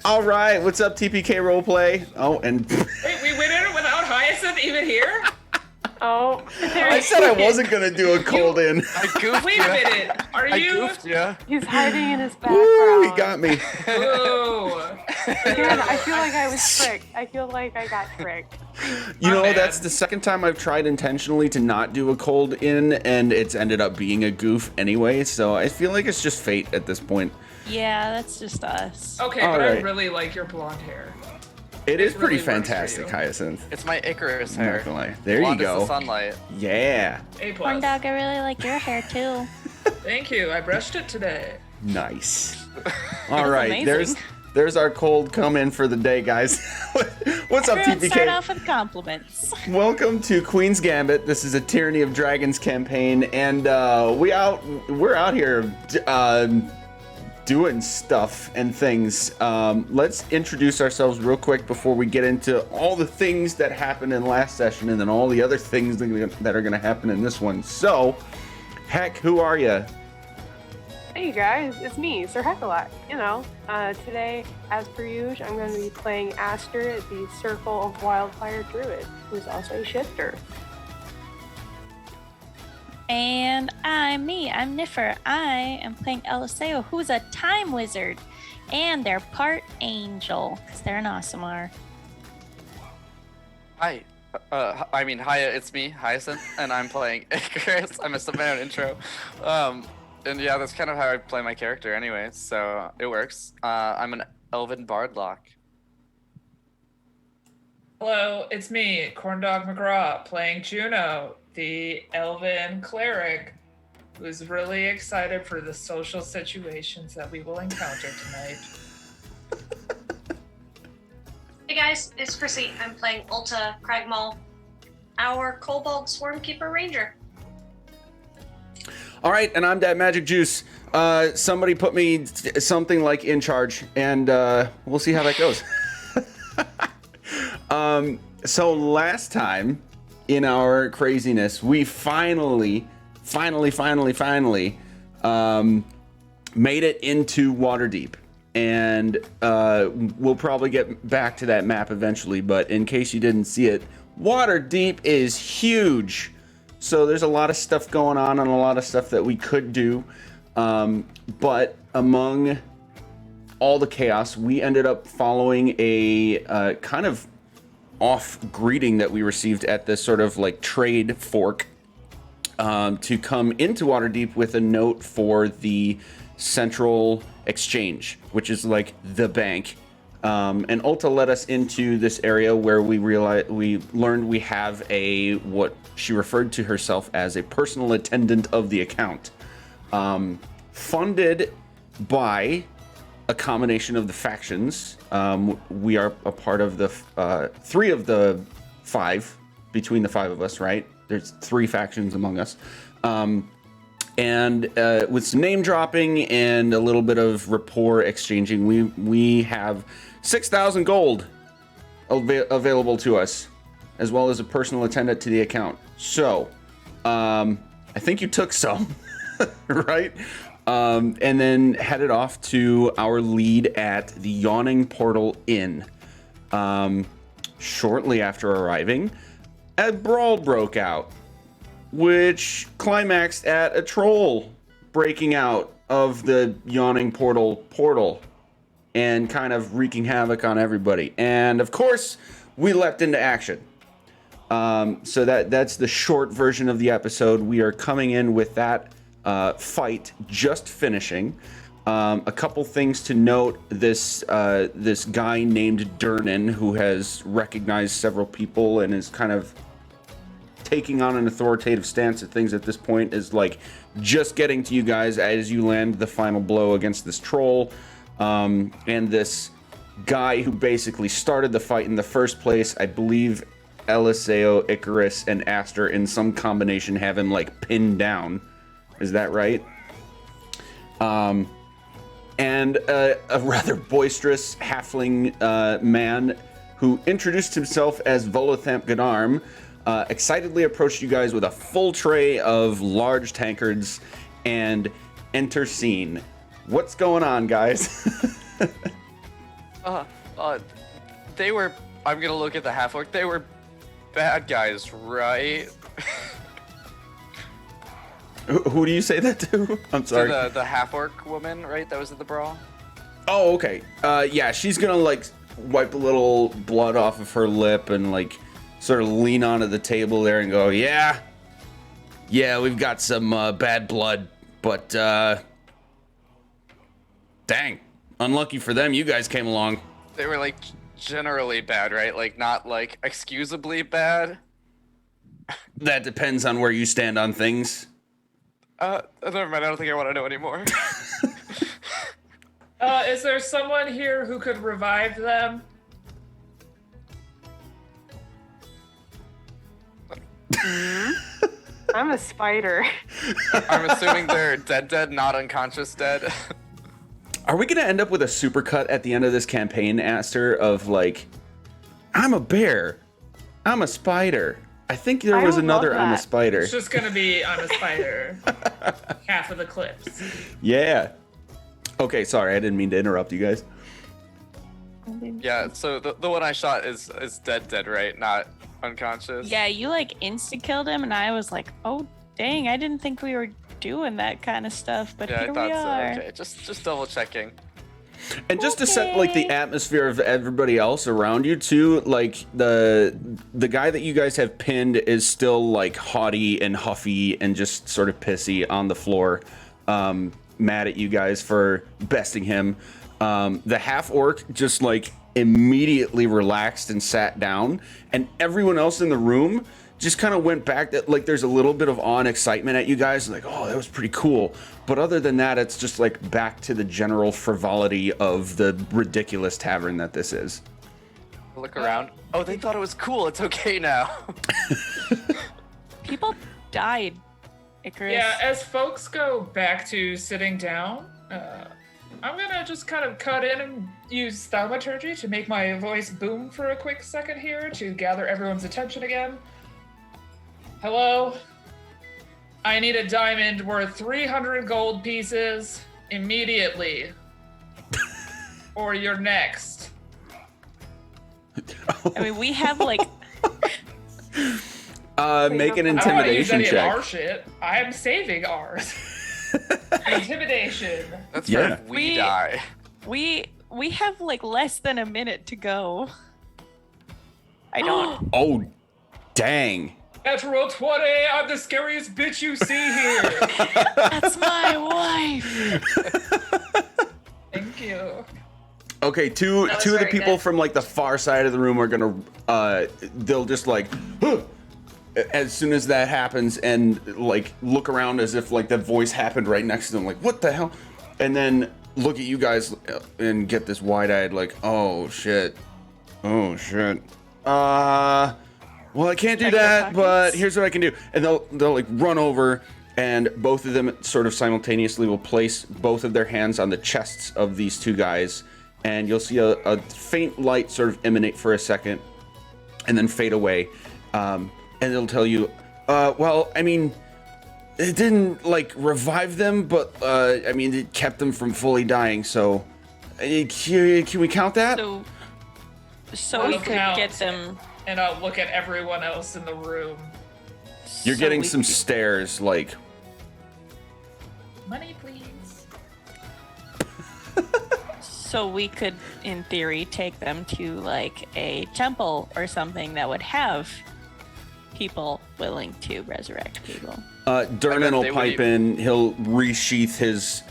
All right, what's up, TPK Roleplay? Oh, and Wait, we went in it without Hyacinth even here? Oh, I said I wasn't gonna do a cold in. I goofed Wait ya. a minute. Are I you? goofed ya. he's hiding in his background. Woo, he got me. Ooh. Karen, I feel like I was tricked. I feel like I got tricked. You My know, bad. that's the second time I've tried intentionally to not do a cold in, and it's ended up being a goof anyway. So I feel like it's just fate at this point. Yeah, that's just us. Okay, All but I right. really like your blonde hair. It is really pretty works for fantastic, you. Hyacinth. It's my Icarus I'm not hair. gonna lie. There you Blonde as go. the sunlight. Yeah, A+. Corn dog, I really like your hair too. Thank you. I brushed it today. nice. All right, amazing. there's our cold come in for the day, guys. What's up, Everyone start TPK? off with compliments. Welcome to Queen's Gambit. This is a Tyranny of Dragons campaign, and we're out here doing stuff and things. Let's introduce ourselves real quick before we get into all the things that happened in last session, and then all the other things that are going to happen in this one. So, Heck, who are you? Hey guys, it's me, Sir Heckalot. You know, today, as per usual, I'm going to be playing Aster, the Circle of Wildfire Druid, who's also a shifter. And I'm Niffer. I am playing Eliseo, who's a time wizard. And they're part angel, because they're an Awesomar. Hi. Hiya, it's me, Hyacinth, and I'm playing Icarus. I messed up my own intro. And yeah, that's kind of how I play my character anyway, so it works. I'm an Elven Bardlock. Hello, it's me, Corndog McGraw, playing Juno, the elven cleric, who's really excited for the social situations that we will encounter tonight. Hey guys, it's Chrissy. I'm playing Ulta Cragmaul, our Kobold Swarmkeeper Ranger. All right, and I'm that Magic Juice. Somebody put me something like in charge, and we'll see how that goes. So last time in our craziness, we finally made it into Waterdeep. And we'll probably get back to that map eventually, but in case you didn't see it, Waterdeep is huge. So there's a lot of stuff going on and a lot of stuff that we could do. But among all the chaos, we ended up following a kind of off greeting that we received at this sort of like trade fork to come into Waterdeep with a note for the Central Exchange, which is like the bank. And Ulta led us into this area where we learned we have what she referred to herself as a personal attendant of the account, funded by a combination of the factions. We are a part of the 3 of the 5 between the 5 of us, right? There's 3 factions among us. And with some name dropping and a little bit of rapport exchanging, we have 6,000 gold available to us, as well as a personal attendant to the account. So, I think you took some, right? And then headed off to our lead at the Yawning Portal Inn. Shortly after arriving, a brawl broke out, which climaxed at a troll breaking out of the Yawning portal and kind of wreaking havoc on everybody. And of course, we leapt into action. So that's the short version of the episode. We are coming in with that fight just finishing. A couple things to note: this guy named Durnan, who has recognized several people and is kind of taking on an authoritative stance at things at this point, is like just getting to you guys as you land the final blow against this troll. And this guy who basically started the fight in the first place, I believe Eliseo, Icarus, and Aster in some combination have him like pinned down. Is that right? And a rather boisterous halfling man who introduced himself as Volothamp Geddarm excitedly approached you guys with a full tray of large tankards and enter scene. What's going on, guys? They were. I'm gonna look at the half orc. They were bad guys, right? Who do you say that to? I'm sorry. To the half orc woman, right? That was at the brawl. Oh, okay. Yeah, she's gonna like wipe a little blood off of her lip and like sort of lean onto the table there and go, yeah, we've got some bad blood, but dang, unlucky for them, you guys came along. They were like generally bad, right? Like not like excusably bad. That depends on where you stand on things. Never mind. I don't think I want to know anymore. Is there someone here who could revive them? I'm a spider. I'm assuming they're dead, not unconscious dead. Are we gonna end up with a supercut at the end of this campaign, Aster, of like, I'm a bear, I'm a spider. I think there was another I'm a spider. It's just gonna be I'm a spider. Half of the clips. Yeah. Okay, sorry, I didn't mean to interrupt you guys. Yeah, so the one I shot is dead, right? Not unconscious. Yeah, you like insta-killed him, and I was like, oh, dang, I didn't think we were doing that kind of stuff, but Yeah, here I thought we are. so. Okay, just double checking. And just to set like the atmosphere of everybody else around you too, like the guy that you guys have pinned is still like haughty and huffy and just sort of pissy on the floor, mad at you guys for besting him. The half orc just like immediately relaxed and sat down, and everyone else in the room just kind of went back. That like there's a little bit of awe and excitement at you guys, like, oh, that was pretty cool. But other than that, it's just like back to the general frivolity of the ridiculous tavern that this is. Look around. Oh, they thought it was cool. It's okay now. People died, Icarus. Yeah, as folks go back to sitting down, I'm gonna just kind of cut in and use thaumaturgy to make my voice boom for a quick second here to gather everyone's attention again. Hello? I need a diamond worth 300 gold pieces immediately. Or you're next. I mean, we have like Make an I don't want to use intimidation any of our check. shit. I am saving ours. Intimidation. That's Yeah. where we die. we have like less than a minute to go. I don't. Oh, dang. Natural 20, I'm the scariest bitch you see here. That's my wife. Thank you. Okay, two That was of the very people good. from like the far side of the room are gonna they'll just like "Huh," as soon as that happens and like look around as if like that voice happened right next to them, like what the hell, and then look at you guys and get this wide-eyed like, oh shit. Well, I can't do Check their that, but pockets. here's what I can do. And they'll like run over, and both of them sort of simultaneously will place both of their hands on the chests of these two guys, and you'll see a faint light sort of emanate for a second, and then fade away. And it'll tell you, well, I mean, it didn't like revive them, but I mean, it kept them from fully dying. So, can we count that? So we Well, could count. get them. And I'll look at everyone else in the room. You're so getting we some could- stares, like. Money, please. So we could, in theory, take them to like a temple or something that would have people willing to resurrect people. Durnan will they would pipe in. He'll resheath his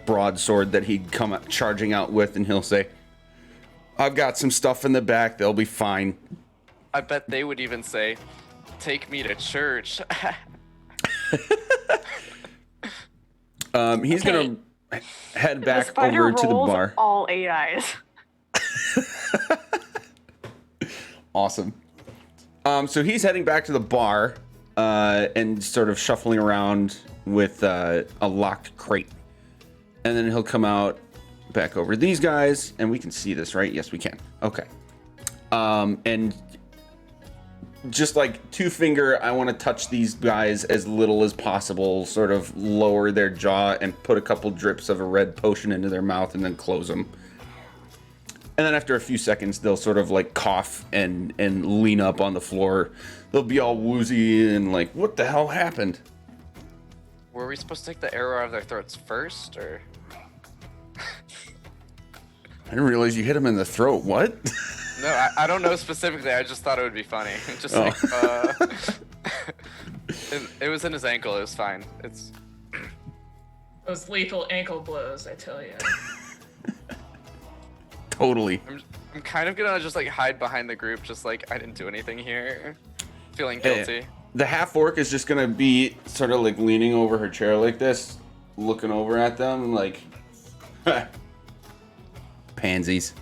broadsword that he'd come charging out with, and he'll say, "I've got some stuff in the back. They'll be fine." I bet they would even say, "Take me to church." He's Okay. gonna head The back spider over to the rolls bar. all 8 eyes. Awesome. So he's heading back to the bar and sort of shuffling around with a locked crate, and then he'll come out back over to these guys, and we can see this, right? Yes, we can. Okay. And just like two finger, I want to touch these guys as little as possible, sort of lower their jaw and put a couple drips of a red potion into their mouth and then close them. And then after a few seconds, they'll sort of like cough and lean up on the floor. They'll be all woozy and like, what the hell happened? Were we supposed to take the arrow out of their throats first, or? I didn't realize you hit him in the throat. What? No, I don't know specifically. I just thought it would be funny. Just Oh. like, it was in his ankle. It was fine. It's. Those lethal ankle blows, I tell you. Totally. I'm kind of gonna just like hide behind the group, just like I didn't do anything here, feeling guilty. The half orc is just gonna be sort of like leaning over her chair like this, looking over at them like, pansies.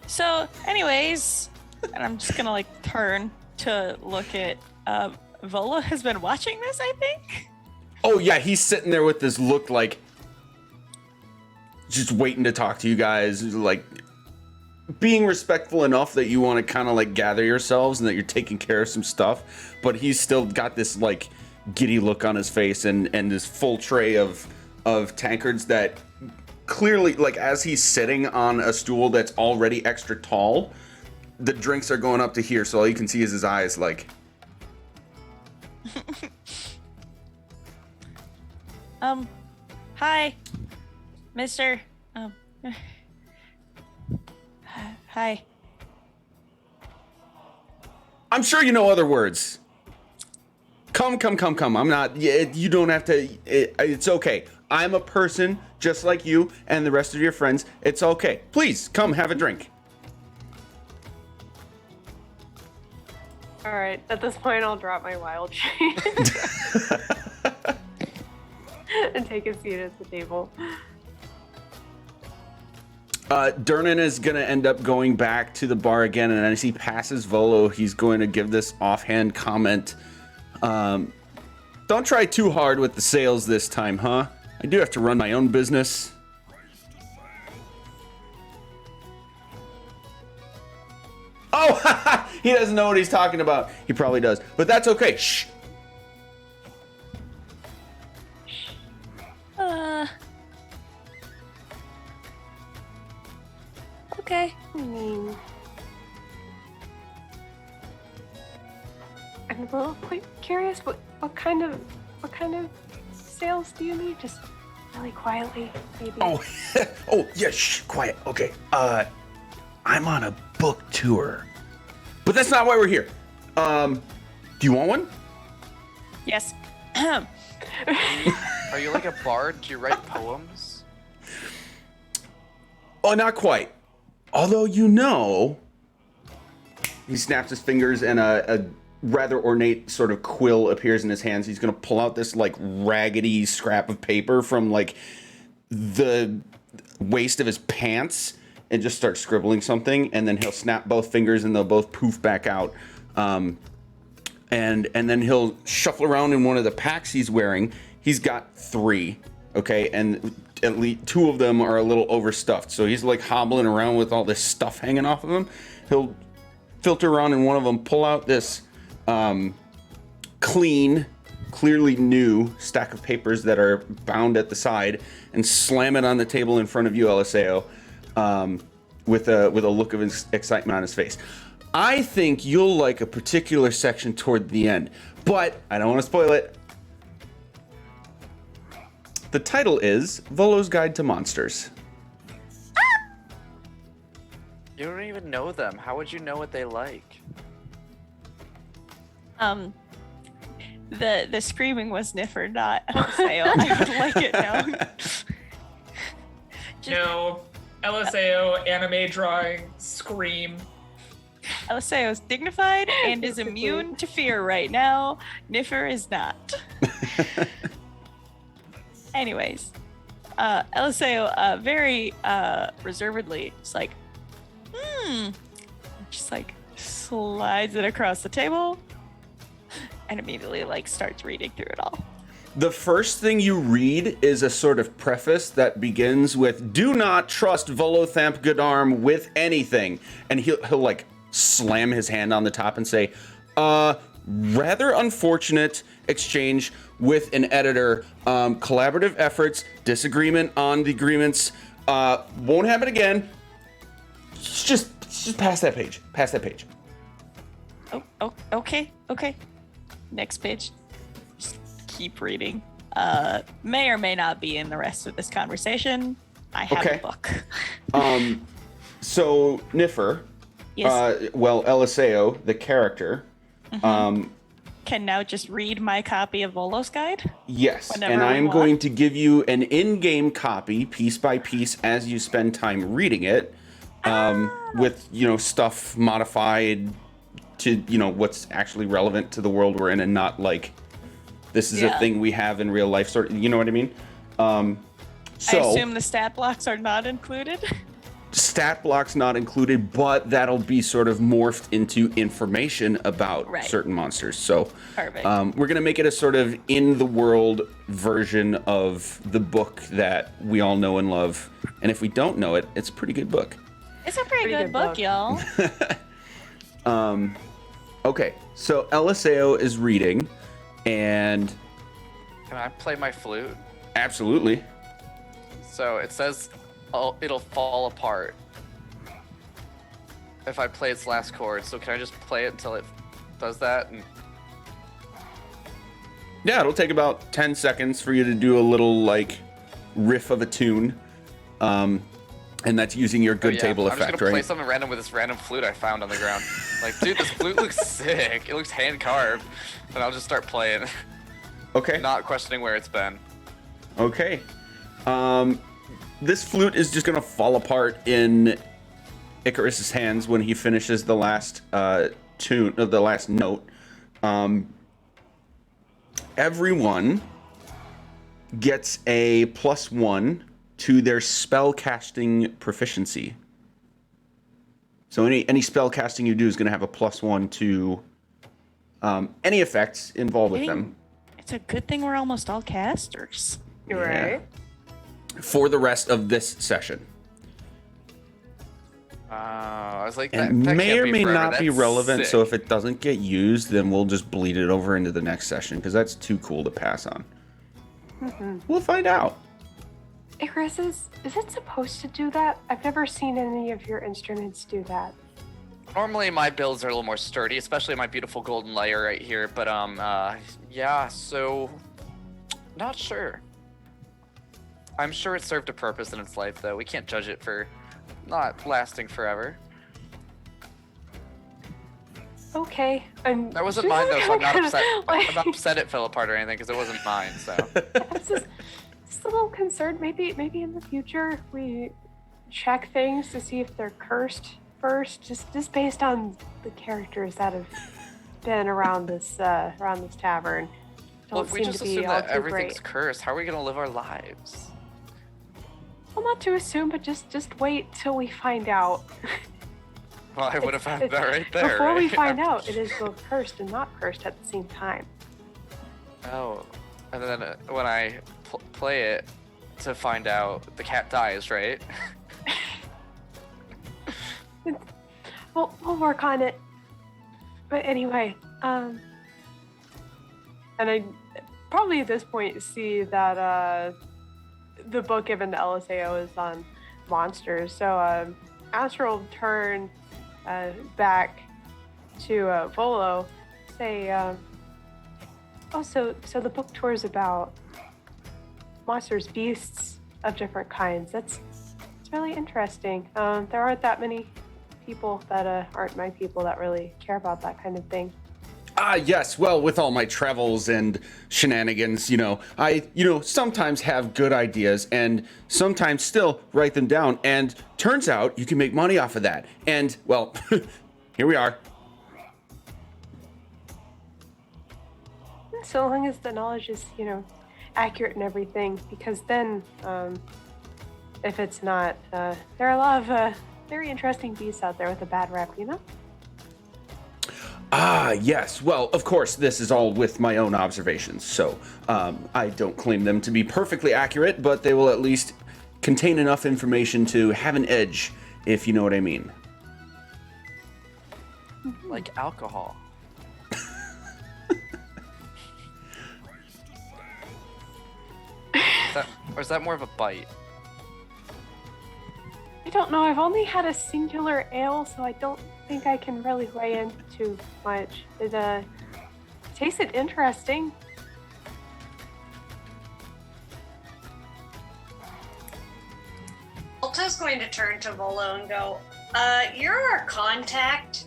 So anyways, and I'm just gonna like turn to look at Vola has been watching this, I think. Oh yeah, he's sitting there with this look like just waiting to talk to you guys, like being respectful enough that you want to kind of like gather yourselves and that you're taking care of some stuff, but he's still got this like giddy look on his face and this full tray of tankards that clearly, like, as he's sitting on a stool that's already extra tall, the drinks are going up to here, so all you can see is his eyes, like. Hi, Mister. Hi. I'm sure you know other words. Come. I'm not. You don't have to. It's okay. I'm a person just like you and the rest of your friends. It's okay. Please come have a drink. All right. At this point, I'll drop my wild shape and take a seat at the table. Durnan is going to end up going back to the bar again, and as he passes Volo, he's going to give this offhand comment. Don't try too hard with the sales this time, huh? I do have to run my own business. Oh, he doesn't know what he's talking about. He probably does, but that's okay. Shh. Okay. I'm a little quite curious. What kind of sales do you need? Just really quietly, maybe. Oh, oh yeah. Shh. Quiet. Okay. I'm on a book tour, but that's not why we're here. Do you want one? Yes. Are you like a bard? Do you write poems? Oh, not quite. Although, you know, he snaps his fingers and a rather ornate sort of quill appears in his hands. He's going to pull out this like raggedy scrap of paper from like the waist of his pants and just start scribbling something. And then he'll snap both fingers and they'll both poof back out. And then he'll shuffle around in one of the packs he's wearing. He's got 3, okay? And at least 2 of them are a little overstuffed. So he's like hobbling around with all this stuff hanging off of him. He'll filter around in one of them, pull out this clean, clearly new stack of papers that are bound at the side and slam it on the table in front of you, LSAO, with a look of excitement on his face. I think you'll like a particular section toward the end, but I don't want to spoil it. The title is Volo's Guide to Monsters. You don't even know them. How would you know what they like? The screaming was Niffer, not LSAO. I would like it known. No, LSAO, anime drawing, scream. LSAO is dignified and is immune to fear right now. Niffer is not. Anyways, LSAO very reservedly is like, just like slides it across the table and immediately like starts reading through it all. The first thing you read is a sort of preface that begins with, "Do not trust Volothamp Geddarm with anything," and he'll like slam his hand on the top and say, rather unfortunate exchange with an editor. Collaborative efforts, disagreement on the agreements. Won't happen again. Just pass that page. Pass that page. Oh, okay. Next page. Just keep reading. May or may not be in the rest of this conversation. I have a book. So Niffer, Yes. Eliseo, the character, Can now just read my copy of Volo's Guide? yes, Whenever and we I'm want. going to give you an in-game copy, piece by piece, as you spend time reading it, with stuff modified to what's actually relevant to the world we're in, and not like this is a thing we have in real life. Sort, you know what I mean? I So assume the stat blocks are not included? stat blocks not included, but that'll be sort of morphed into information about certain monsters. So Perfect. we're going to make it a sort of in-the-world version of the book that we all know and love. And if we don't know it, it's a pretty good book. It's a pretty good book, y'all. Okay, so Eliseo is reading, and Can I play my flute? absolutely. So it says it'll fall apart if I play its last chord. So can I just play it until it does that? And Yeah, it'll take about 10 seconds for you to do a little, like, riff of a tune. And that's using your good table I'm effect, just gonna play right? something random with this random flute I found on the ground. Like, dude, this flute looks sick. It looks hand carved. And I'll just start playing, Okay. not questioning where it's been. Okay. This flute is just gonna fall apart in Icarus's hands when he finishes the last tune, or the last note. Everyone gets a +1 to their spell casting proficiency. So any spell casting you do is gonna have a +1 to any effects involved with them. It's a good thing we're almost all casters. Right. For the rest of this session. I was like, And that may can't or be may forever. not be That's relevant, sick. so if it doesn't get used, then we'll just bleed it over into the next session, because that's too cool to pass on. We'll find out. Icarus, is it supposed to do that? I've never seen any of your instruments do that. Normally my builds are a little more sturdy, especially my beautiful golden layer right here. But yeah, so not sure. I'm sure it served a purpose in its life, though. We can't judge it for not lasting forever. Okay, That wasn't mine, though, so I'm not upset. I'm not upset it fell apart or anything, because it wasn't mine. So I was just a little concerned. Maybe in the future we check things to see if they're cursed first, just based on the characters that have been around this tavern. Don't well, if we seem just to be assume all that too everything's great. cursed, how are we gonna live our lives? Well, not to assume, but just wait till we find out. Well, I would have found It's- that right there. Before we right? find out, it is both cursed and not cursed at the same time. Oh, and then when I play it to find out, the cat dies, right? We'll work on it. But anyway, and I probably at this point see that the book given to Eliseo is on monsters. So Astral will turn back to Volo, say, so the book tour is about monsters, beasts of different kinds. It's really interesting. There aren't that many people that aren't my people that really care about that kind of thing. Ah, yes. Well, with all my travels and shenanigans, I, sometimes have good ideas and sometimes still write them down. And turns out you can make money off of that. And, well, here we are. So long as the knowledge is, accurate and everything, because then, if it's not, there are a lot of very interesting beasts out there with a bad rep, Ah, yes. Well, of course, this is all with my own observations. So I don't claim them to be perfectly accurate, but they will at least contain enough information to have an edge, if you know what I mean. Like alcohol. Or is that more of a bite? I don't know. I've only had a singular ale, so I don't think I can really weigh in too much. It tasted interesting. Ulta's going to turn to Volo and go, you're our contact.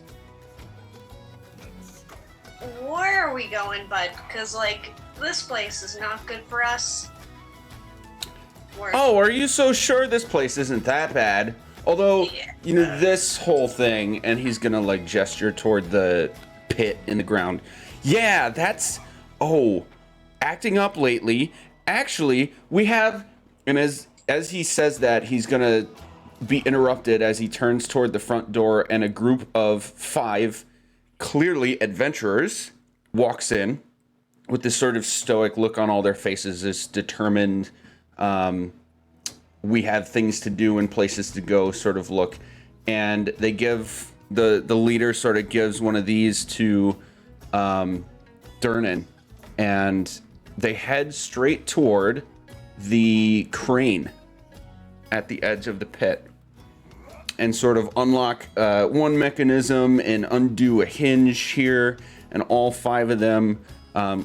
Where are we going, bud? Because, like, this place is not good for us. Oh, are you so sure this place isn't that bad? Although, you know, this whole thing, and he's gonna, like, gesture toward the pit in the ground. Yeah, that's... Oh, acting up lately. Actually, we have... And as he says that, he's gonna be interrupted as he turns toward the front door, and a group of 5, clearly adventurers, walks in with this sort of stoic look on all their faces, this determined... we have things to do and places to go sort of look. And they give, the leader sort of gives one of these to Durnan. And they head straight toward the crane at the edge of the pit. And sort of unlock one mechanism and undo a hinge here. And all 5 of them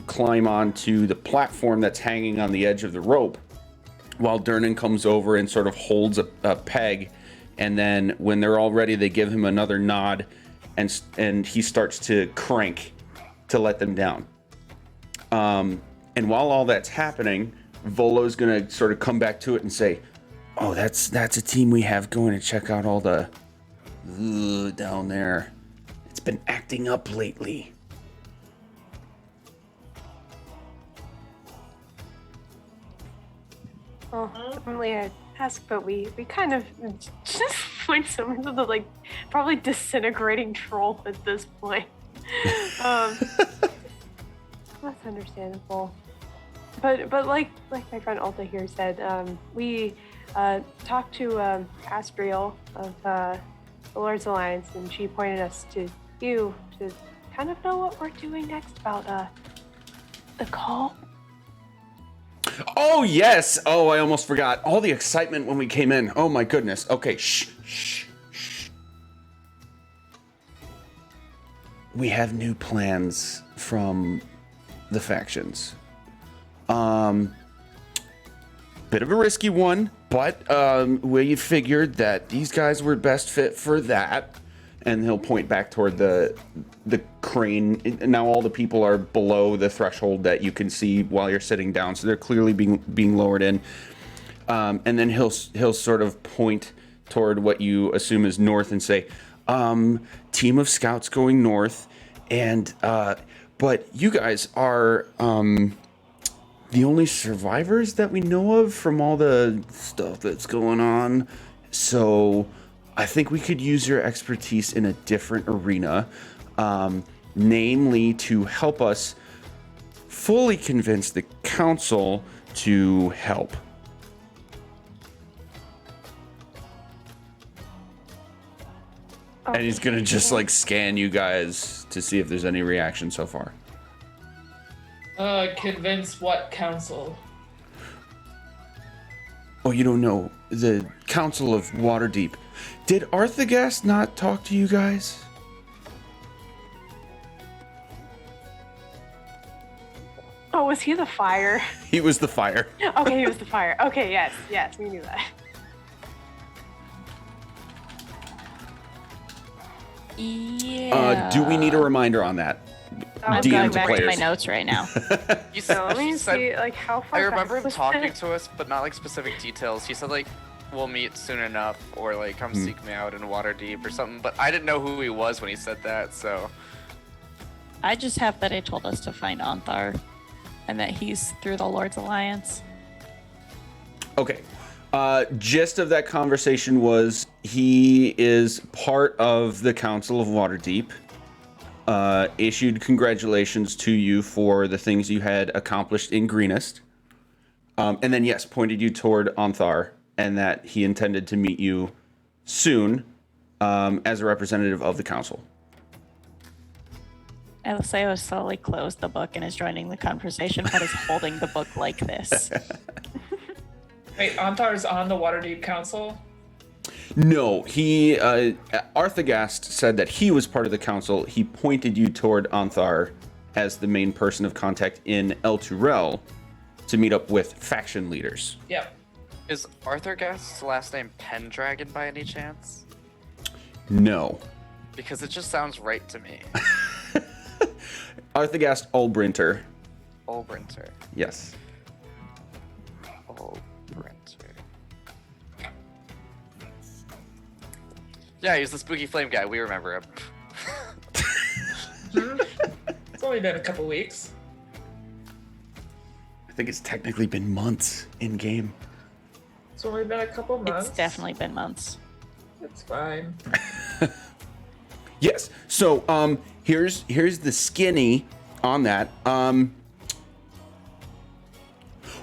climb onto the platform that's hanging on the edge of the rope, while Durnan comes over and sort of holds a peg, and then when they're all ready, they give him another nod, and he starts to crank to let them down. And while all that's happening, Volo's gonna sort of come back to it and say, "Oh, that's a team we have going to check out all the down there. It's been acting up lately." Well, normally I'd ask, but we kind of just point some into the, like, probably disintegrating troll at this point. That's understandable. But like my friend Ulta here said, we talked to Astriel of the Lord's Alliance, and she pointed us to you to kind of know what we're doing next about the call. Oh, yes. Oh, I almost forgot. All the excitement when we came in. Oh, my goodness. Okay, shh. We have new plans from the factions. Bit of a risky one, but we figured that these guys were best fit for that. And he'll point back toward the crane. Now all the people are below the threshold that you can see while you're sitting down, so they're clearly being lowered in. And then he'll sort of point toward what you assume is north and say, "Team of scouts going north, and but you guys are the only survivors that we know of from all the stuff that's going on. So I think we could use your expertise in a different arena, namely to help us fully convince the council to help." And he's gonna just like scan you guys to see if there's any reaction so far. Convince what council? Oh, you don't know. The Council of Waterdeep. Did Arthagast not talk to you guys? Oh, was he the fire? He was the fire. Okay, he was the fire. Okay, yes, we knew that. Yeah. Do we need a reminder on that? I'm DM going to back to my players. notes right now. You So said, let me he said see, like, how far I remember back him was talking that? to us, but not like specific details. He said like, "We'll meet soon enough," or like, "Come seek me out in Waterdeep" or something. But I didn't know who he was when he said that, so. I just have that he told us to find Anthar, and that he's through the Lord's Alliance. Okay. Gist of that conversation was he is part of the Council of Waterdeep. Issued congratulations to you for the things you had accomplished in Greenest. And then, yes, pointed you toward Anthar, and that he intended to meet you soon as a representative of the council. Eliseo slowly closed the book and is joining the conversation, but is holding the book like this. Wait, Anthar's on the Waterdeep Council? No, Arthagast said that he was part of the council. He pointed you toward Anthar as the main person of contact in El Turel to meet up with faction leaders. Yep. Is Arthur Guest's last name Pendragon by any chance? No. Because it just sounds right to me. Arthagast Ulbrinter. Ulbrinter. Yes. Ulbrinter. Yeah, he's the spooky flame guy. We remember him. It's only been a couple weeks. I think it's technically been months in game. It's only been a couple months. It's definitely been months. It's fine. Yes. So here's the skinny on that.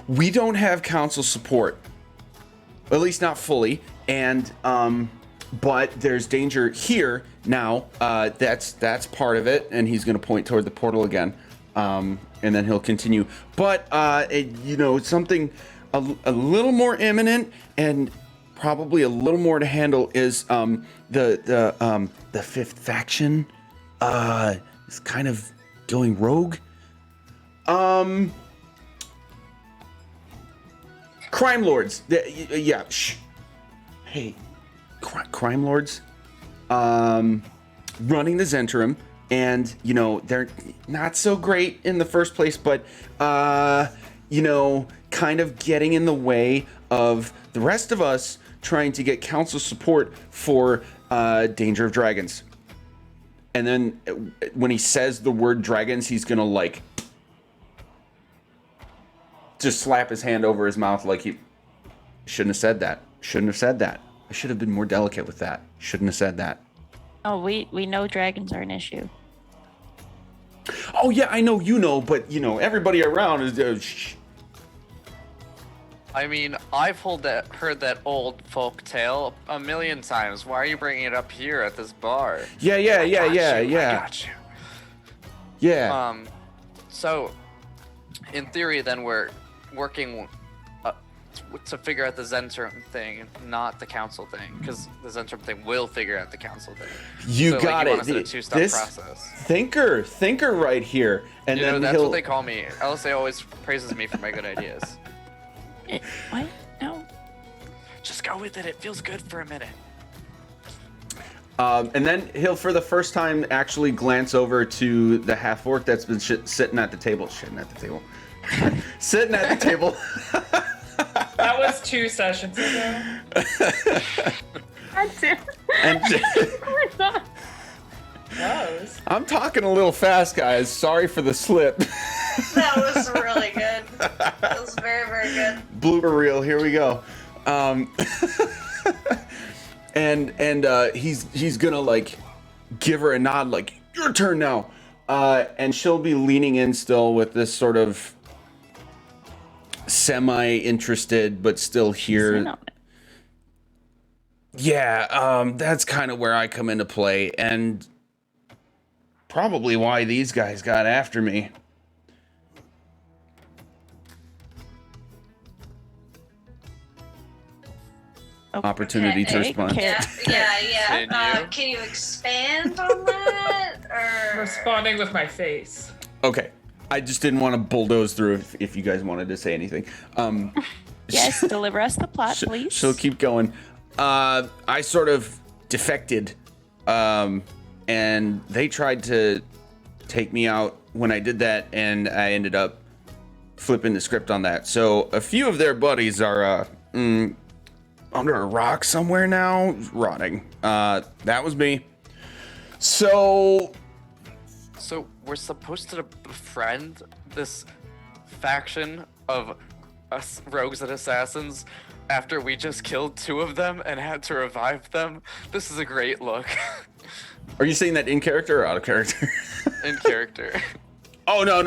We don't have council support. At least not fully. And but there's danger here now. That's part of it, and he's gonna point toward the portal again. And then he'll continue. But something a little more imminent and probably a little more to handle is the fifth faction is kind of going rogue. Crime lords. Yeah. Shh. Hey, crime lords. Running the Zhentarim, and they're not so great in the first place, but kind of getting in the way of the rest of us trying to get council support for Danger of Dragons. And then when he says the word dragons, he's gonna just slap his hand over his mouth like he shouldn't have said that. Shouldn't have said that. I should have been more delicate with that. Shouldn't have said that. Oh, we know dragons are an issue. Oh yeah, I know but everybody around is. I mean, I've heard that old folk tale a million times. Why are you bringing it up here at this bar? Yeah. I got you. Yeah. So, in theory, then we're working to figure out the Zhentarim thing, not the council thing, because the Zhentarim thing will figure out the council thing. You got you it. Want us to do a two-step process. Thinker right here, and then that's what they call me. LSA always praises me for my good ideas. What? No. Just go with it. It feels good for a minute. And then he'll, for the first time, actually glance over to the half-orc that's been sitting at the table. Sitting at the table. That was 2 sessions ago. That's it. And I'm talking a little fast, guys. Sorry for the slip. That was really good. That was very, very good. Blooper reel. Here we go. And he's gonna give her a nod, your turn now. And she'll be leaning in still with this sort of semi-interested but still here. Yeah, that's kind of where I come into play, and probably why these guys got after me. Opportunity to respond. Yeah. Can you expand on that? Or Responding with my face. Okay. I just didn't want to bulldoze through if you guys wanted to say anything. Yes, deliver us the plot, please. She'll keep going. I sort of defected, and they tried to take me out when I did that, and I ended up flipping the script on that. So a few of their buddies are under a rock somewhere now, rotting. That was me. So we're supposed to befriend this faction of us rogues and assassins after we just killed 2 of them and had to revive them. This is a great look. Are you saying that in character or out of character? In character. Oh, no.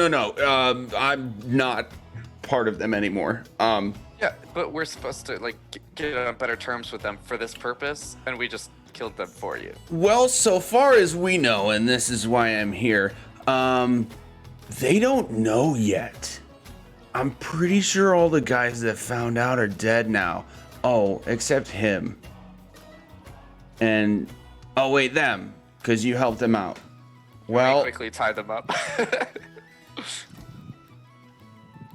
I'm not part of them anymore. Yeah, but we're supposed to get on better terms with them for this purpose, and we just killed them for you. Well, so far as we know, and this is why I'm here, they don't know yet. I'm pretty sure all the guys that found out are dead now. Oh, except him. And, oh wait, them, because you helped them out. Well, Well, quickly tie them up.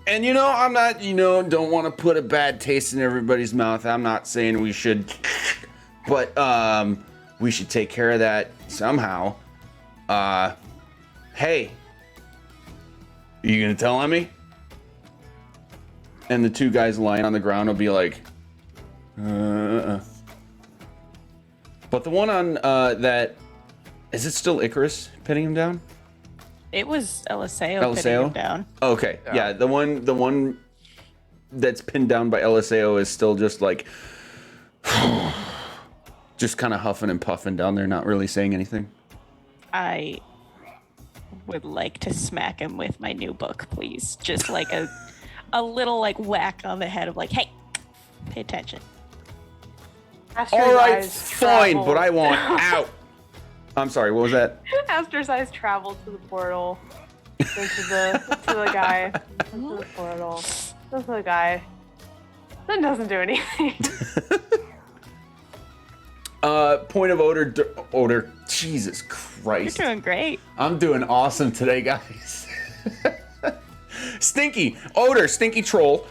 and I'm not, don't want to put a bad taste in everybody's mouth. I'm not saying we should, but we should take care of that somehow. Hey, you gonna tell Emmy? And the two guys lying on the ground will be like, But the one on that, is it still Icarus pinning him down? It was LSAO pinning him down. Okay, yeah, the one that's pinned down by LSAO is still just like, just kind of huffing and puffing down there, not really saying anything. I would like to smack him with my new book, please. Just like a little like whack on the head of like, hey, pay attention. All right, fine, but I want out. I'm sorry, what was that? Aster's eyes traveled to the portal, into the guy, into the portal, to the guy. That doesn't do anything. Point of odor. Jesus Christ. You're doing great. I'm doing awesome today, guys. Stinky troll.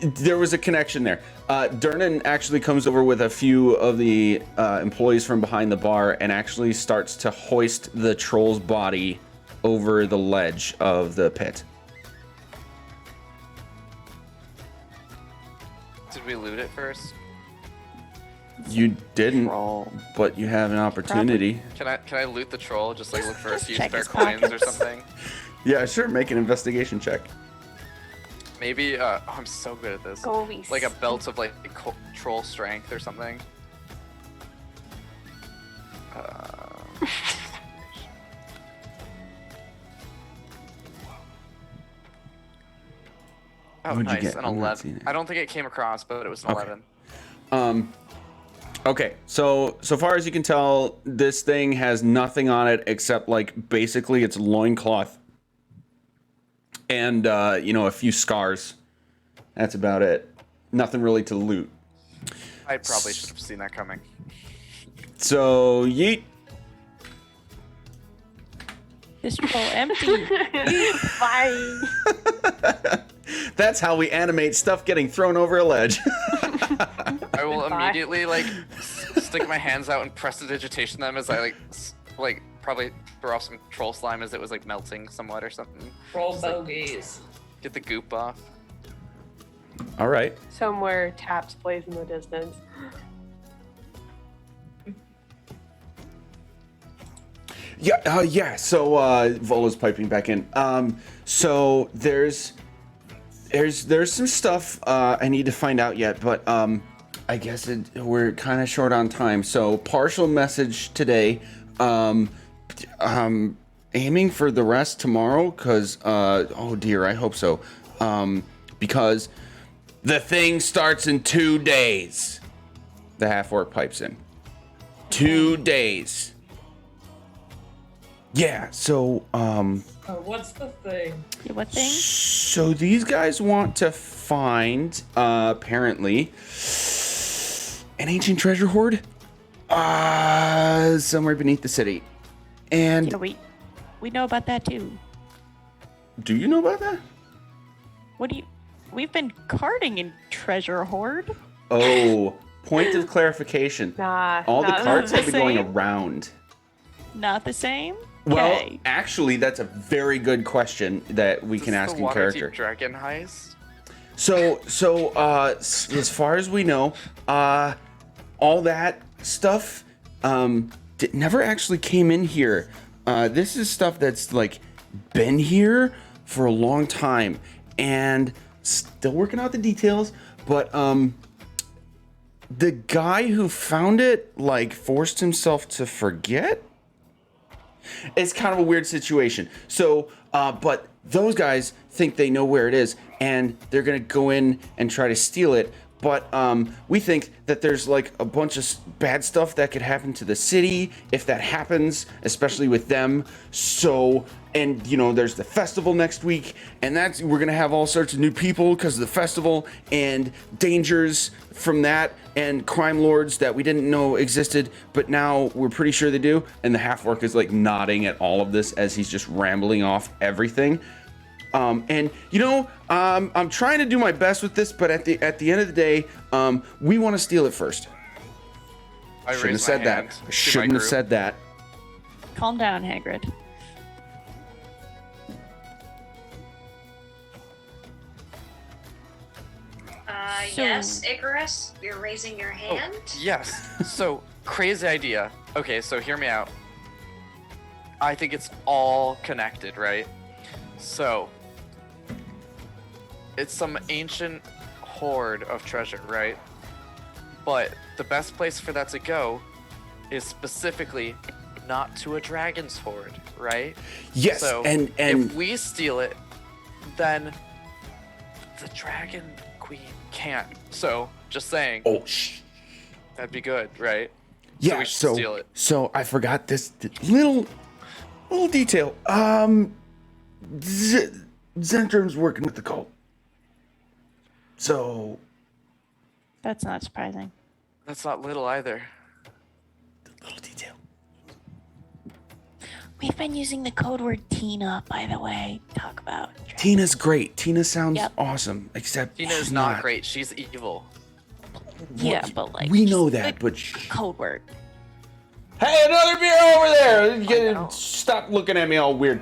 There was a connection there. Durnan actually comes over with a few of the employees from behind the bar and actually starts to hoist the troll's body over the ledge of the pit. Did we loot it first? You didn't, Roll. but you have an opportunity. Can I loot the troll? Just like look for a few check spare his coins or pockets. something? Yeah, sure. Make an investigation check. Maybe. Oh, I'm so good at this. Goalies. Like a belt of like troll strength or something. Oh, What'd you nice. get? An I'm not 11. seeing it. I don't think it came across, but it was an Okay. 11. Okay, so far as you can tell, this thing has nothing on it except like basically its loincloth and a few scars. That's about it. Nothing really to loot. I probably should have seen that coming. So yeet. This troll empty. Bye. That's how we animate stuff getting thrown over a ledge. I will Goodbye. immediately like stick my hands out and prestidigitation them as I like probably throw off some troll slime as it was like melting somewhat or something. Roll bogeys. Get the goop off. All right. Somewhere taps plays in the distance. Yeah. So Vola's piping back in. So there's some stuff I need to find out yet, but I guess we're kind of short on time. So partial message today. Aiming for the rest tomorrow, cause oh dear, I hope so. Because the thing starts in 2 days. The half-orc pipes in. 2 days. Yeah, so, Oh, what's the thing? Yeah, what thing? so these guys want to find, apparently, an ancient treasure hoard, somewhere beneath the city. And Yeah, we know about that too. do you know about that? We've been carting in treasure hoard. Oh, point of clarification. Nah. All the not carts the have been going same. around. Not the same? Well, Okay. actually, that's a very good question that we can This is ask the in character. Waterdeep Dragon Heist. So, as far as we know, all that stuff, never actually came in here. This is stuff that's like been here for a long time, and still working out the details. But the guy who found it like forced himself to forget. It's kind of a weird situation. So, but those guys think they know where it is, and they're gonna go in and try to steal it. but we think that there's like a bunch of bad stuff that could happen to the city if that happens, especially with them. So, and you know, there's the festival next week, and we're gonna have all sorts of new people because of the festival and dangers from that and crime lords that we didn't know existed, but now we're pretty sure they do. And the half-orc is like nodding at all of this as he's just rambling off everything. And you know, I'm trying to do my best with this, but at the end of the day, we want to steal it first. Shouldn't have said that. Shouldn't have said that. Calm down, Hagrid. Yes, Icarus, you're raising your hand. Oh, yes. So, crazy idea. Okay, so hear me out. I think it's all connected, right? So, it's some ancient hoard of treasure, right? But the best place for that to go is specifically not to a dragon's hoard, right? Yes, So, and if we steal it, then the dragon queen can't. So, just saying. Oh, That'd be good, right? yeah. So we should steal it. So I forgot this little detail. Zhentarim's working with the cult. So That's not surprising. That's not little either. little detail. We've been using the code word Tina, by the way. Talk about. Tina's great. Tina sounds Yep. awesome, except Tina is she's not great. She's evil. Yeah, but like. We know just that, the but code word. hey, another beer over there. know. Stop looking at me all weird.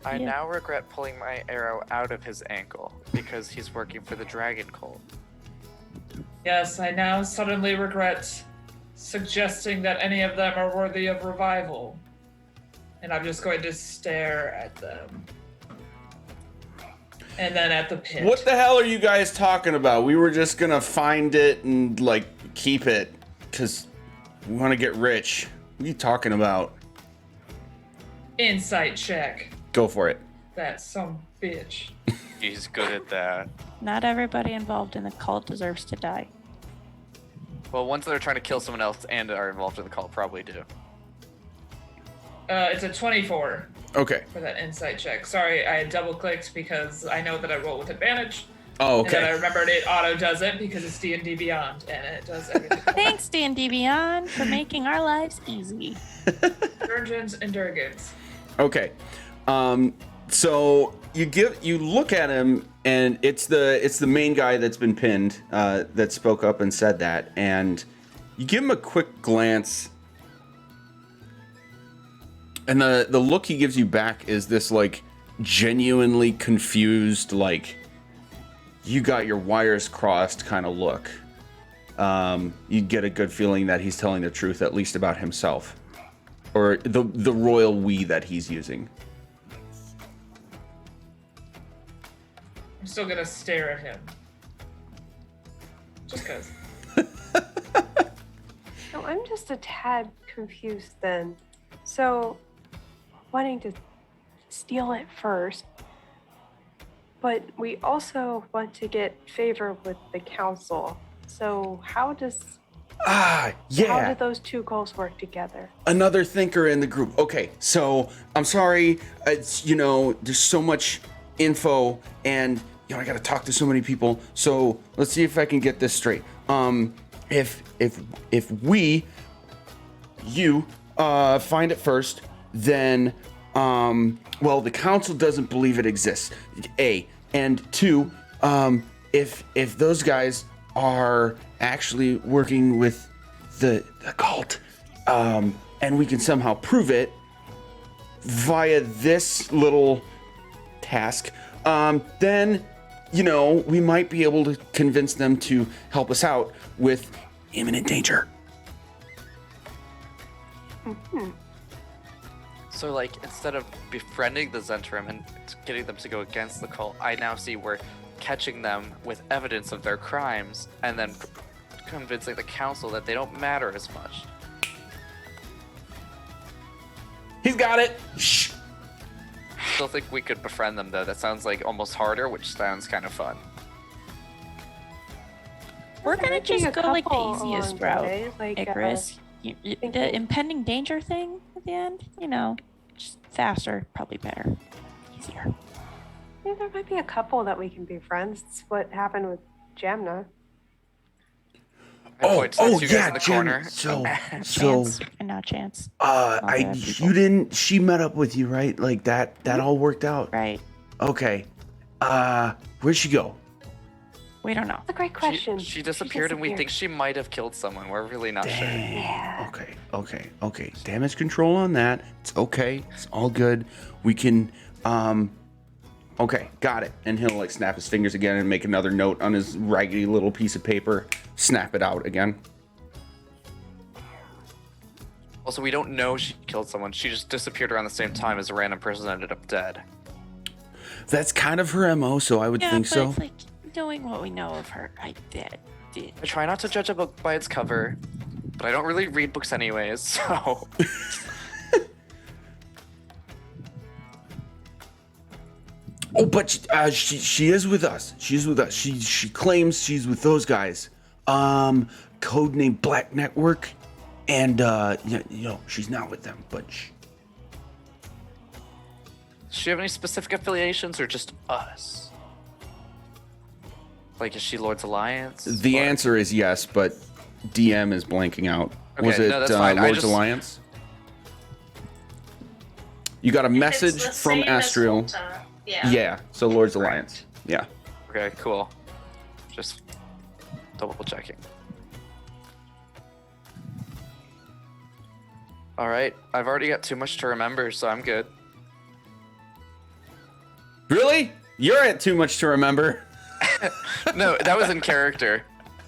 I Yeah. now regret pulling my arrow out of his ankle because he's working for the dragon cult. Yes, I now suddenly regret suggesting that any of them are worthy of revival. And I'm just going to stare at them. And then at the pit. What the hell are you guys talking about? We were just gonna find it and like keep it because we want to get rich. What are you talking about? Insight check. Go for it. That's some bitch. He's good at that. Not everybody involved in the cult deserves to die. Well, ones that are trying to kill someone else and are involved in the cult probably do. It's a 24 Okay. for that insight check. Sorry, I double clicked because I know that I roll with advantage. Oh, And then I okay. remembered it auto does it because it's D&D Beyond and it does everything. Thanks, D&D Beyond, for making our lives easy. Dungeons and Dragons. Okay. So you look at him, and it's the main guy that's been pinned that spoke up and said that, and you give him a quick glance, and the look he gives you back is this like genuinely confused, like you got your wires crossed kind of look. You get a good feeling that he's telling the truth, at least about himself, or the royal we that he's using. I'm still gonna stare at him. Just cause. No, I'm just a tad confused then. So, wanting to steal it first, but we also want to get favor with the council. So how do those two goals work together? Another thinker in the group. Okay, so I'm sorry. It's there's so much info, and I got to talk to so many people. So let's see if I can get this straight. If you find it first, then the council doesn't believe it exists. A and two, if those guys are actually working with the cult, and we can somehow prove it via this little task, then we might be able to convince them to help us out with imminent danger. Mm-hmm. So, like, instead of befriending the Zhentarim and getting them to go against the cult, I now see we're catching them with evidence of their crimes and then convincing the council that they don't matter as much. He's got it. Shh. still think we could befriend them, though. That sounds like almost harder, which sounds kind of fun. We're gonna Maybe just a go like the couple easiest along the route, way, like, Icarus. The impending danger thing at the end, just faster, probably better, easier. Yeah, there might be a couple that we can be friends. It's what happened with Jamna. I point to the two guys in the Jen. corner. Chance and not Chance. Other people. You didn't. She met up with you, right? Like that. That all worked out. Right. Okay. Where'd she go? We don't know. That's a great question. She disappeared, and we think she might have killed someone. We're really not sure. Yeah. Okay. Damage control on that. It's okay. It's all good. We can. Okay, got it. And he'll like snap his fingers again and make another note on his raggedy little piece of paper. Snap it out again. Also, we don't know she killed someone. She just disappeared around the same time as a random person ended up dead. That's kind of her MO, so I would think so. It's like knowing what we know of her. I did. I try not to judge a book by its cover, but I don't really read books anyways, so... Oh, but she is with us. She's with us. She claims she's with those guys. Codename Black Network, and she's not with them. But Does she have any specific affiliations, or just us? Like, is she Lord's Alliance? the answer is yes, but DM is blanking out. Okay, Was it no, that's fine. Lord's Alliance? You got a message It's the from same as Astriel. Volta. Yeah. Yeah, so Lord's Alliance. Yeah. Okay, cool. Just double checking. Alright, I've already got too much to remember, so I'm good. Really? You're at too much to remember. No, that was in character.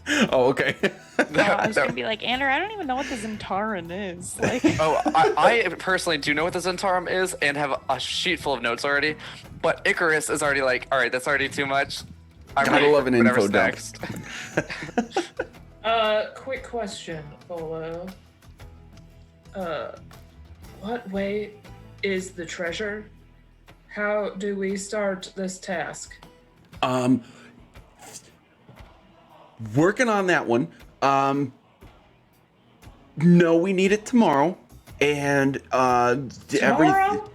Oh, okay. I was gonna be like, Andrew, I don't even know what the Zhentarim is. Like, Oh, I personally do know what the Zhentarim is and have a sheet full of notes already, but Icarus is already like, alright, that's already too much. I'm Gotta ready love for an info whatever's dump. next. Quick question, Volo. What way is the treasure? How do we start this task? Working on that one. No, we need it tomorrow. And Tomorrow?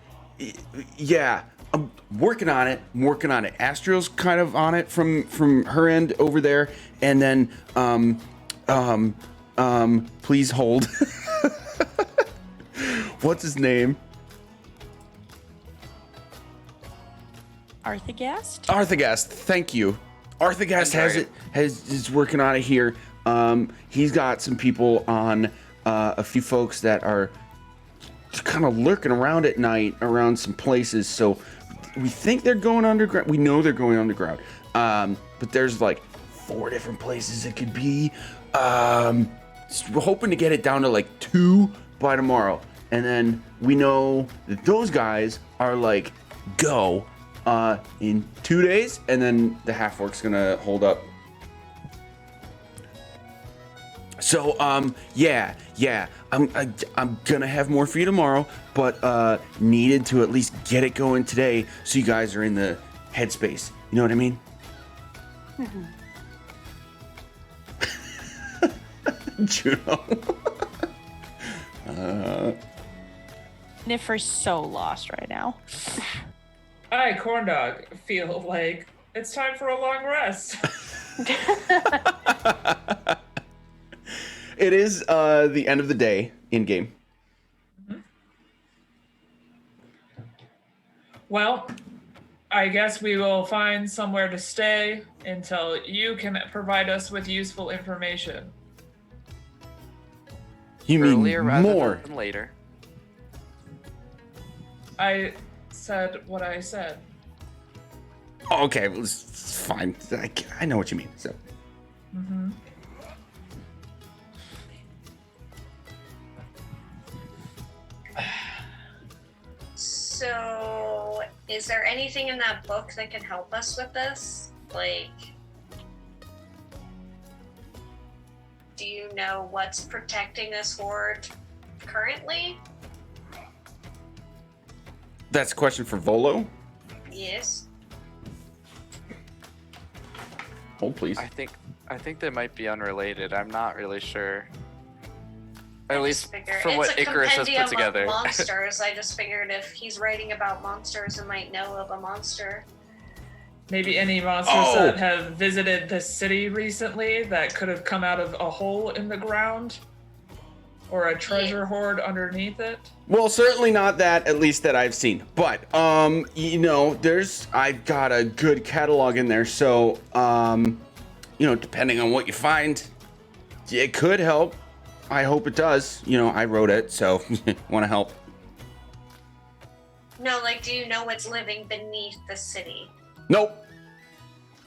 Yeah, I'm working on it. Astriel's kind of on it from her end over there. And then please hold. What's his name? Arthagast? Arthagast, thank you. Arthagast I'm sorry. is working on it here. He's got some people on a few folks that are just kind of lurking around at night around some places. So we think they're going underground. We know they're going underground. But there's like 4 different places it could be. We're hoping to get it down to like 2 by tomorrow. And then we know that those guys are like, go in 2 days. And then the half-orc's gonna hold up. So, yeah, I'm gonna have more for you tomorrow, but needed to at least get it going today so you guys are in the headspace. You know what I mean? Juno. Niffer's so lost right now. I, Corndog, feel like it's time for a long rest. It is the end of the day in game. Well, I guess we will find somewhere to stay until you can provide us with useful information. You mean Earlier rather more? than later. I said what I said. Oh, okay, well, it's fine. I know what you mean. So. So, is there anything in that book that can help us with this? Like, do you know what's protecting this hoard currently? That's a question for Volo. Yes. Hold, please. I think they might be unrelated. I'm not really sure. At I least just figure from what it's a Icarus has compendium put together. of monsters. I just figured if he's writing about monsters, I might know of a monster. Maybe any monsters that have visited this city recently that could have come out of a hole in the ground, or a treasure hoard underneath it. Well, certainly not that, at least that I've seen. But I've got a good catalog in there, so depending on what you find, it could help. I hope it does. I wrote it, so want to help. No, like, do you know what's living beneath the city? Nope.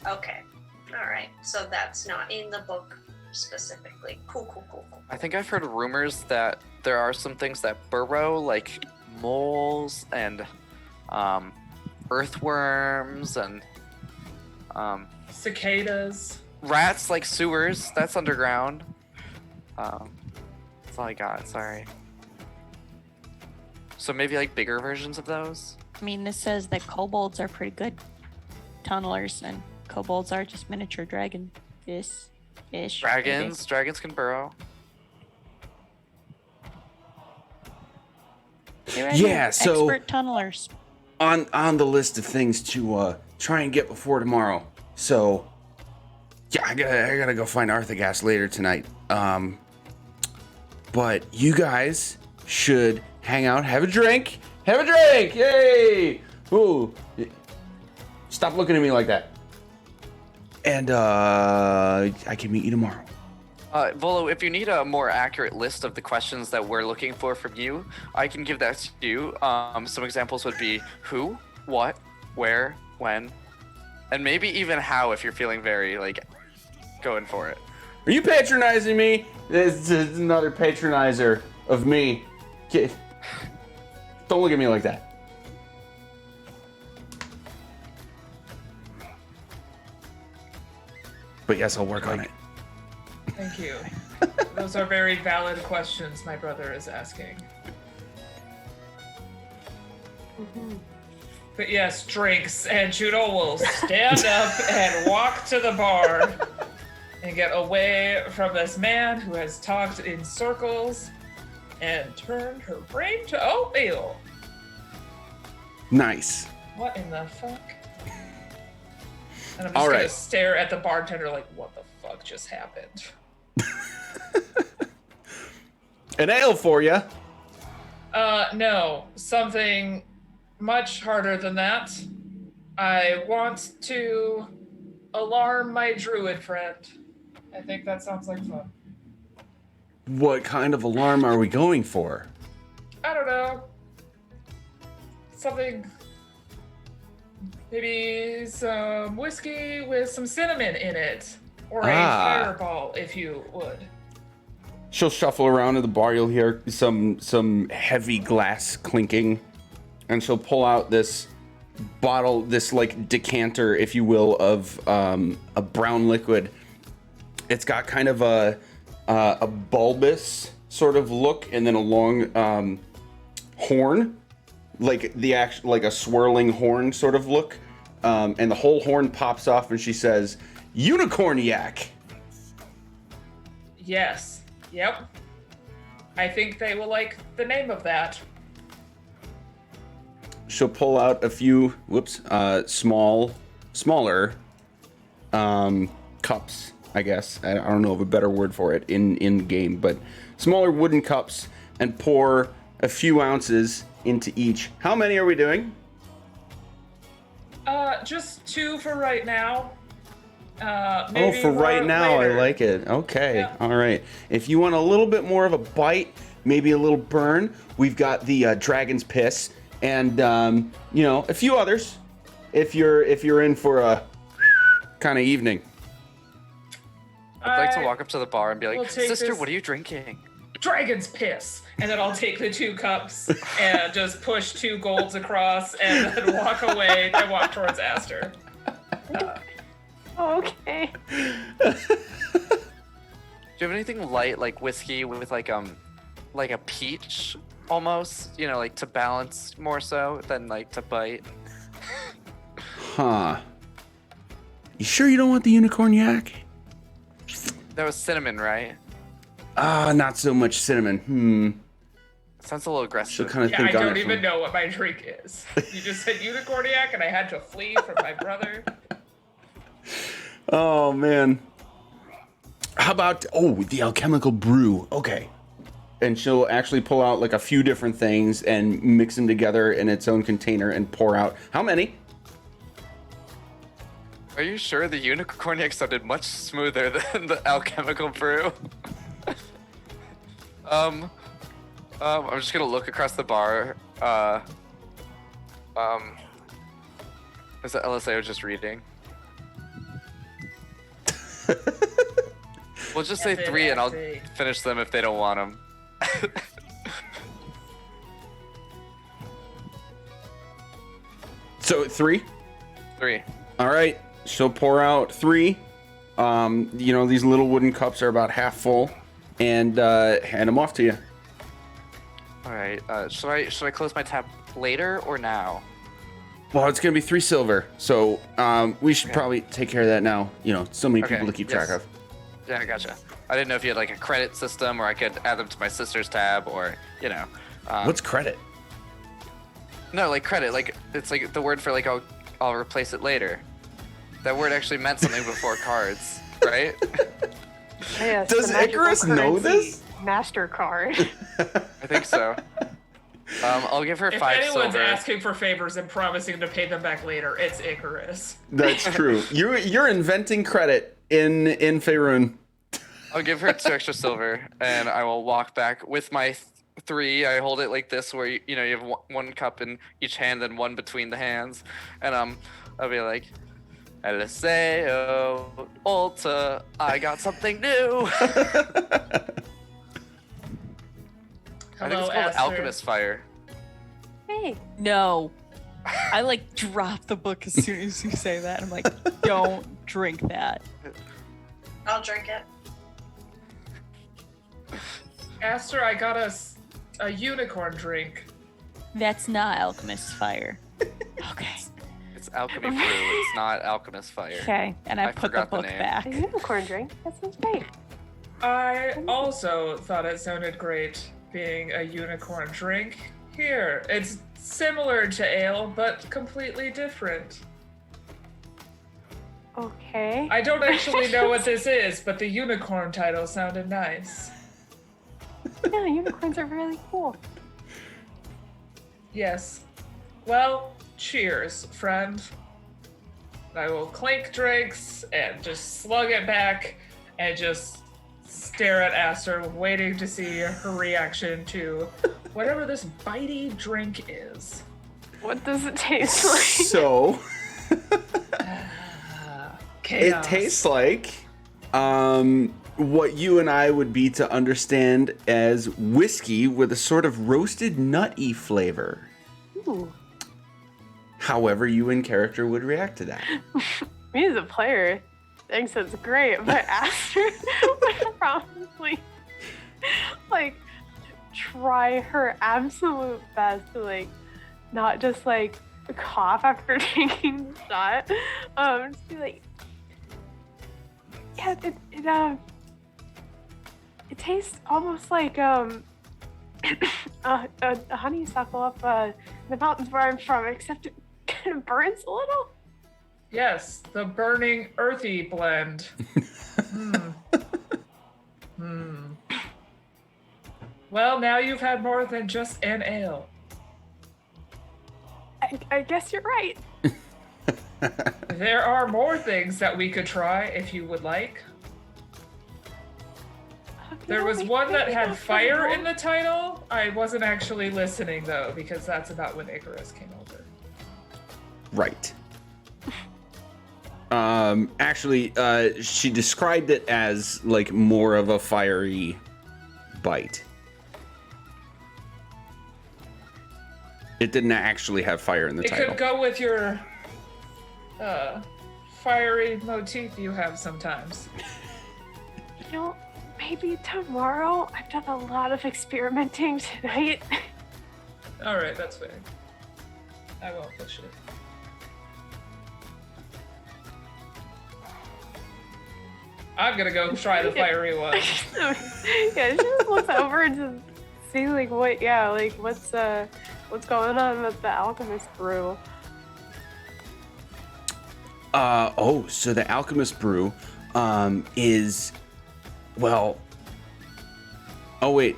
Okay. All right. So that's not in the book specifically. Cool. I think I've heard rumors that there are some things that burrow, like moles and earthworms and Cicadas. rats, like sewers. That's underground. That's all I got. Sorry. So maybe like bigger versions of those. I mean, this says that kobolds are pretty good tunnelers, and kobolds are just miniature dragon fish. Dragons can burrow. Yeah, so expert tunnelers. on the list of things to try and get before tomorrow. So yeah, I gotta go find Arthagast later tonight. But you guys should hang out, have a drink. Yay! Ooh, stop looking at me like that. And I can meet you tomorrow. Volo, if you need a more accurate list of the questions that we're looking for from you, I can give that to you. Some examples would be who, what, where, when, and maybe even how if you're feeling very, going for it. Are you patronizing me? This is another patronizer of me. Don't look at me like that. But yes, I'll work on it. Thank you. Those are very valid questions my brother is asking. But yes, drinks, and Juno will stand up and walk to the bar and get away from this man who has talked in circles and turned her brain to oatmeal. Nice. What in the fuck? And I'm just All gonna right. stare at the bartender like, what the fuck just happened? An ale for you. No, something much harder than that. I want to alarm my druid friend. I think that sounds like fun. What kind of alarm are we going for? I don't know. Something. Maybe some whiskey with some cinnamon in it. Or a fireball, if you would. She'll shuffle around in the bar. You'll hear some heavy glass clinking, and she'll pull out this bottle, this decanter, if you will, of a brown liquid. It's got kind of a bulbous sort of look, and then a long horn, like a swirling horn sort of look, and the whole horn pops off, and she says, "Unicorniac." Yes. Yep. I think they will like the name of that. She'll pull out a few, smaller cups, I guess. I don't know of a better word for it in game, but smaller wooden cups, and pour a few ounces into each. How many are we doing? Just 2 for right now. Oh, for right now, later. I like it. Okay, Yeah. All right. If you want a little bit more of a bite, maybe a little burn, we've got the dragon's piss, and a few others. If you're in for a kind of evening. I'd like to walk up to the bar and be We'll like, take sister, this- what are you drinking? Dragon's piss. And then I'll take the 2 cups and just push 2 golds across and then walk away and walk towards Aster. Okay. Do you have anything light, like whiskey with like a peach almost, like to balance more so than like to bite. Huh. You sure you don't want the unicorn yak? That was cinnamon, right? Not so much cinnamon. Sounds a little aggressive. She'll kind of Yeah, think I on don't it even from- know what my drink is. You just said unicorniac, and I had to flee from my brother. Oh, man. How about, the alchemical brew. Okay. And she'll actually pull out like a few different things and mix them together in its own container and pour out. How many? Are you sure the unicorniac sounded much smoother than the alchemical brew? I'm just gonna look across the bar. Is that LSA was just reading? We'll just say 3 and I'll finish them if they don't want them. So 3? 3. All right. She'll pour out 3. These little wooden cups are about half full, and hand them off to you. All right. Should I close my tab later or now? Well, it's gonna be 3 silver, so we should Okay. probably take care of that now. So many people Okay, to keep track yes. of. Yeah, I gotcha. I didn't know if you had like a credit system, or I could add them to my sister's tab, or What's credit? No, like credit. Like it's like the word for like I'll replace it later. That word actually meant something before cards, right? Yes, Does the magical Icarus know currency this? MasterCard. I think so. I'll give her If 5 anyone's silver. asking for favors and promising to pay them back later, it's Icarus. That's true. You're inventing credit in Faerun. I'll give her 2 extra silver, and I will walk back with my 3. I hold it like this, where you have one cup in each hand and 1 between the hands, and I'll be like, "Eliseo, Ulta, I got something new." I think Hello, it's called Aster. Alchemist Fire. Hey, No. I like drop the book as soon as you say that. I'm like, don't drink that. I'll drink it. Aster, I got us a unicorn drink. That's not alchemist fire. Okay. It's Alchemy Brew. It's not Alchemist Fire. Okay. And I I put the forgot the book name. back. a unicorn drink. That sounds great. I also thought it sounded great being a unicorn drink. Here, it's similar to ale, but completely different. Okay. I don't actually know what this is, but the unicorn title sounded nice. Yeah, unicorns are really cool. Yes. Well, cheers, friend. I will clink drinks and just slug it back and just stare at Aster, waiting to see her reaction to whatever this bitey drink is. What does it taste like? So it Chaos. tastes like what you and I would be to understand as whiskey with a sort of roasted nutty flavor. Ooh. However you in character would react to that. Me as a player thinks it's great, but Aster would probably try her absolute best to not just cough after drinking the shot. Just be like, yeah, it tastes almost like a honeysuckle up in the mountains where I'm from, except it kind of burns a little. Yes, the burning earthy blend. Well, now you've had more than just an ale. I guess you're right. There are more things that we could try if you would like. There was one that had fire in the title. I wasn't actually listening though, because that's about when Icarus came over. Right. Actually, she described it as more of a fiery bite. It didn't actually have fire in the It title. could go with your fiery motif you have sometimes. Maybe tomorrow. I've done a lot of experimenting tonight. All right, that's fair. I won't push it. I'm gonna go try the fiery one. Yeah, she just looks over to see like what's going on with the alchemist brew. So the alchemist brew is, well. Oh wait,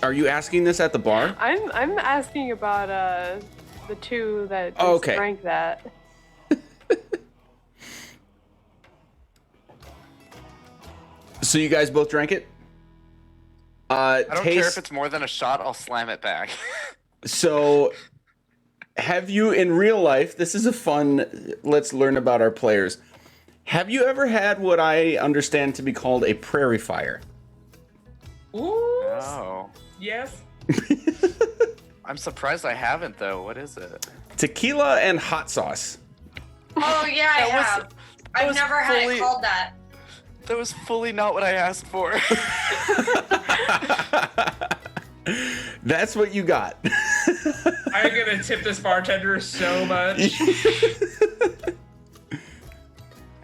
are you asking this at the bar? I'm asking about the two that just drank that. So you guys both drank it? I don't care if it's more than a shot, I'll slam it back. So, have you in real life, this is a fun, let's learn about our players. Have you ever had what I understand to be called a prairie fire? Ooh. Oh. Yes. I'm surprised I haven't, though. What is it? Tequila and hot sauce. Oh yeah, I have. I've never had it called that. That was fully not what I asked for. That's what you got. I'm gonna tip this bartender so much.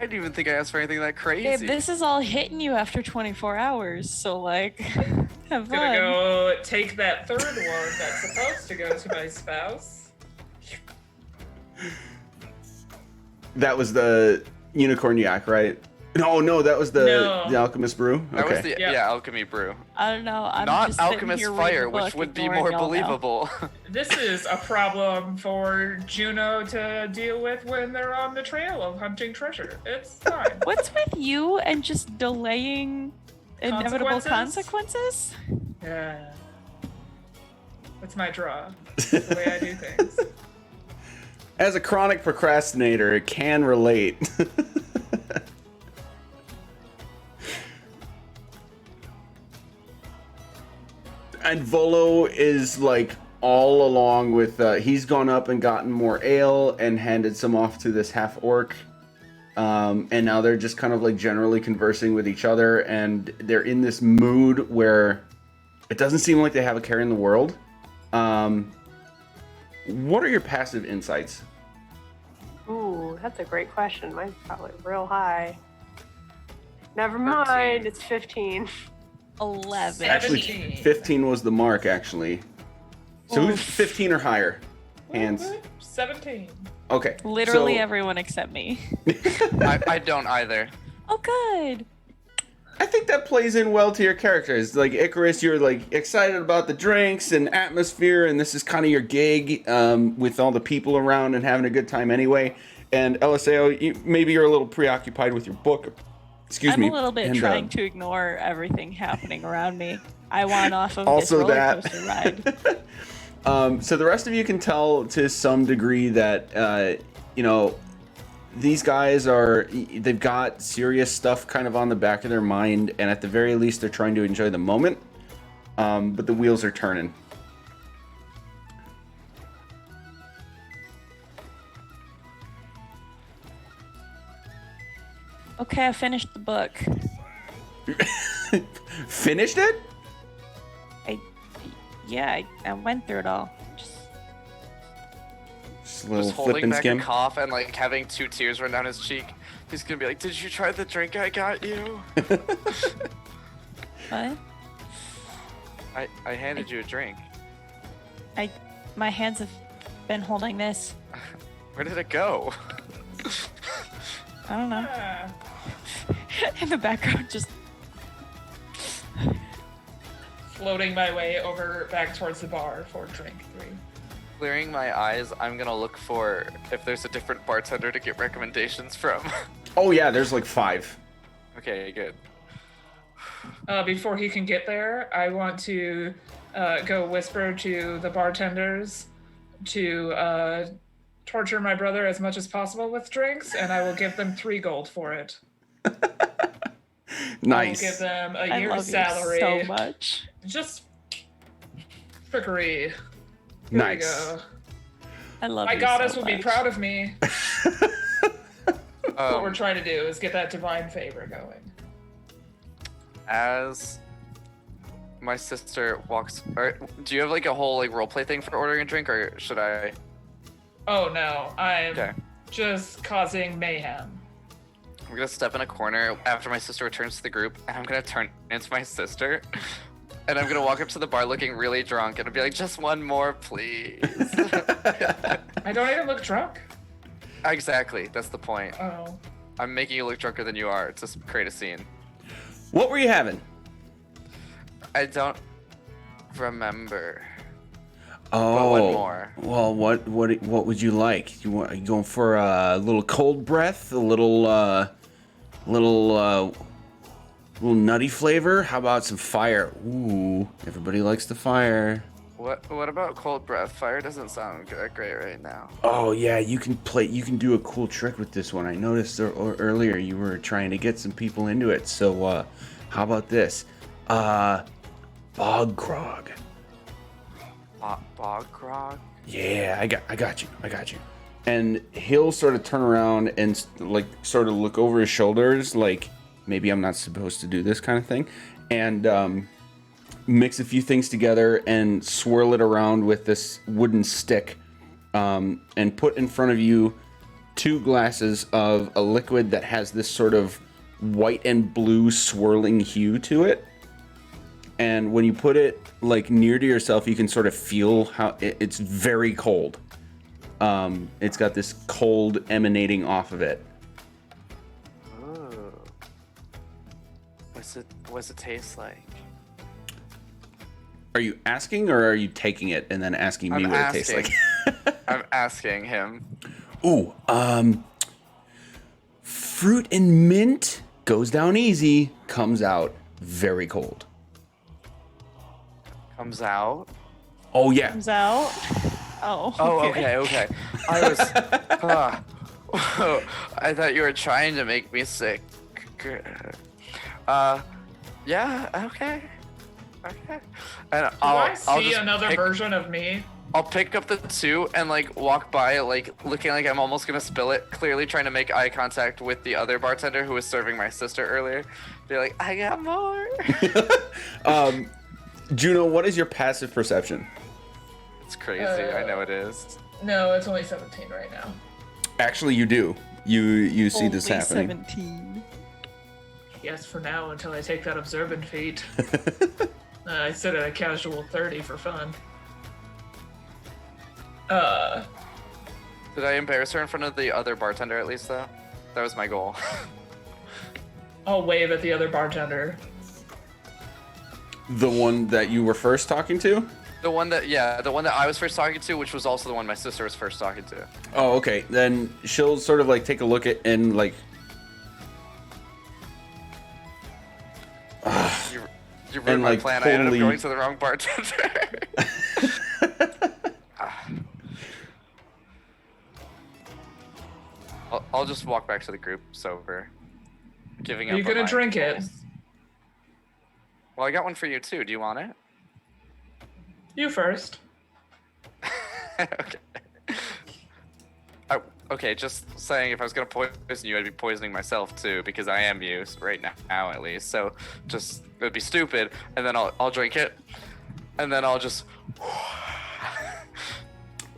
I didn't even think I asked for anything that crazy. Babe, this is all hitting you after 24 hours, so like, have Gonna fun. go take that third one that's supposed to go to my spouse. That was the unicorn yak, right? No, that was the alchemist brew. That was the alchemy brew. I don't know. I'm not just sitting alchemist here reading fire, the book, which would be ignoring more y'all now. believable. This is a problem for Juno to deal with when they're on the trail of hunting treasure. It's fine. What's with you and just delaying inevitable consequences? Yeah. That's my draw. That's the way I do things. As a chronic procrastinator, it can relate. And Volo is like all along with, he's gone up and gotten more ale and handed some off to this half orc. And now they're just kind of like generally conversing with each other, and they're in this mood where it doesn't seem like they have a care in the world. What are your passive insights? Ooh, that's a great question. Mine's probably real high. Never mind, it's 15. 11. Actually, 15 was the mark, actually. So who's 15 or higher? Hands. 17. Okay. Literally so, everyone except me. I don't either. Oh, good. I think that plays in well to your characters. Like Icarus, you're like excited about the drinks and atmosphere, and this is kind of your gig with all the people around and having a good time anyway. And LSAO, maybe you're a little preoccupied with your book. Excuse me. I'm a little bit and, trying to ignore everything happening around me. I want off of also this roller that. coaster ride. So the rest of you can tell to some degree that, these guys they've got serious stuff kind of on the back of their mind, and at the very least, they're trying to enjoy the moment. But the wheels are turning. Okay, I finished the book. Finished it? I went through it all. Just a little Just flip holding and back skim. a cough and like having 2 tears run down his cheek. He's gonna be like, "Did you try the drink I got you?" What? I handed you a drink. My hands have been holding this. Where did it go? I don't know. Ah. In the background, just Floating my way over back towards the bar for drink 3. Clearing my eyes, I'm gonna look for if there's a different bartender to get recommendations from. Oh yeah, there's like 5. Okay, good. Before he can get there, I want to go whisper to the bartenders to torture my brother as much as possible with drinks, and I will give them 3 gold for it. Nice. I will give them a I year's love salary. you so much. Just trickery. Here Nice. we go. I love My you goddess so will be much. proud of me. What we're Um, trying to do is get that divine favor going. as my sister walks. Or do you have like a whole like roleplay thing for ordering a drink, or should I? Oh no, I'm Okay. just causing mayhem. I'm gonna step in a corner after my sister returns to the group, and I'm gonna turn into my sister, and I'm gonna walk up to the bar looking really drunk, and I'll be like, "Just one more, please." I don't even look drunk. Exactly. That's the point. Oh. I'm making you look drunker than you are to create a scene. What were you having? I don't remember. Oh, one more. Well, what would you like? Are you going for a little cold breath, a little nutty flavor? How about some fire? Ooh, everybody likes the fire. What about cold breath? Fire doesn't sound great right now. Oh yeah, you can do a cool trick with this one. I noticed earlier you were trying to get some people into it. So how about this? Bog grog. Bog grog? Yeah, I got you. And he'll sort of turn around and like sort of look over his shoulders, like maybe I'm not supposed to do this kind of thing, and mix a few things together and swirl it around with this wooden stick, and put in front of you 2 glasses of a liquid that has this sort of white and blue swirling hue to it. And when you put it like near to yourself, you can sort of feel how it's very cold. It's got this cold emanating off of it. Ooh. What's it taste like? Are you asking or are you taking it and then asking me what it tastes like? I'm asking him. Ooh, fruit and mint goes down easy, comes out very cold. Comes out. Oh yeah. Comes out. Oh. Oh, okay. I was. I thought you were trying to make me sick. Yeah. Okay. And I'll I'll see just another version of me. I'll pick up the 2 and like walk by, like looking like I'm almost gonna spill it. Clearly trying to make eye contact with the other bartender who was serving my sister earlier. Be like, I got more. Juno, what is your passive perception? It's crazy. I know it is. No, it's only 17 right now. Actually, you do. You see this Only happening. 17. Yes, for now, until I take that observant feat. I sit at a casual 30 for fun. Did I embarrass her in front of the other bartender at least though? That was my goal. I'll wave at the other bartender. The one that you were first talking to? The one that I was first talking to, which was also the one my sister was first talking to. Oh, okay. Then she'll sort of like take a look at and like. You ruined my like, plan. I ended up totally- going to the wrong bartender. I'll just walk back to the group sober, giving up. Are you on gonna my drink it? goals. Well, I got one for you too. Do you want it? You first. Okay. Okay, just saying, if I was gonna poison you, I'd be poisoning myself too, because I am you right now at least. So just it would be stupid, and then I'll drink it, and then I'll just.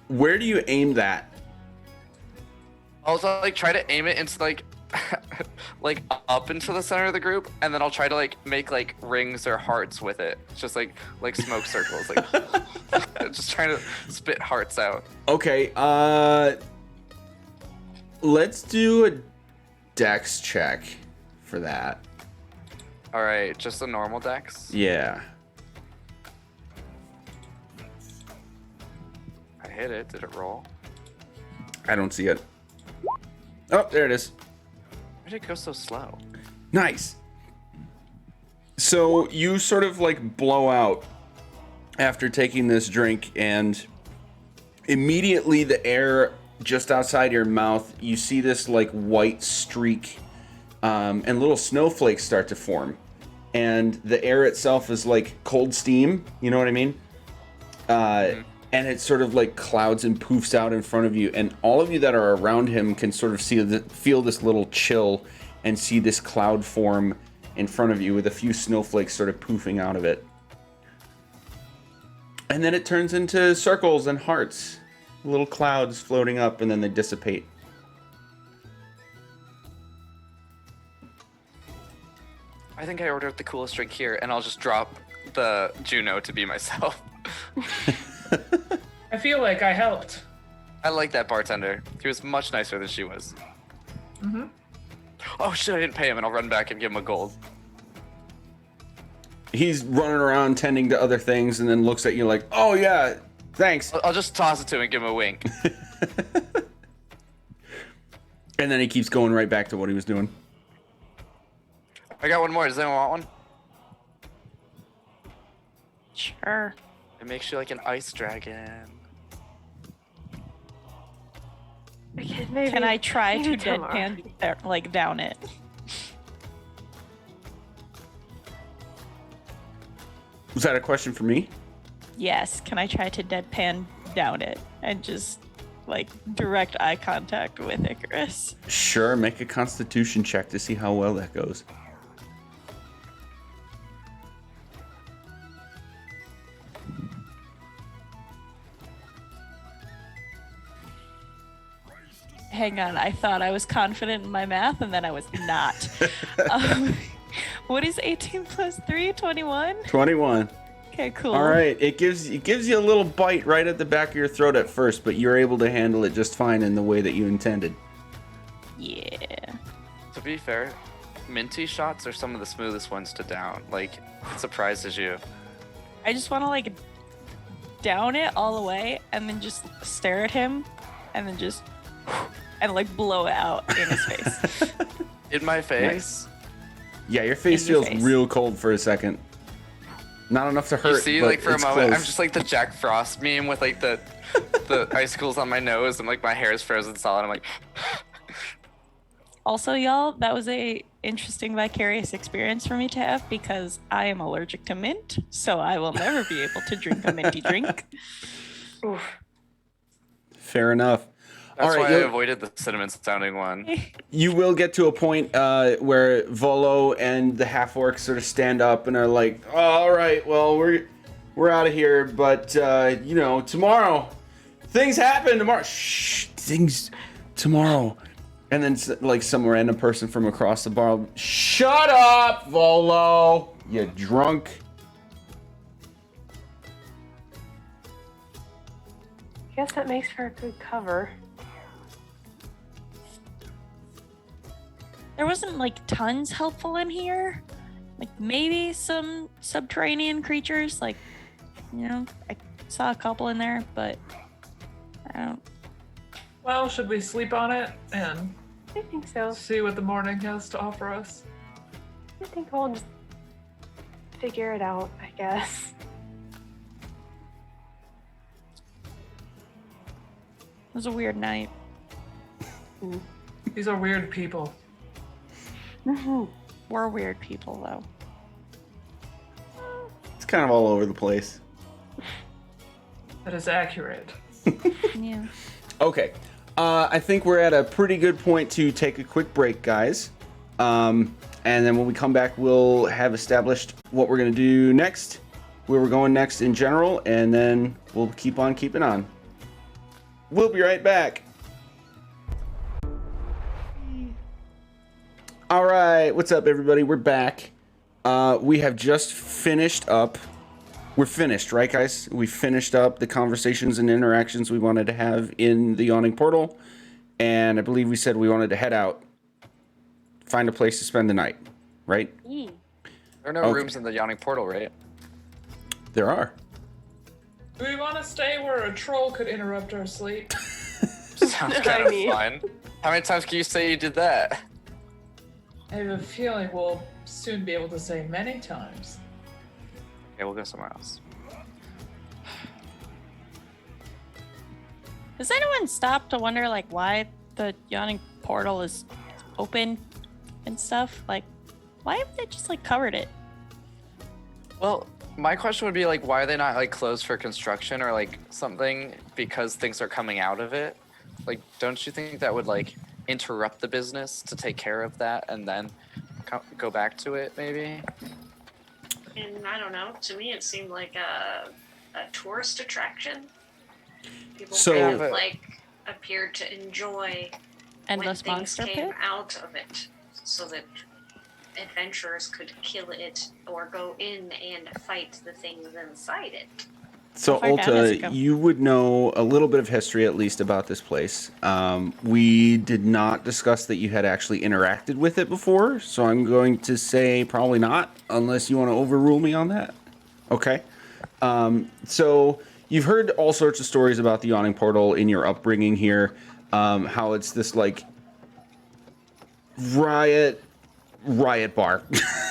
Where do you aim that? I'll like try to aim it into like like up into the center of the group, and then I'll try to like make like rings or hearts with it. Just like smoke circles, like just trying to spit hearts out. Okay, let's do a dex check for that. All right, just a normal dex. Yeah. I hit it. Did it roll? I don't see it. Oh, there it is. Why did it go so slow? Nice. So you sort of like blow out after taking this drink, and immediately the air just outside your mouth, you see this like white streak, and little snowflakes start to form, and the air itself is like cold steam. You know what I mean? And it sort of like clouds and poofs out in front of you, and all of you that are around him can sort of feel this little chill and see this cloud form in front of you with a few snowflakes sort of poofing out of it. And then it turns into circles and hearts. Little clouds floating up, and then they dissipate. I think I ordered the coolest drink here, and I'll just drop the Juno to be myself. I feel like I helped. I like that bartender. He was much nicer than she was. Mm-hmm. Oh shit, I didn't pay him, and I'll run back and give him a gold. He's running around tending to other things, and then looks at you like, "Oh yeah, thanks." I'll just toss it to him and give him a wink. And then he keeps going right back to what he was doing. I got one more. Does anyone want one? Sure. It makes you like an ice dragon. Okay, maybe, Can I try to maybe tomorrow. deadpan like down it? Was that a question for me? Yes. Can I try to deadpan down it and just like direct eye contact with Icarus? Sure, make a constitution check to see how well that goes. Hang on, I thought I was confident in my math and then I was not. What is 18 plus 3? 21? 21. Okay, cool. All right, it gives you a little bite right at the back of your throat at first, but you're able to handle it just fine in the way that you intended. Yeah. To be fair, minty shots are some of the smoothest ones to down. Like, it surprises you. I just want to like down it all the way and then just stare at him and then just and like blow it out in his face. In my face? Yeah, your face In your feels face. real cold for a second. Not enough to hurt. You see, but like for a it's moment, close. I'm just like the Jack Frost meme with like the icicles on my nose and like my hair is frozen solid. I'm like, Also, y'all, that was a interesting vicarious experience for me to have because I am allergic to mint, so I will never be able to drink a minty drink. Oof. Fair enough. that's All right, why I you'll- avoided the cinnamon sounding one. You will get to a point where Volo and the half orcs sort of stand up and are like, oh, "All right, well, we're out of here, but tomorrow, things happen tomorrow. Shh, things tomorrow." And then like some random person from across the bar, will, "Shut up, Volo, you drunk." I guess that makes for a good cover. There wasn't like tons helpful in here. Like maybe some subterranean creatures. Like, I saw a couple in there, but I don't. Well, should we sleep on it and I think so. see what the morning has to offer us? I think we'll just figure it out, I guess. It was a weird night. These are weird people. Mm-hmm. We're weird people, though. It's kind of all over the place. That is accurate. Yeah. Okay. I think we're at a pretty good point to take a quick break, guys. And then when we come back, we'll have established what we're going to do next, where we're going next in general, and then we'll keep on keeping on. We'll be right back. All right. What's up, everybody? We're back. We have just finished up. We're finished, right, guys? We finished up the conversations and interactions we wanted to have in the Yawning Portal. And I believe we said we wanted to head out, find a place to spend the night, right? Yee. There are no Okay. rooms in the Yawning Portal, right? There are. Do we want to stay where a troll could interrupt our sleep? Sounds I kind of mean- fun. How many times can you say you did that? I have a feeling we'll soon be able to say many times. Okay, we'll go somewhere else. Has anyone stopped to wonder like why the yawning portal is open and stuff? Like, why haven't they just like covered it? Well, my question would be like, why are they not like closed for construction or like something because things are coming out of it? Like, don't you think that would like interrupt the business to take care of that and then go back to it maybe? And I don't know. To me, it seemed like a tourist attraction. People So- kind of appeared to enjoy Endless when monster things came pit. out of it, so that adventurers could kill it or go in and fight the things inside it. So, How far down does it Ulta, go? you would know a little bit of history, at least, about this place. We did not discuss that you had actually interacted with it before, so I'm going to say probably not, unless you want to overrule me on that. Okay. So, you've heard all sorts of stories about the Yawning Portal in your upbringing here, how it's this, like, riot bar.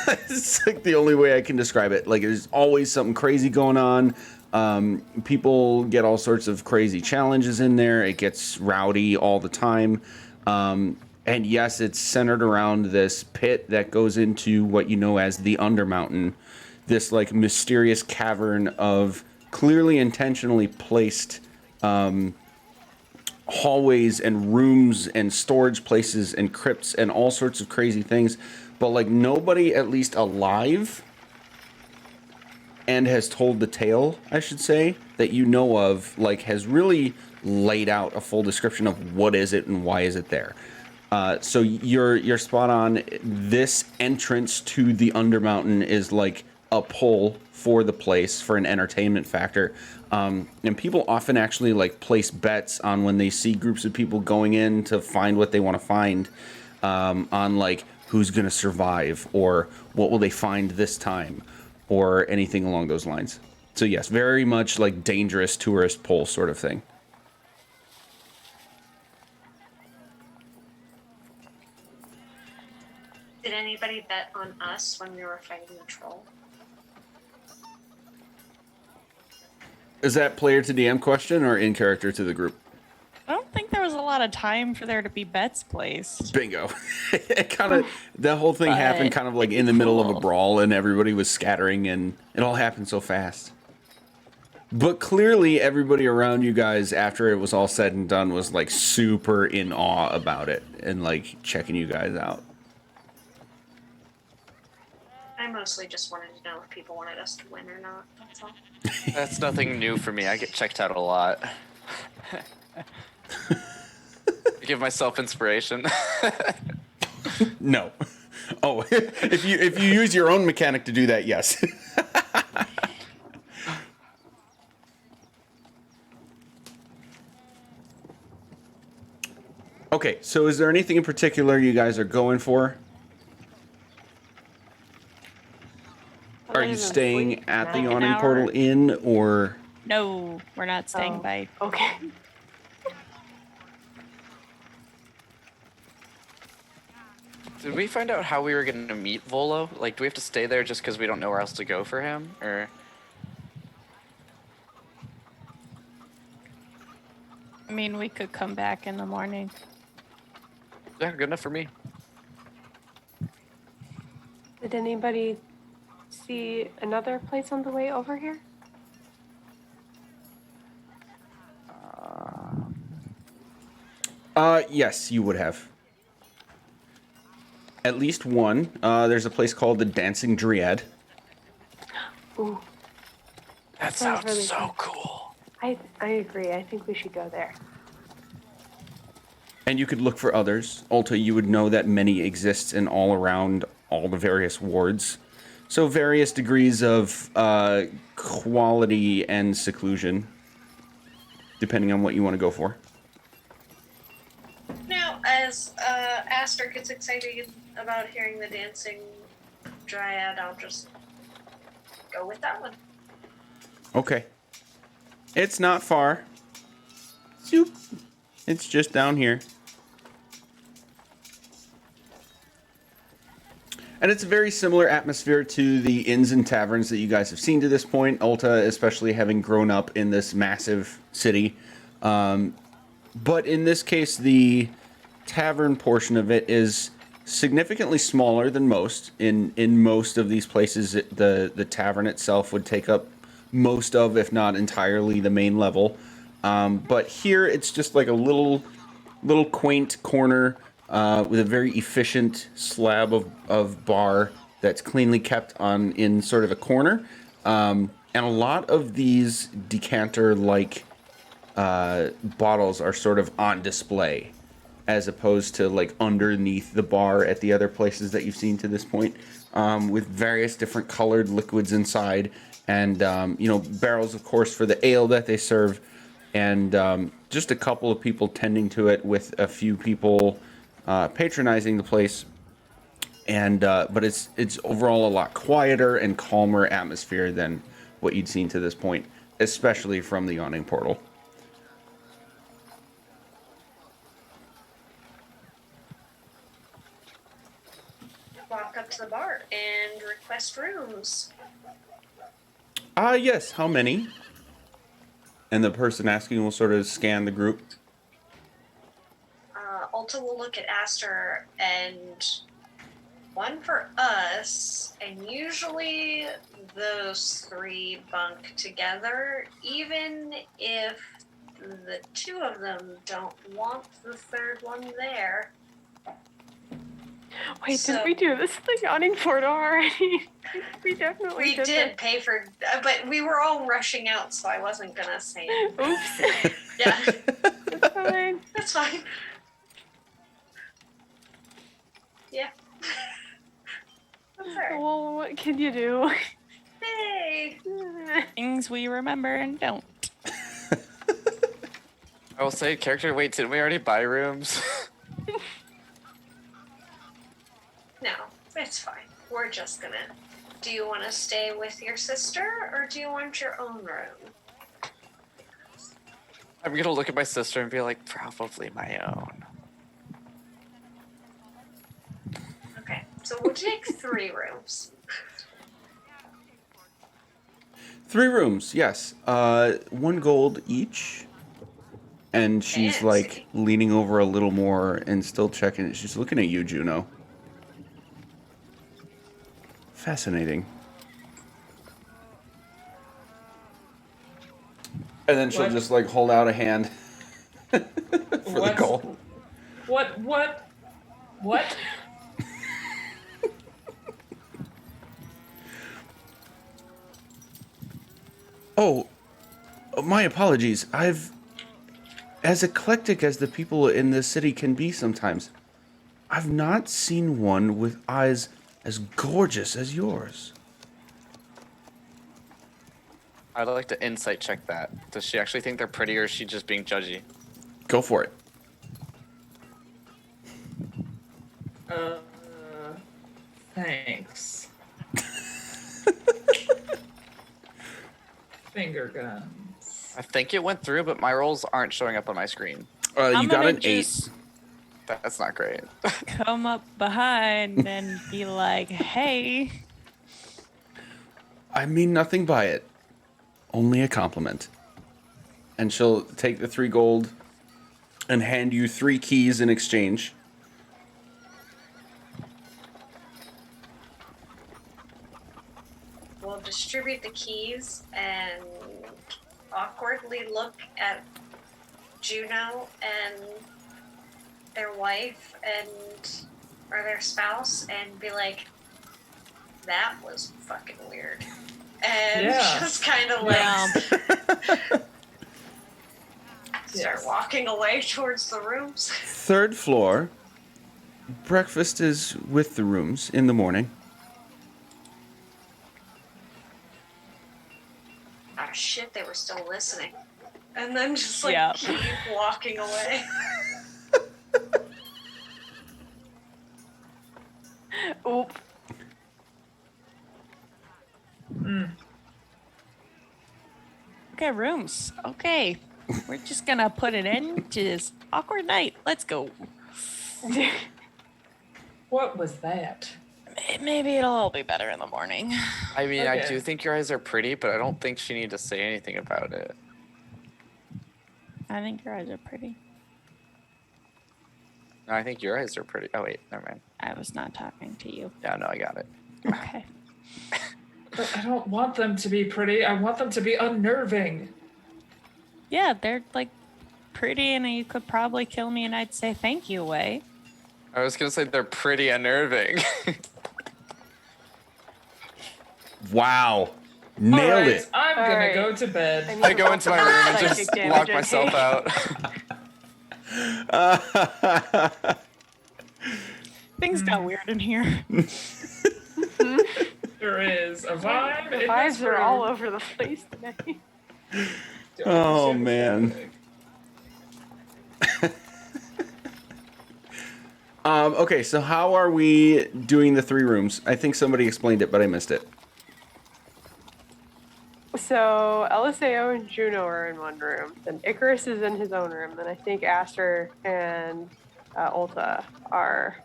It's like the only way I can describe it. Like, there's always something crazy going on. People get all sorts of crazy challenges in there. It gets rowdy all the time. And yes, it's centered around this pit that goes into what you know as the Undermountain. This like mysterious cavern of clearly intentionally placed hallways and rooms and storage places and crypts and all sorts of crazy things. But like nobody, at least alive, and has told the tale, I should say, that you know of, like, has really laid out a full description of what is it and why is it there. So you're spot on. This entrance to the Undermountain is like a pull for the place for an entertainment factor. And people often actually like place bets on when they see groups of people going in to find what they want to find, on like who's going to survive or what will they find this time, or anything along those lines. So yes, very much like dangerous tourist pull sort of thing. Did anybody bet on us when we were fighting the troll? Is that player to DM question or in character to the group? I don't think there was a lot of time for there to be bets placed. Bingo. It kind of, the whole thing But happened kind of like in the middle of a cool. brawl and everybody was scattering and it all happened so fast. But clearly everybody around you guys after it was all said and done was like super in awe about it and like checking you guys out. I mostly just wanted to know if people wanted us to win or not. That's all. That's nothing new for me. I get checked out a lot. I give myself inspiration. No. Oh, if you use your own mechanic to do that, yes. Okay, so is there anything in particular you guys are going for? Are you staying at the Like an Yawning hour. Portal Inn, or No, we're not staying Oh. by. Okay. Did we find out how we were going to meet Volo? Like, do we have to stay there just because we don't know where else to go for him? Or I mean, we could come back in the morning. yeah, good enough for me. Did anybody see another place on the way over here? yes, you would have. At least one. There's a place called the Dancing Dryad. Ooh, That sounds sounds really so fun. cool. I agree. I think we should go there. And you could look for others. Ulta, you would know that many exist in all around all the various wards. So various degrees of quality and seclusion, depending on what you want to go for. Now, as Aster gets excited about hearing the dancing dryad, I'll just go with that one. Okay. It's not far. Zoop. It's just down here. And it's a very similar atmosphere to the inns and taverns that you guys have seen to this point. Ulta, especially having grown up in this massive city. But in this case, the tavern portion of it is significantly smaller than most. In most of these places, the tavern itself would take up most of, if not entirely, the main level. But here, it's just like a little quaint corner with a very efficient slab of bar that's cleanly kept in sort of a corner. And a lot of these decanter-like bottles are sort of on display, as opposed to like underneath the bar at the other places that you've seen to this point, with various different colored liquids inside, and barrels, of course, for the ale that they serve, and just a couple of people tending to it, with a few people patronizing the place. And but it's overall a lot quieter and calmer atmosphere than what you'd seen to this point, especially from the Yawning Portal. Walk up to the bar and request rooms. Yes, how many? And the person asking will sort of scan the group. Alta will look at Aster and one for us, and usually those three bunk together, even if the two of them don't want the third one there. Wait, So- did we do this at the Yawning Portal already? We definitely We did. did pay for, but we were all rushing out, so I wasn't gonna say anything. Oops. Yeah, It's fine. that's fine. Yeah. That's alright. Well, what can you do? Hey! Things we remember and don't. I will say, character. Wait, didn't we already buy rooms? No, it's fine. We're just gonna. Do you want to stay with your sister, or do you want your own room? I'm gonna look at my sister and be like, probably my own. Okay, so we'll take 3 rooms. 3 rooms, yes. 1 gold each. And she's Fancy. like leaning over a little more and still checking. She's looking at you, Juno. Fascinating. And then she'll What? just like hold out a hand for the What's- gold. What? Oh, my apologies. As eclectic as the people in this city can be sometimes, I've not seen one with eyes as gorgeous as yours. I'd like to insight check that. Does she actually think they're pretty, or is she just being judgy? Go for it. Thanks. Finger guns. I think it went through, but my rolls aren't showing up on my screen. You I'm got gonna an 8. just That's not great. come up behind and be like, hey. I mean nothing by it. Only a compliment. And she'll take the 3 gold and hand you 3 keys in exchange. We'll distribute the keys and awkwardly look at Juno and their wife or their spouse and be like, that was fucking weird. And Yeah. just kind of Yeah. start Yes. walking away towards the rooms. 3rd floor. Breakfast is with the rooms in the morning. Ah, shit, they were still listening. And then just like Yeah. keep walking away. Oop. Okay, rooms. Okay. We're just gonna put it in to this awkward night. Let's go. What was that? Maybe it'll all be better in the morning. I mean, I Okay. do think your eyes are pretty, but I don't think she need to say anything about it. I think your eyes are pretty. No, I think your eyes are pretty. Oh wait, never mind. I was not talking to you. Yeah, no, I got it. Okay. But I don't want them to be pretty. I want them to be unnerving. Yeah, they're like pretty, and you could probably kill me, and I'd say thank you away. I was gonna say they're pretty unnerving. Wow. Nailed Alright, it. I'm gonna Alright. go to bed. need I to go roll into my some room and psychic just damage, lock okay? myself out. Things got weird in here. There is a vibe. The in vibes this are all room. over the place today. Don't Oh, understand man. the Okay, so how are we doing the 3 rooms? I think somebody explained it, but I missed it. So LSAO and Juno are in one room. Then Icarus is in his own room. Then I think Aster and Ulta are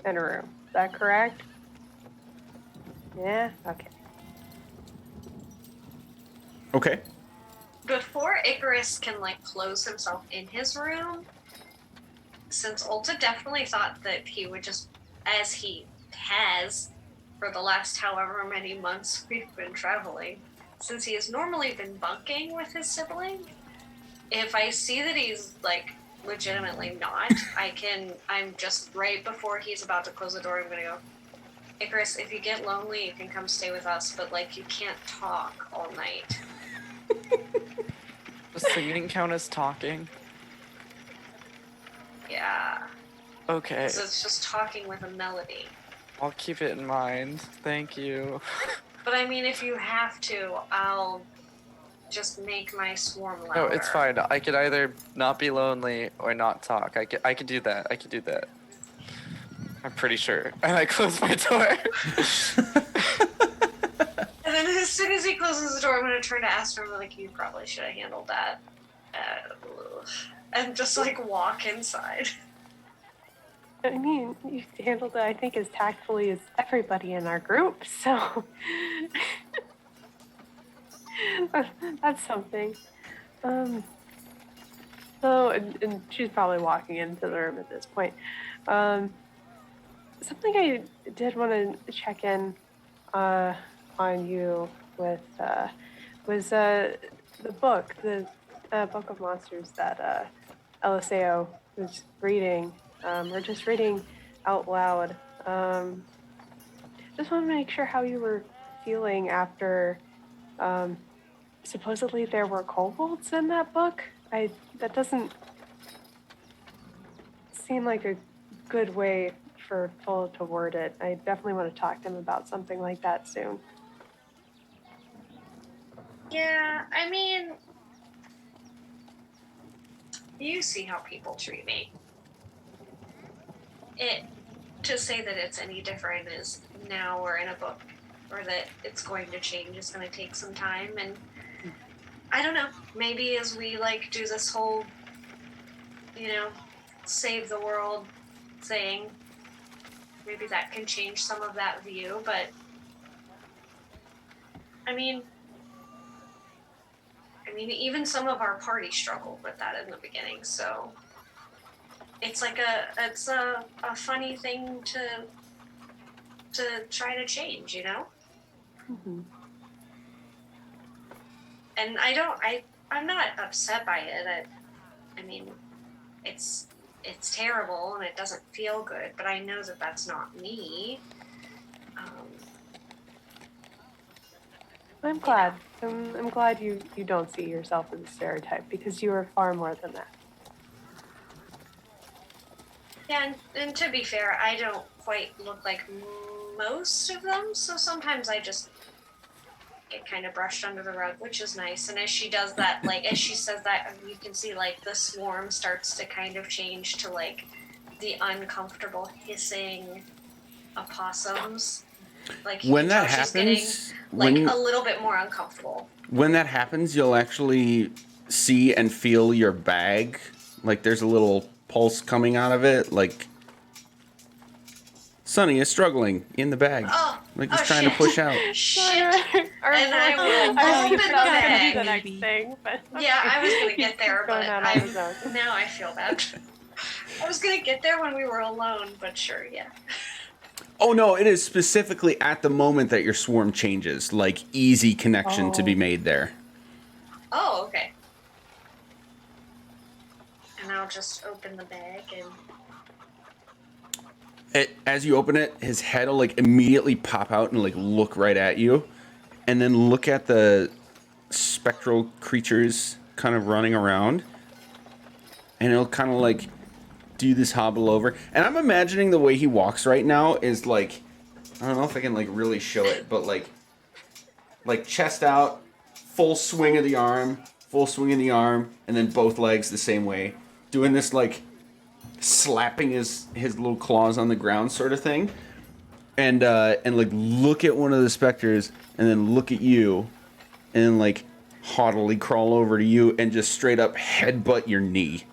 in a room. Is that correct? Yeah. Okay. Okay. Before Icarus can like close himself in his room, since Ulta definitely thought that he would just, as he has for the last however many months we've been traveling, since he has normally been bunking with his sibling, if I see that he's like legitimately not, I'm just right before he's about to close the door, I'm gonna go, Icarus, if you get lonely, you can come stay with us, but like you can't talk all night. Does singing count as talking? Yeah. Okay, So it's just talking with a melody. I'll keep it in mind. Thank you. But I mean, if you have to, I'll just make my swarm louder. No, it's fine. I could either not be lonely or not talk. I could do that. I could do that. I'm pretty sure. And I close my door. And then as soon as he closes the door, I'm going to turn to Aster and be like, you probably should have handled that. And just like walk inside. I mean, you handled it, I think, as tactfully as everybody in our group, so that's something. And she's probably walking into the room at this point. Something I did want to check in on you with was the book, the Book of Monsters that LSAO was reading. Or just reading out loud. Just want to make sure how you were feeling after supposedly there were kobolds in that book. That doesn't seem like a good way for Full to word it. I definitely want to talk to him about something like that soon. Yeah, I mean, you see how people treat me. To say that it's any different is now we're in a book, or that it's going to change is going to take some time, and I don't know, maybe as we like do this whole, save the world thing, maybe that can change some of that view, but I mean even some of our party struggled with that in the beginning, so it's like it's a funny thing to try to change, Mm-hmm. And I'm not upset by it. I mean, it's terrible and it doesn't feel good, but I know that that's not me. I'm glad. I'm glad you don't see yourself as a stereotype, because you are far more than that. Yeah, and to be fair, I don't quite look like most of them, so sometimes I just get kind of brushed under the rug, which is nice. And as she does that, like, as she says that, you can see, like, the swarm starts to kind of change to, like, the uncomfortable hissing opossums. Like, When that she's getting, happens, like, a little bit more uncomfortable. when that happens, you'll actually see and feel your bag. Like, there's a little pulse coming out of it. Like, Sonny is struggling in the bag. Like, he's trying to push out. Shit! And I will open the bag. The next thing, but Yeah, I was gonna get there, but own. now I feel bad. I was gonna get there when we were alone, but sure, yeah. Oh, no, it is specifically at the moment that your swarm changes. Like, easy connection to be made there. Oh, okay. And I'll just open the bag and... As you open it, his head will, like, immediately pop out and, like, look right at you. and then look at the spectral creatures kind of running around, and it'll kind of like do this hobble over. And I'm imagining the way he walks right now is like, I don't know if I can like really show it, but like chest out, full swing of the arm, and then both legs the same way, doing this like slapping his little claws on the ground sort of thing, and like look at one of the specters, and then look at you, and then like haughtily crawl over to you and just straight up headbutt your knee.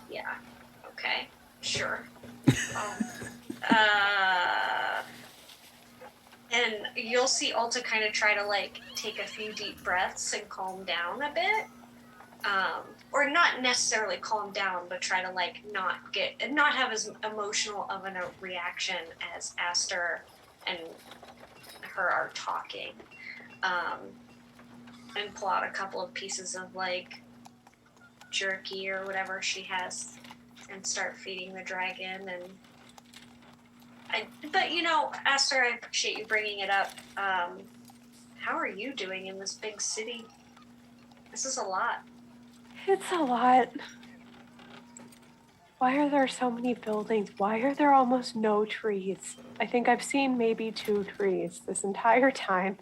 Yeah. Okay. Sure. And you'll see Alta kind of try to like take a few deep breaths and calm down a bit. Or not necessarily calm down, but try to like not have as emotional of a reaction as Aster and her are talking. And pull out a couple of pieces of like jerky or whatever she has and start feeding the dragon. But you know, Aster, I appreciate you bringing it up. How are you doing in this big city? This is a lot. It's a lot. Why are there so many buildings? Why are there almost no trees? I think I've seen maybe 2 trees this entire time.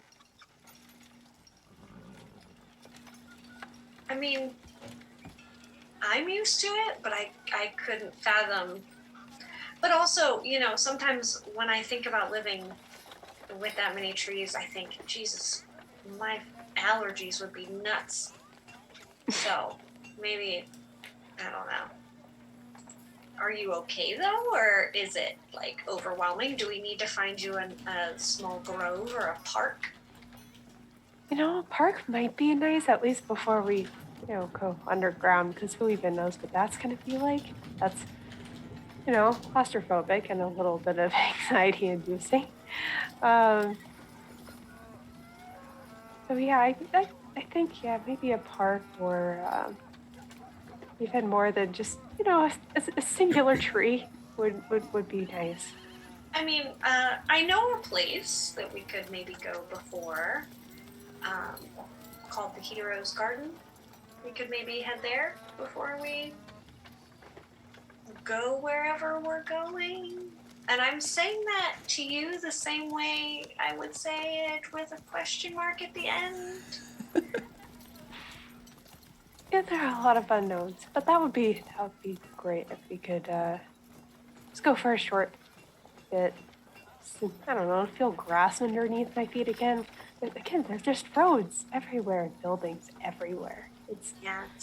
I mean, I'm used to it, but I couldn't fathom. But also, you know, sometimes when I think about living with that many trees, I think, Jesus, my allergies would be nuts. So, maybe, I don't know. Are you okay, though, or is it, like, overwhelming? Do we need to find you a small grove or a park? You know, a park might be nice, at least before we, you know, go underground, because who even knows what that's going to be like? That's, you know, claustrophobic and a little bit of anxiety-inducing. So, yeah, I think, yeah, maybe a park or even more than just, you know, a singular tree would be nice. I mean, I know a place that we could maybe go before, called the Hero's Garden. We could maybe head there before we go wherever we're going. And I'm saying that to you the same way I would say it with a question mark at the end. Yeah, there are a lot of unknowns, but that would be great if we could just go for a short bit. I don't know, feel grass underneath my feet again. But again, there's just roads everywhere and buildings everywhere. It's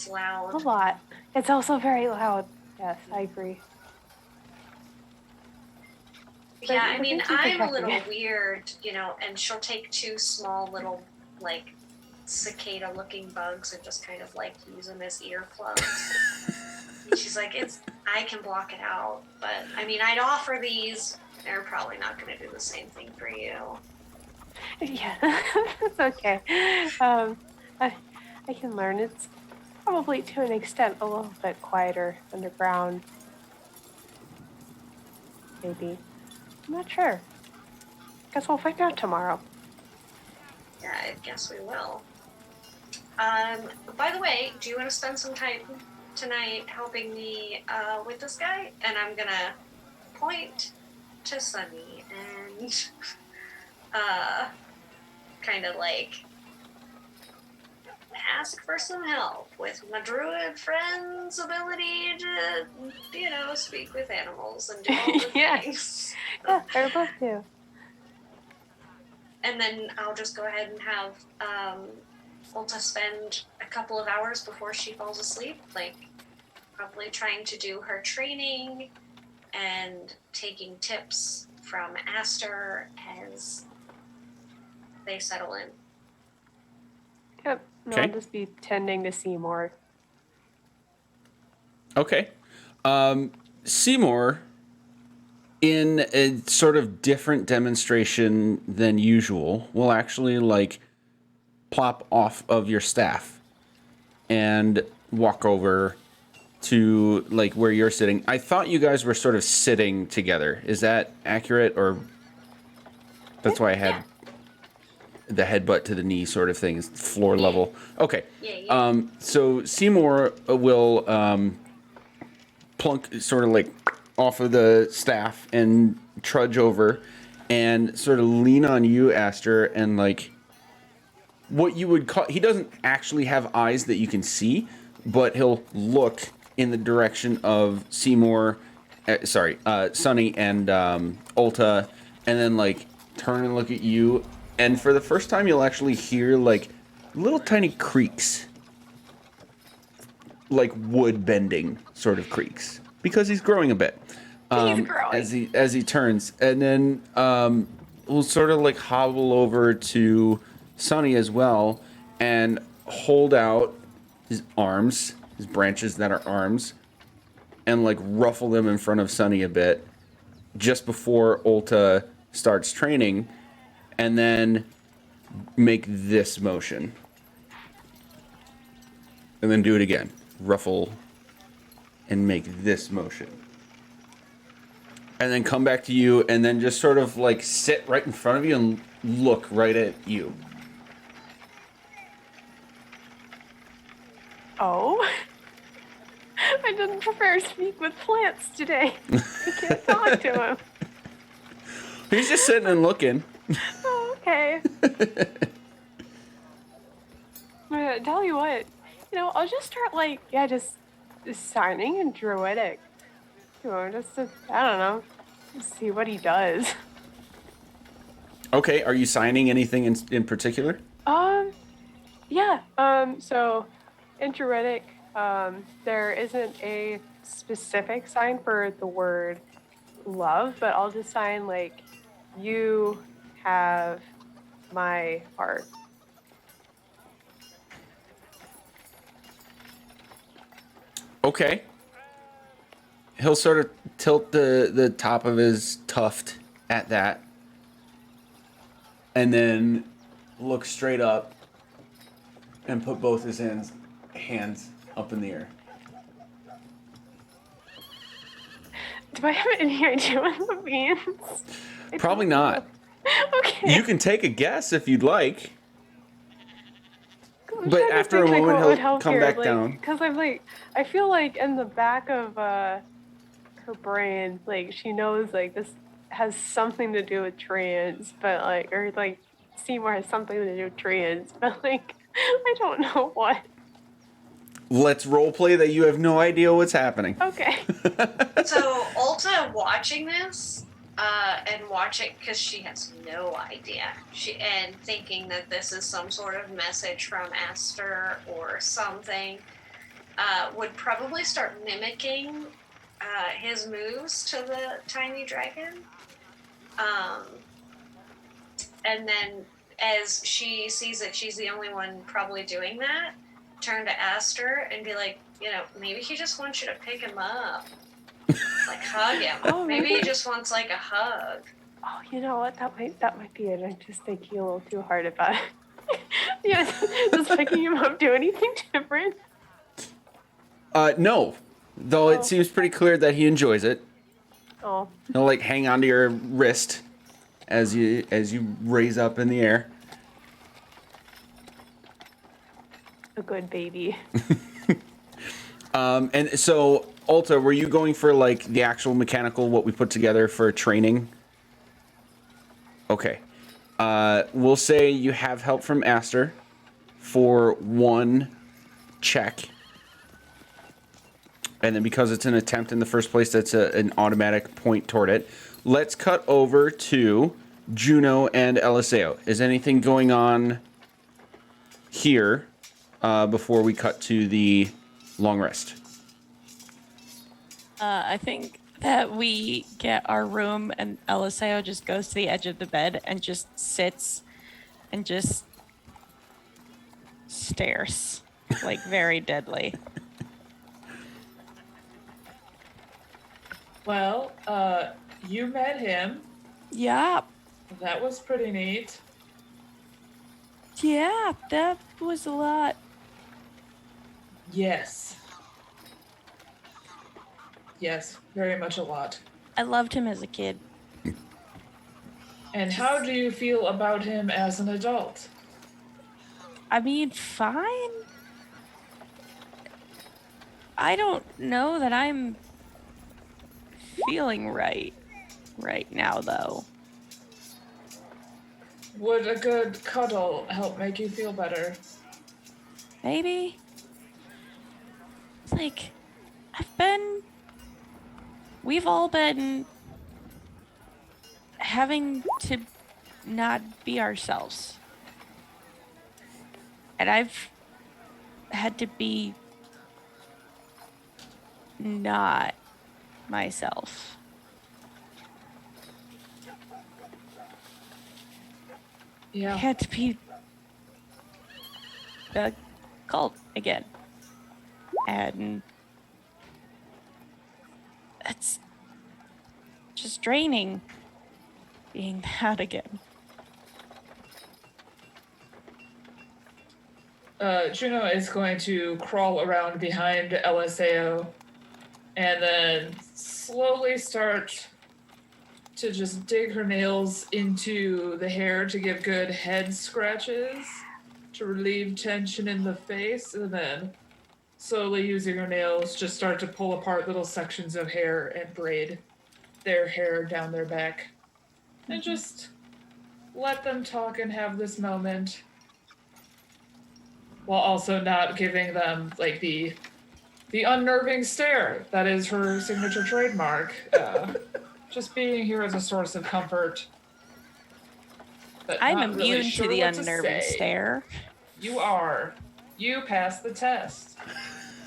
loud. a lot. It's also very loud. Yes, I agree. Yeah, I mean, I'm a little protecting weird, you know, and she'll take 2 small little, like, cicada-looking bugs and just kind of, like, use them as earplugs. And she's like, I can block it out, but, I mean, I'd offer these. They're probably not going to do the same thing for you. Yeah, that's okay. I can learn. It's probably, to an extent, a little bit quieter underground. Maybe. I'm not sure. Guess we'll find out tomorrow. Yeah, I guess we will. By the way, do you want to spend some time tonight helping me with this guy? And I'm gonna point to Sunny and kind of like ask for some help with my druid friend's ability to, you know, speak with animals and do all the Yeah. things. Yeah, I would love to. And then I'll just go ahead and have Ulta spend a couple of hours before she falls asleep, like probably trying to do her training and taking tips from Aster as they settle in. Yep. No, Okay. I'll just be tending to Seymour. Okay. Seymour, in a sort of different demonstration than usual, will actually like plop off of your staff and walk over to like where you're sitting. I thought you guys were sort of sitting together. Is that accurate, or That's why I had the headbutt to the knee sort of thing, floor level. Okay. Yeah. So Seymour will plunk sort of like off of the staff and trudge over and sort of lean on you, Aster, and like what you would call, he doesn't actually have eyes that you can see, but he'll look in the direction of Seymour, Sunny and Ulta, and then like turn and look at you. And for the first time, you'll actually hear like little tiny creaks, like wood bending sort of creaks, because he's growing a bit. He's growing. As he turns, and then we'll sort of like hobble over to Sunny as well, and hold out his arms, his branches that are arms, and like ruffle them in front of Sunny a bit, just before Ulta starts training, and then make this motion, and then do it again, ruffle, and make this motion. And then come back to you, and then just sort of like sit right in front of you and look right at you. Oh? I didn't prepare to speak with plants today. I can't talk to him. He's just sitting and looking. Oh, okay. Tell you what, I'll just start just signing in Druidic. Just to, I don't know, see what he does. Okay, are you signing anything in particular? Yeah. So in Druidic, there isn't a specific sign for the word love, but I'll just sign like, you have my heart. Okay. He'll sort of tilt the top of his tuft at that, and then look straight up and put both his hands up in the air. Do I have any idea what that means? Probably not. Okay. You can take a guess if you'd like. But after a moment, he'll come back down. Because I feel like in the back of her brain, like she knows like this has something to do with trans, but Seymour has something to do with trans, but I don't know what. Let's roleplay that you have no idea what's happening. Okay. So Ulta watching this, and watching because she has no idea, and thinking that this is some sort of message from Aster or something, would probably start mimicking his moves to the tiny dragon. And then as she sees that she's the only one probably doing that, turn to Aster and be like, maybe he just wants you to pick him up. Like hug him. Oh, maybe he just wants like a hug. Oh, you know what? That might be it. I'm just thinking a little too hard about it. Yeah, does picking him up do anything different? No. Though it seems pretty clear that he enjoys it. Oh. He'll hang onto your wrist as you raise up in the air. A good baby. And so, Ulta, were you going for the actual mechanical, what we put together for training? Okay. We'll say you have help from Aster for 1 check. And then because it's an attempt in the first place, that's an automatic point toward it. Let's cut over to Juno and Eliseo. Is anything going on here before we cut to the long rest? I think that we get our room and Eliseo just goes to the edge of the bed and just sits and just stares, very deadly. Well, you met him. Yeah. That was pretty neat. Yeah, that was a lot. Yes. Yes, very much a lot. I loved him as a kid. And how do you feel about him as an adult? I mean, fine. I don't know that I'm feeling right now, though. Would a good cuddle help make you feel better? Maybe. It's like, we've all been having to not be ourselves. And I've had to be not myself. I Yeah. had to be the cult again. And it's just draining being that again. Juno is going to crawl around behind LSAO and then slowly start to just dig her nails into the hair to give good head scratches to relieve tension in the face, and then slowly using her nails just start to pull apart little sections of hair and braid their hair down their back. And just let them talk and have this moment while also not giving them like the unnerving stare that is her signature trademark. Just being here as a source of comfort. But I'm not really immune sure to the what unnerving say. stare. You are. You passed the test.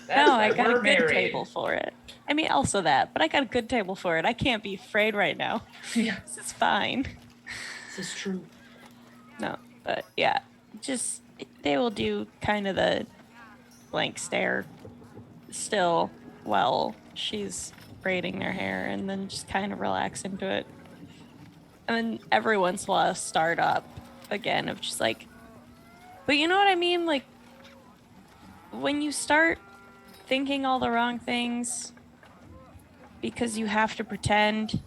That's No, why I got a we're good married. table for it. I mean, also that, but I got a good table for it. I can't be afraid right now. Yeah, This is fine. this is true. No, but yeah, just they will do kind of the blank stare still while she's braiding their hair, and then just kind of relax into it. And then every once in a while start up again of just like, but you know what I mean? Like when you start thinking all the wrong things because you have to pretend,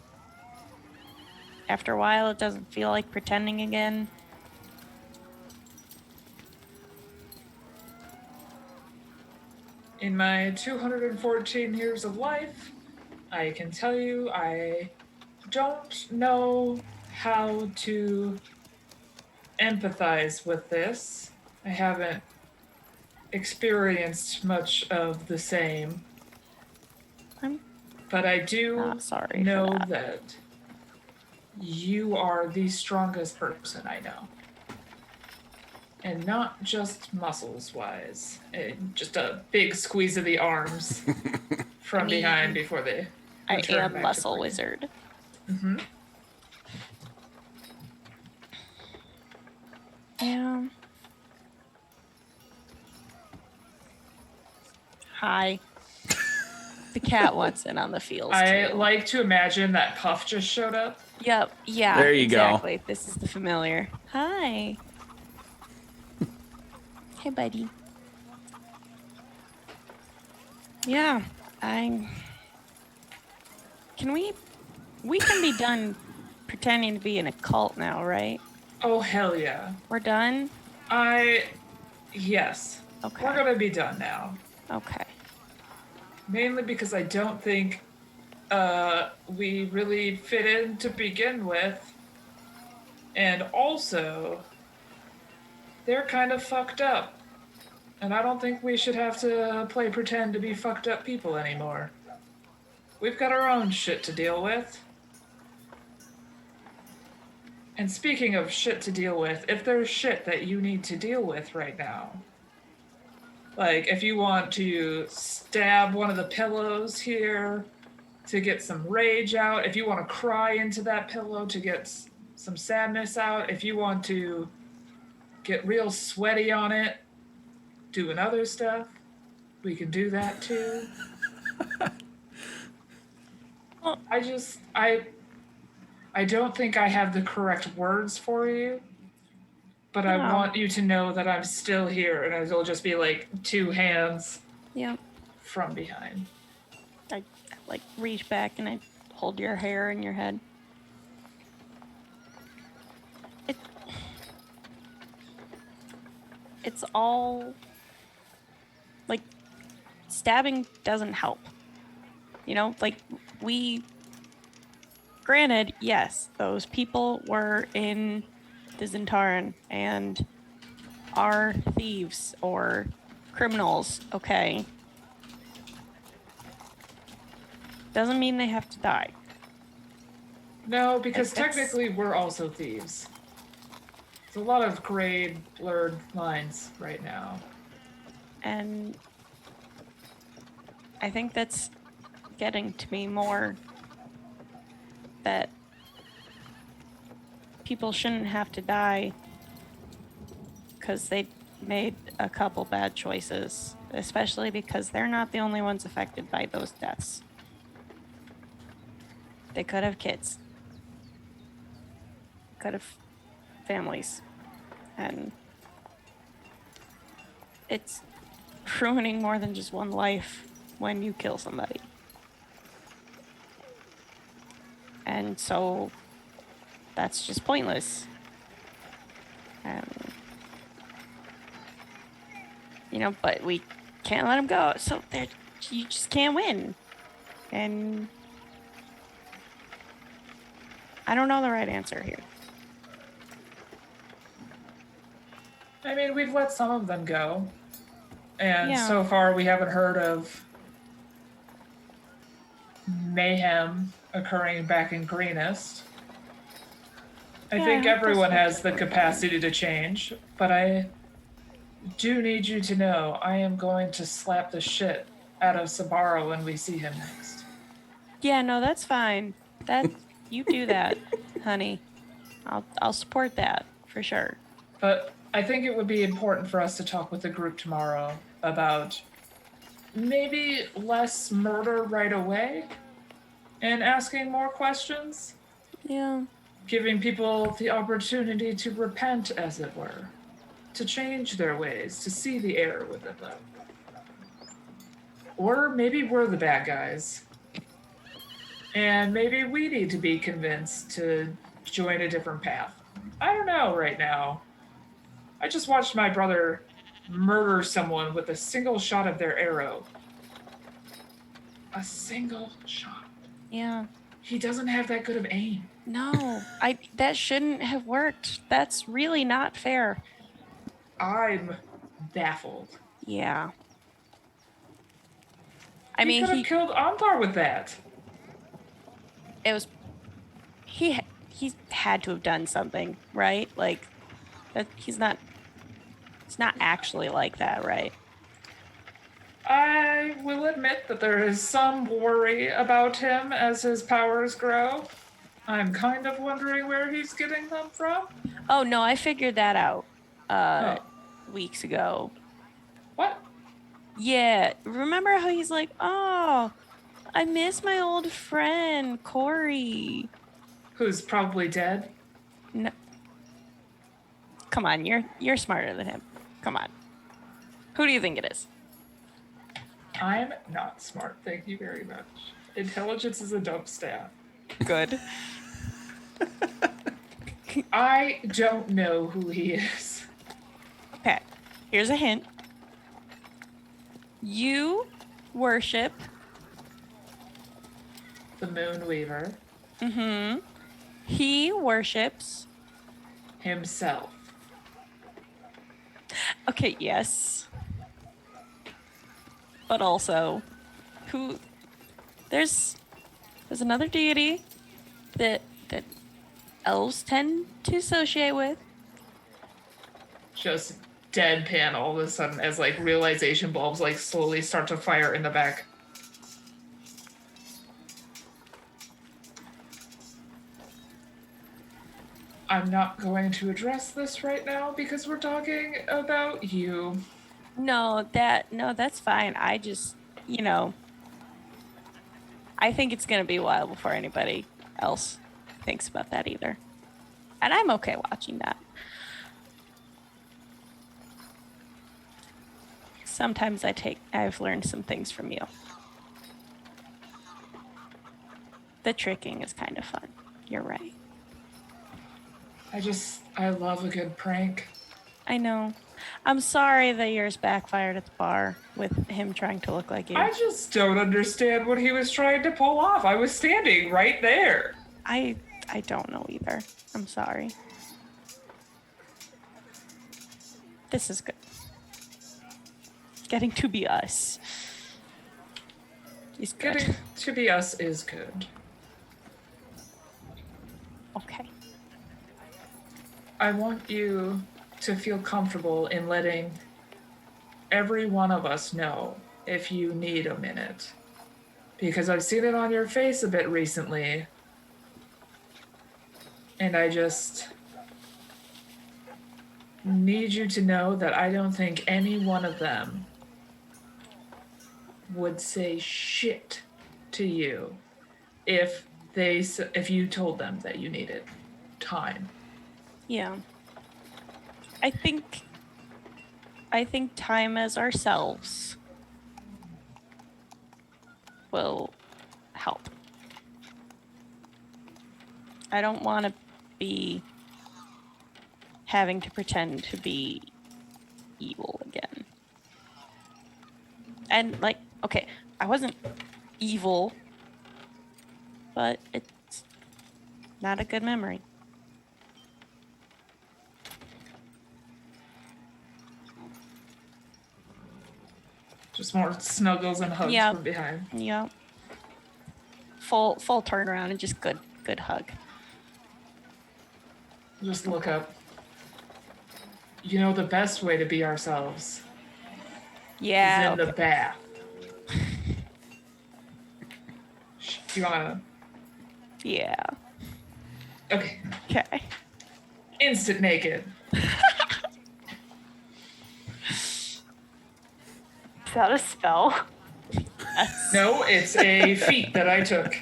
after a while it doesn't feel like pretending again. In my 214 years of life, I can tell you I don't know how to empathize with this. I haven't experienced much of the same. I'm But I do not sorry know for that. that you are the strongest person I know. And not just muscles wise. Just a big squeeze of the arms from behind before they I return am back muscle to breathing. wizard. Mm-hmm. Yeah. Hi. The cat wants in on the feels I too. like to imagine that Puff just showed up. Yep. Yeah. There you go. exactly. This is the familiar. Hi. Hey, buddy. Yeah. Can we can be done pretending to be in a cult now, right? Oh, hell yeah. We're done? Yes. Okay. We're gonna be done now. Okay. Mainly because I don't think we really fit in to begin with. And also, they're kind of fucked up. And I don't think we should have to play pretend to be fucked up people anymore. We've got our own shit to deal with. And speaking of shit to deal with, if there's shit that you need to deal with right now, like if you want to stab one of the pillows here to get some rage out, if you want to cry into that pillow to get some sadness out, if you want to get real sweaty on it, doing other stuff, we can do that too. Well, I don't think I have the correct words for you, but I No. want you to know that I'm still here, and it'll just be like two hands Yeah. from behind. I like reach back and I hold your hair in your head. it's all like stabbing doesn't help. You know, like granted, yes, those people were in the Zhentarim and are thieves or criminals, okay? Doesn't mean they have to die. No, because Like, that's- technically we're also thieves. There's a lot of gray, blurred lines right now. And I think that's getting to me more that people shouldn't have to die because they made a couple bad choices, especially because they're not the only ones affected by those deaths. They could have kids, could have families, and it's ruining more than just one life when you kill somebody. And so that's just pointless. You know, but we can't let them go. So you just can't win. And I don't know the right answer here. I mean, we've let some of them go. And Yeah. so far we haven't heard of mayhem occurring back in Greenest. I Yeah, think I hope everyone those has folks the are fine. capacity to change, but I do need you to know I am going to slap the shit out of Sabaro when we see him next. Yeah, no, that's fine. That you do that, honey. I'll support that for sure. But I think it would be important for us to talk with the group tomorrow about maybe less murder right away and asking more questions, Yeah. giving people the opportunity to repent, as it were, to change their ways, to see the error within them. Or maybe we're the bad guys. And maybe we need to be convinced to join a different path. I don't know right now. I just watched my brother murder someone with a single shot of their arrow. A single shot. Yeah. He doesn't have that good of aim. No, that shouldn't have worked. That's really not fair. I'm baffled. Yeah. I He mean, could have killed Antar with that. it was he had to have done something, right? Like that it's not actually like that, right? I will admit that there is some worry about him as his powers grow. I'm kind of wondering where he's getting them from. Oh no, I figured that out weeks ago. What? Yeah, remember how he's like, "Oh, I miss my old friend Corey." Who's probably dead? No. Come on, you're smarter than him. Come on. Who do you think it is? I'm not smart, thank you very much. Intelligence is a dope stat. Good. I don't know who he is. Okay. Here's a hint. You worship. The Moonweaver Mm-hmm. He worships. himself. Okay, yes. But also, there's another deity that elves tend to associate with. Just deadpan all of a sudden as like realization bulbs like slowly start to fire in the back. I'm not going to address this right now because we're talking about you. No, that's fine. I just, I think it's gonna be a while before anybody else thinks about that either. And I'm okay watching that. Sometimes I've learned some things from you. The tricking is kind of fun. You're right. I love a good prank. I know. I'm sorry that yours backfired at the bar with him trying to look like you. I just don't understand what he was trying to pull off. I was standing right there. I don't know either. I'm sorry. This is good. Getting to be us is good. Getting to be us is good. Okay. I want you to feel comfortable in letting every one of us know if you need a minute. Because I've seen it on your face a bit recently. And I just need you to know that I don't think any one of them would say shit to you if you told them that you needed time. Yeah. I think time as ourselves will help. I don't want to be having to pretend to be evil again. And like, okay, I wasn't evil, but it's not a good memory. Just more snuggles and hugs Yeah. from behind. Yeah. Full turnaround and just good hug. Just look up. You know, the best way to be ourselves Yeah. is in the bath. Do you wanna? Yeah. Okay. Okay. Instant naked. Is that a spell? No, it's a feat that I took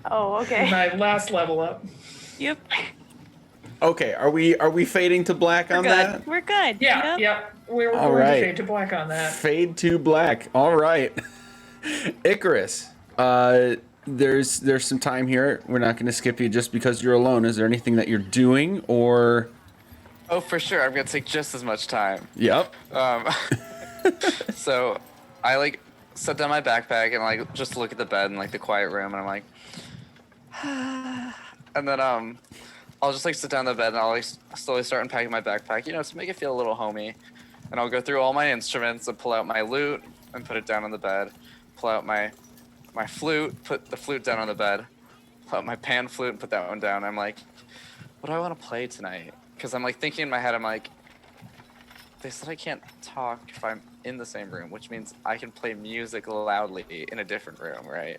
Oh, in okay. my last level up. Yep. Okay, are we fading to black on that? We're good. Yeah, Yep. yep. We're All going right. to fade to black on that. Fade to black. All right. Icarus, there's some time here. We're not going to skip you just because you're alone. Is there anything that you're doing or? Oh, for sure. I'm gonna take just as much time. Yep. So I like set down my backpack and like just look at the bed in like the quiet room, and I'm like, and then I'll just like sit down in the bed and I'll like slowly start unpacking my backpack, you know, to make it feel a little homey. And I'll go through all my instruments and pull out my lute and put it down on the bed. Pull out my flute, put the flute down on the bed. Pull out my pan flute and put that one down. I'm like, what do I want to play tonight? Because I'm like thinking in my head, I'm like, they said I can't talk if I'm in the same room, which means I can play music loudly in a different room, right?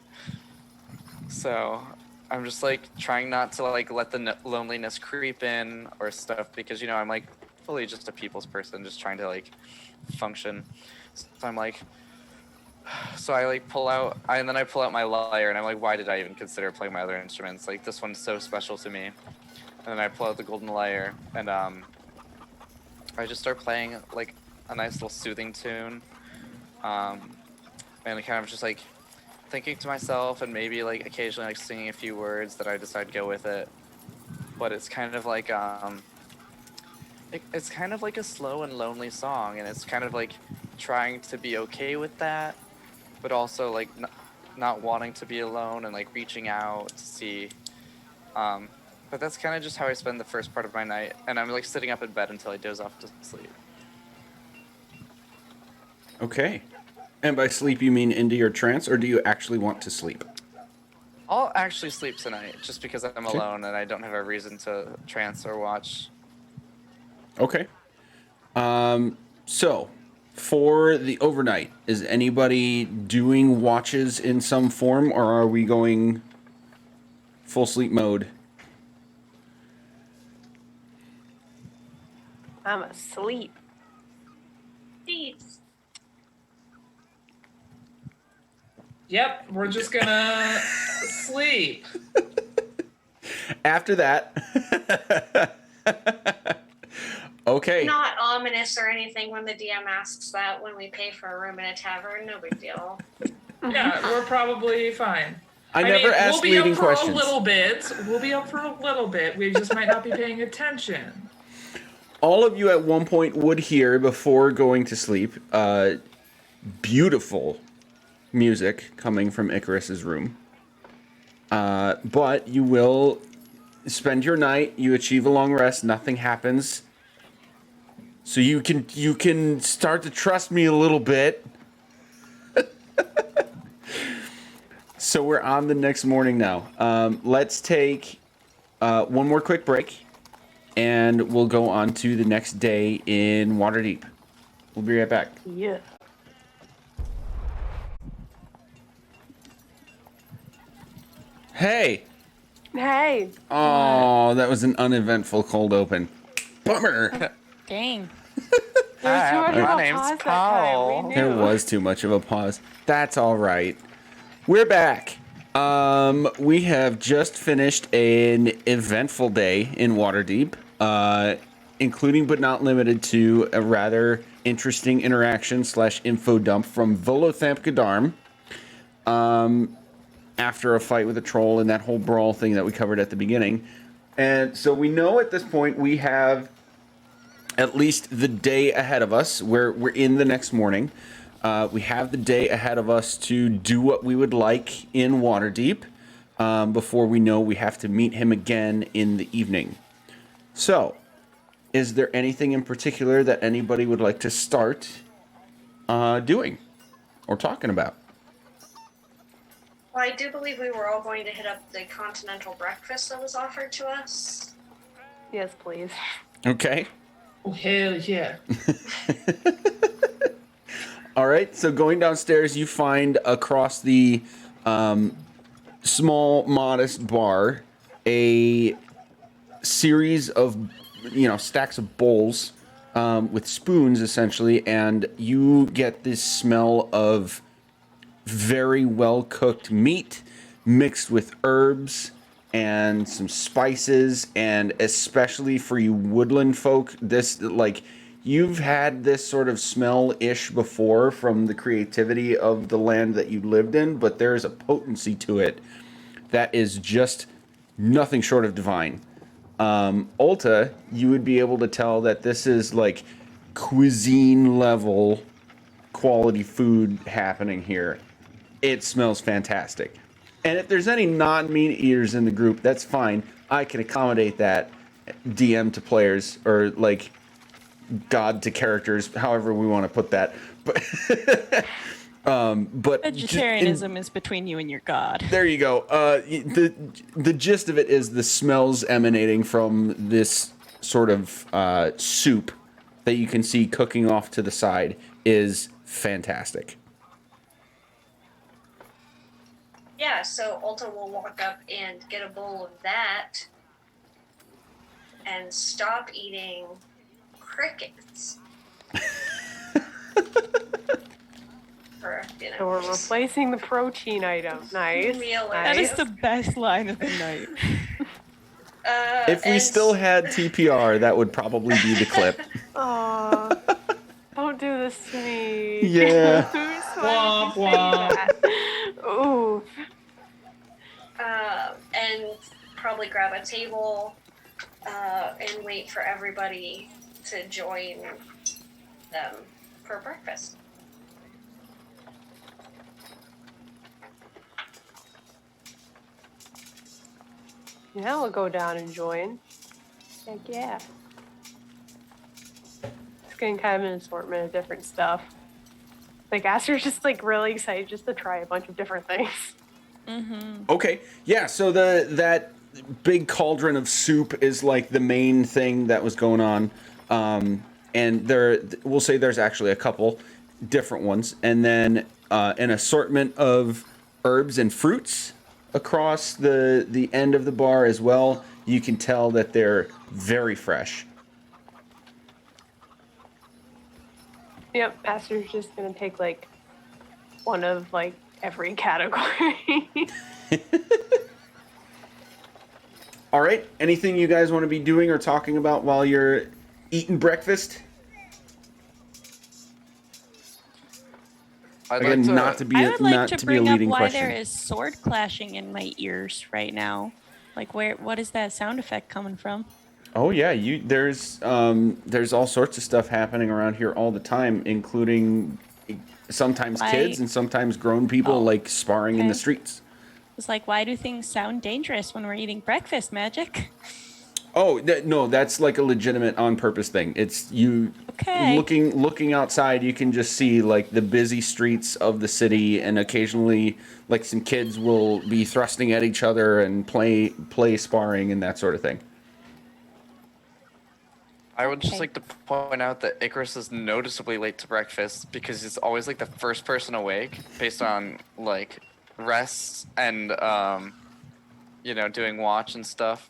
So I'm just like trying not to like let the loneliness creep in or stuff, because, you know, I'm like fully just a people's person, just trying to like function. So I'm like, so I like pull out, and then I pull out my lyre, and I'm like, why did I even consider playing my other instruments? Like, this one's so special to me. And then I pull out the golden lyre, and I just start playing like a nice little soothing tune, and kind of just like thinking to myself, and maybe like occasionally like singing a few words that I decide to go with it. But it's kind of like it's kind of like a slow and lonely song, and it's kind of like trying to be okay with that, but also like not wanting to be alone and like reaching out to see. But that's kind of just how I spend the first part of my night, and I'm like sitting up in bed until I doze off to sleep. Okay. And by sleep, you mean into your trance, or do you actually want to sleep? I'll actually sleep tonight, just because I'm alone and I don't have a reason to trance or watch. Okay. So, for the overnight, is anybody doing watches in some form, or are we going full sleep mode? I'm asleep. Beats. Yep, we're just gonna sleep. After that. Okay. Not ominous or anything when the DM asks that when we pay for a room in a tavern. No big deal. Yeah, we're probably fine. I never asked leading We'll be up questions. for a little bit. We'll be up for a little bit. We just might not be paying attention. all of you at one point would hear before going to sleep beautiful music coming from Icarus's room. But you will spend your night, you achieve a long rest, nothing happens. So you can start to trust me a little bit. So we're on the next morning now. Let's take one more quick break, and we'll go on to the next day in Waterdeep. We'll be right back. Yeah. Hey! Hey. Oh, that was an uneventful cold open. Bummer! Dang. There's too much of my a name's pause that Paul. time. We There knew. was too much of a pause. That's all right. We're back. We have just finished an eventful day in Waterdeep, including but not limited to a rather interesting interaction / info dump from Volothamp Geddarm. After a fight with a troll and that whole brawl thing that we covered at the beginning. And so we know at this point we have at least the day ahead of us. We're in the next morning. We have the day ahead of us to do what we would like in Waterdeep before we know we have to meet him again in the evening. So, is there anything in particular that anybody would like to start doing or talking about? Well, I do believe we were all going to hit up the continental breakfast that was offered to us. Yes, please. Okay. Oh, hell yeah. All right, so going downstairs, you find across the small, modest bar a series of, stacks of bowls with spoons, essentially, and you get this smell of very well-cooked meat mixed with herbs and some spices, and especially for you woodland folk, this, you've had this sort of smell-ish before from the creativity of the land that you lived in, but there's a potency to it that is just nothing short of divine. Ulta, you would be able to tell that this is like cuisine level quality food happening here. It smells fantastic. And if there's any non-meat eaters in the group, that's fine. I can accommodate that, DM to players, or God to characters, however we want to put that. But Vegetarianism is between you and your god. there you go. The gist of it is the smells emanating from this sort of soup that you can see cooking off to the side is fantastic. Yeah, so Ulta will walk up and get a bowl of that and stop eating crickets. For, So we're just replacing the protein item. Nice. meal That is Nice. the best line of the night. If we and still had TPR, that would probably be the clip. Aw. Don't do this to me. Yeah. Womp Why womp. did you say that? Ooh. and probably grab a table and wait for everybody to join them for breakfast. Yeah, we'll go down and join. Heck yeah. It's getting kind of an assortment of different stuff. Aster's just really excited just to try a bunch of different things. Okay. Yeah, so that big cauldron of soup is the main thing that was going on. And we'll say there's actually a couple different ones. And then an assortment of herbs and fruits across the end of the bar as well. You can tell that they're very fresh. Yep, Aster's just gonna take one of every category. All right. Anything you guys want to be doing or talking about while you're eating breakfast? I'd Again, like to, not to be I would like not to to be a bring up leading why question. there is sword clashing in my ears right now. What is that sound effect coming from? Oh yeah, there's all sorts of stuff happening around here all the time, including sometimes Why- kids and sometimes grown people Oh, like sparring in the okay. streets. It's like, why do things sound dangerous when we're eating breakfast, Magic? Oh no, that's like a legitimate on purpose thing. It's you Okay. looking outside, you can just see like the busy streets of the city, and occasionally like some kids will be thrusting at each other and play sparring and that sort of thing. I would just Okay. like to point out that Icarus is noticeably late to breakfast because he's always like the first person awake based on like rests and doing watch and stuff.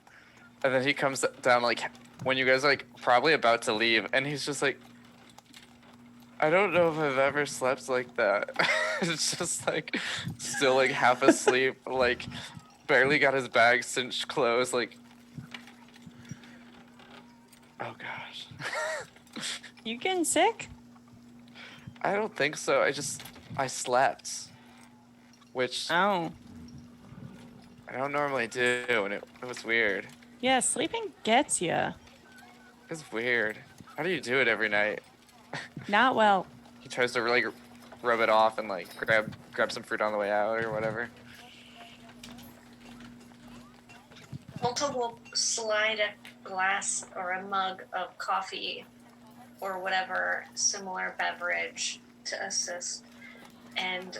And then he comes down like when you guys are like probably about to leave, and he's just like, I don't know if I've ever slept like that. It's just like still like half asleep, like barely got his bag cinched closed, like oh gosh. You getting sick? I don't think so. I slept, which Oh. I don't normally do, and it was weird. Yeah, sleeping gets you. It's weird. How do you do it every night? Not well. He tries to like rub it off and like grab some fruit on the way out or whatever. Volta will slide a glass or a mug of coffee or whatever similar beverage to assist and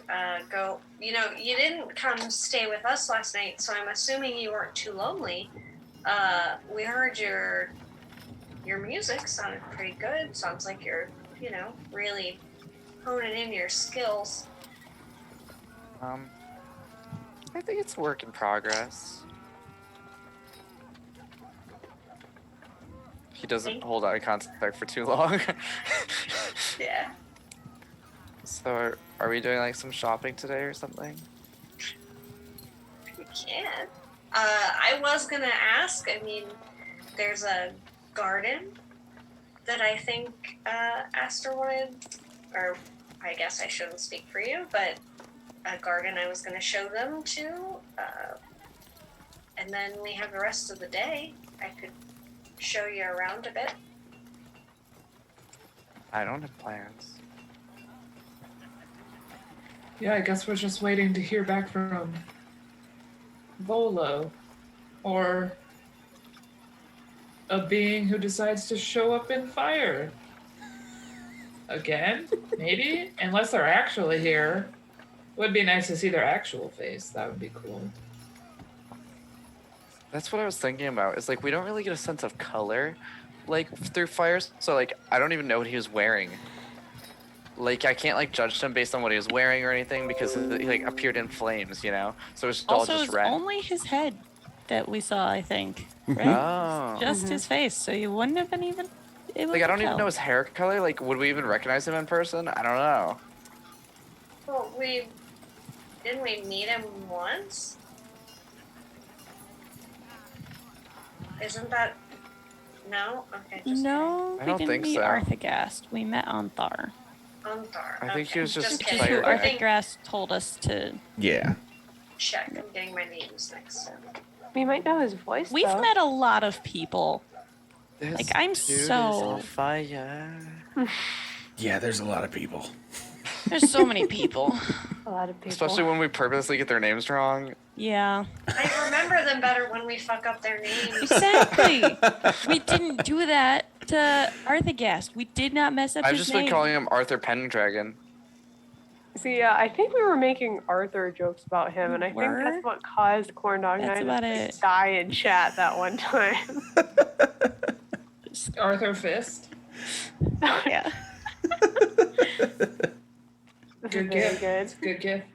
go, you didn't come stay with us last night, so I'm assuming you weren't too lonely. We heard your music sounded pretty good. Sounds like you're, really honing in your skills. I think it's a work in progress. He doesn't hold eye contact for too long. Yeah. So are we doing like some shopping today or something? We can. I was gonna ask, there's a garden that I think Aster wanted, or I guess I shouldn't speak for you, but a garden I was gonna show them to, and then we have the rest of the day. I could show you around a bit. I don't have plans. Yeah, I guess we're just waiting to hear back from Volo, or a being who decides to show up in fire. Again? Maybe? Unless they're actually here. Would be nice to see their actual face. That would be cool. That's what I was thinking about. It's like we don't really get a sense of color, like through fires. So like I don't even know what he was wearing. Like I can't like judge him based on what he was wearing or anything because he like appeared in flames, So it's all Also, just it's red. only his head that we saw, I think. Right? Oh. Just his face, so you wouldn't have been even able Like to I don't even tell. know his hair color. Like would we even recognize him in person? I don't know. Well, didn't we meet him once? Isn't that no? Okay, just No, I we don't didn't think meet so. Arthagast. We met Anthar. kidding. Unthar. I think he was just kidding. fire guy. I think Arthagast told us to. Yeah. check. I'm getting my names mixed up. We might know his voice. We've though. met a lot of people. This Like, I'm dude is so- on fire. Yeah, there's a lot of people. There's so many people. a lot of people. Especially when we purposely get their names wrong. Yeah, I remember them better when we fuck up their names. exactly. We didn't do that to Arthagast. We did not mess up I've his just name. been calling him Arthur Pendragon. See, I think we were making Arthur jokes about him, and I think Were? that's what caused Corndog That's and I about to it. die in chat that one time. Arthur Fist. Yeah. This Good is very gift. good. It's a good gift.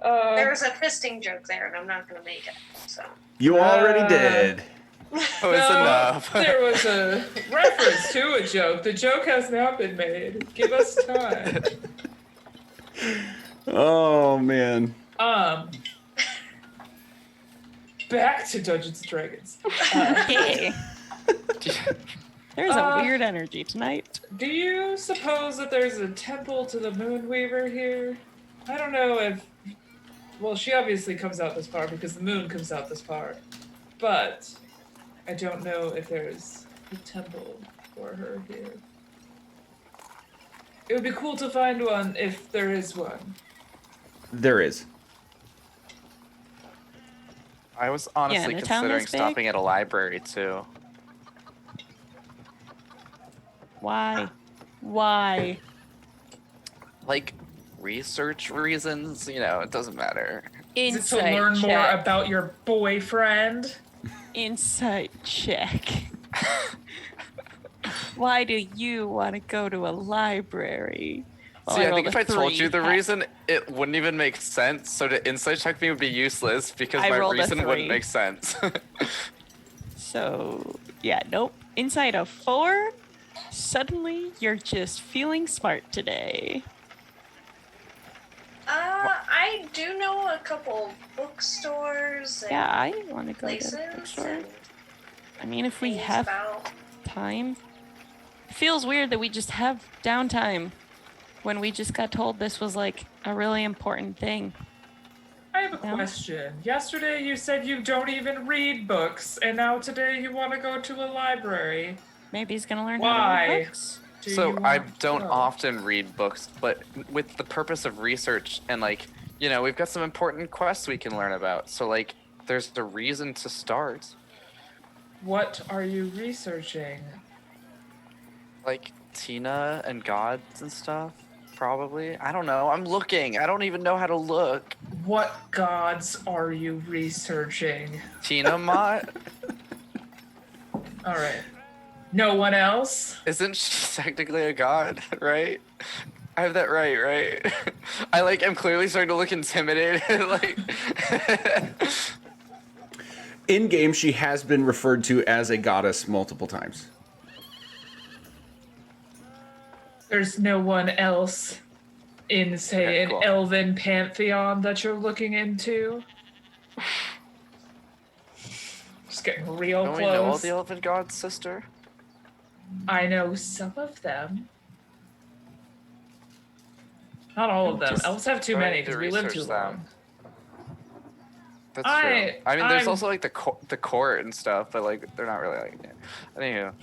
There was a fisting joke there, and I'm not going to make it. So You already did. Oh, it's no, enough. there was a reference to a joke. The joke has now been made. Give us time. Oh man. Back to Dungeons and Dragons. Hey. There's a Uh, weird energy tonight. Do you suppose that there's a temple to the Moonweaver here? I don't know if... Well, she obviously comes out this far because the moon comes out this far. But I don't know if there's a temple for her here. It would be cool to find one if there is one. There is. I was honestly in a town considering this big? stopping at a library too. Why? Why? Like research reasons, you know, it doesn't matter. Is it to Insight learn more check. about your boyfriend? Insight check. Why do you want to go to a library? Well, See, I rolled think if a I told 3. you the reason, it wouldn't even make sense. So to insight check me would be useless because I my rolled a reason wouldn't 3. make sense. So, yeah, nope. Inside of 4, suddenly you're just feeling smart today. I do know a couple bookstores and Yeah, I want to go to the places bookstore. and I mean, if we things have about. time. It feels weird that we just have downtime when we just got told this was like a really important thing. I have a No? question. Yesterday you said you don't even read books, and now today you want to go to a library. Maybe he's gonna learn how to Why? read books. Do you So I want to don't go? often read books, but with the purpose of research and like, you know, we've got some important quests we can learn about. So like, there's a reason to start. What are you researching? Like Tina and gods and stuff, probably. I don't know. I'm looking. I don't even know how to look. What gods are you researching? Tina Mott? All right. No one else? Isn't she technically a god, right? I have that right? I like am clearly starting to look intimidated. Like In game, she has been referred to as a goddess multiple times. There's no one else in, say, Okay, an cool. elven pantheon that you're looking into? Just getting real don't we know all close. the elephant gods, sister? I know some of them. Not all of them. Just Elves have too trying many to because we live too research them. long. That's I- true. I mean, there's I'm- also like the court and stuff, but like they're not really like. Yeah. Anywho,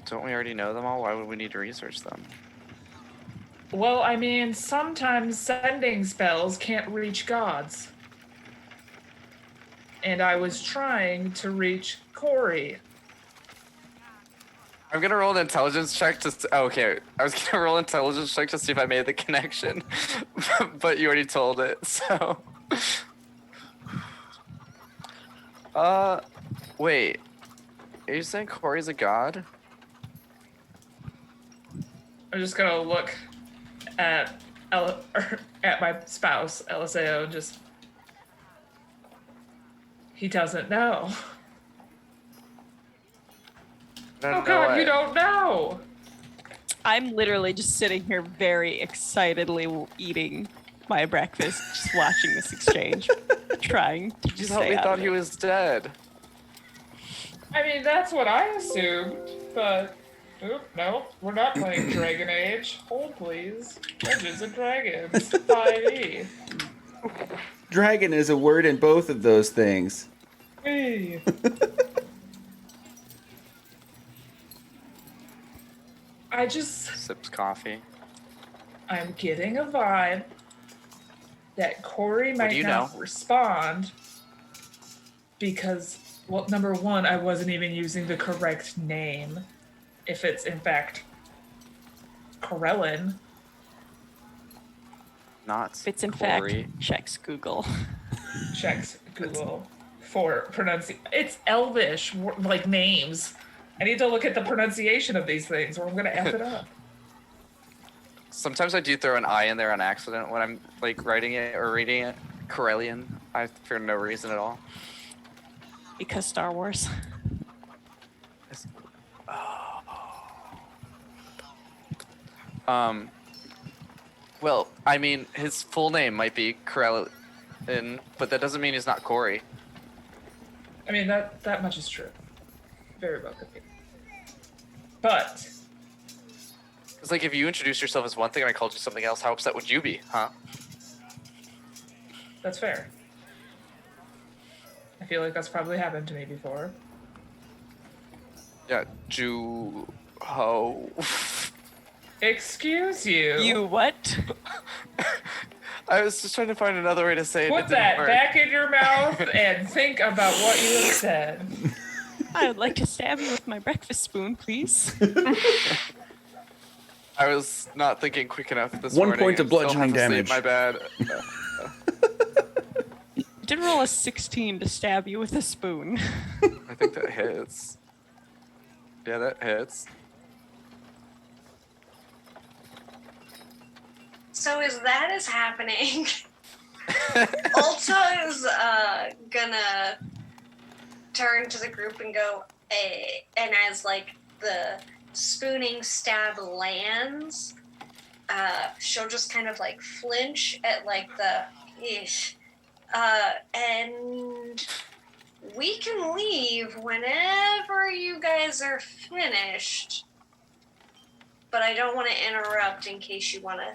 don't we already know them all? Why would we need to research them? Well, I mean, sometimes sending spells can't reach gods. And I was trying to reach Corey. I'm gonna roll an intelligence check to. Oh, okay, I was gonna roll an intelligence check to see if I made the connection, but you already told it. So. Wait. Are you saying Corey's a god? I'm just gonna look at at my spouse, LSAO, and just. He doesn't know. Oh god, you don't know! I'm literally just sitting here very excitedly eating my breakfast, just watching this exchange, trying to You just thought stay we out thought of he it. was dead. I mean, that's what I assumed, but. Oop, no, we're not playing Dragon Age. Hold, please. Dungeons and Dragons. 5e. Dragon is a word in both of those things. Hey. I just. Sips coffee. I'm getting a vibe that Corey might do you not know? respond because, well, number one, I wasn't even using the correct name. If it's in fact Corellin. Not. If it's in Corey. fact, checks Google. Checks Google for pronunciation. It's Elvish, like names. I need to look at the pronunciation of these things or I'm going to F it up. Sometimes I do throw an I in there on accident when I'm like writing it or reading it. Corellian. For no reason at all. Because Star Wars. Well, I mean, his full name might be Corellian, but that doesn't mean he's not Corey. I mean, that much is true. Very well could be. But It's like if you introduced yourself as one thing and I called you something else, how upset would you be, huh? that's fair. feel like that's probably happened to me before. Yeah, Ho. Excuse you. You what? I was just trying to find another way to say it. Put It didn't that work. back in your mouth and think about what you have said. I would like to stab you with my breakfast spoon, please. I was not thinking quick enough this 1 morning. point of I'm still bludgeoning half asleep, damage. My bad. I did roll a 16 to stab you with a spoon. I think that hits. Yeah, that hits. So as that is happening, Ulta is gonna turn to the group and go, hey, and as like the spooning stab lands, she'll just kind of like flinch at like the ish. And we can leave whenever you guys are finished. But I don't want to interrupt in case you want to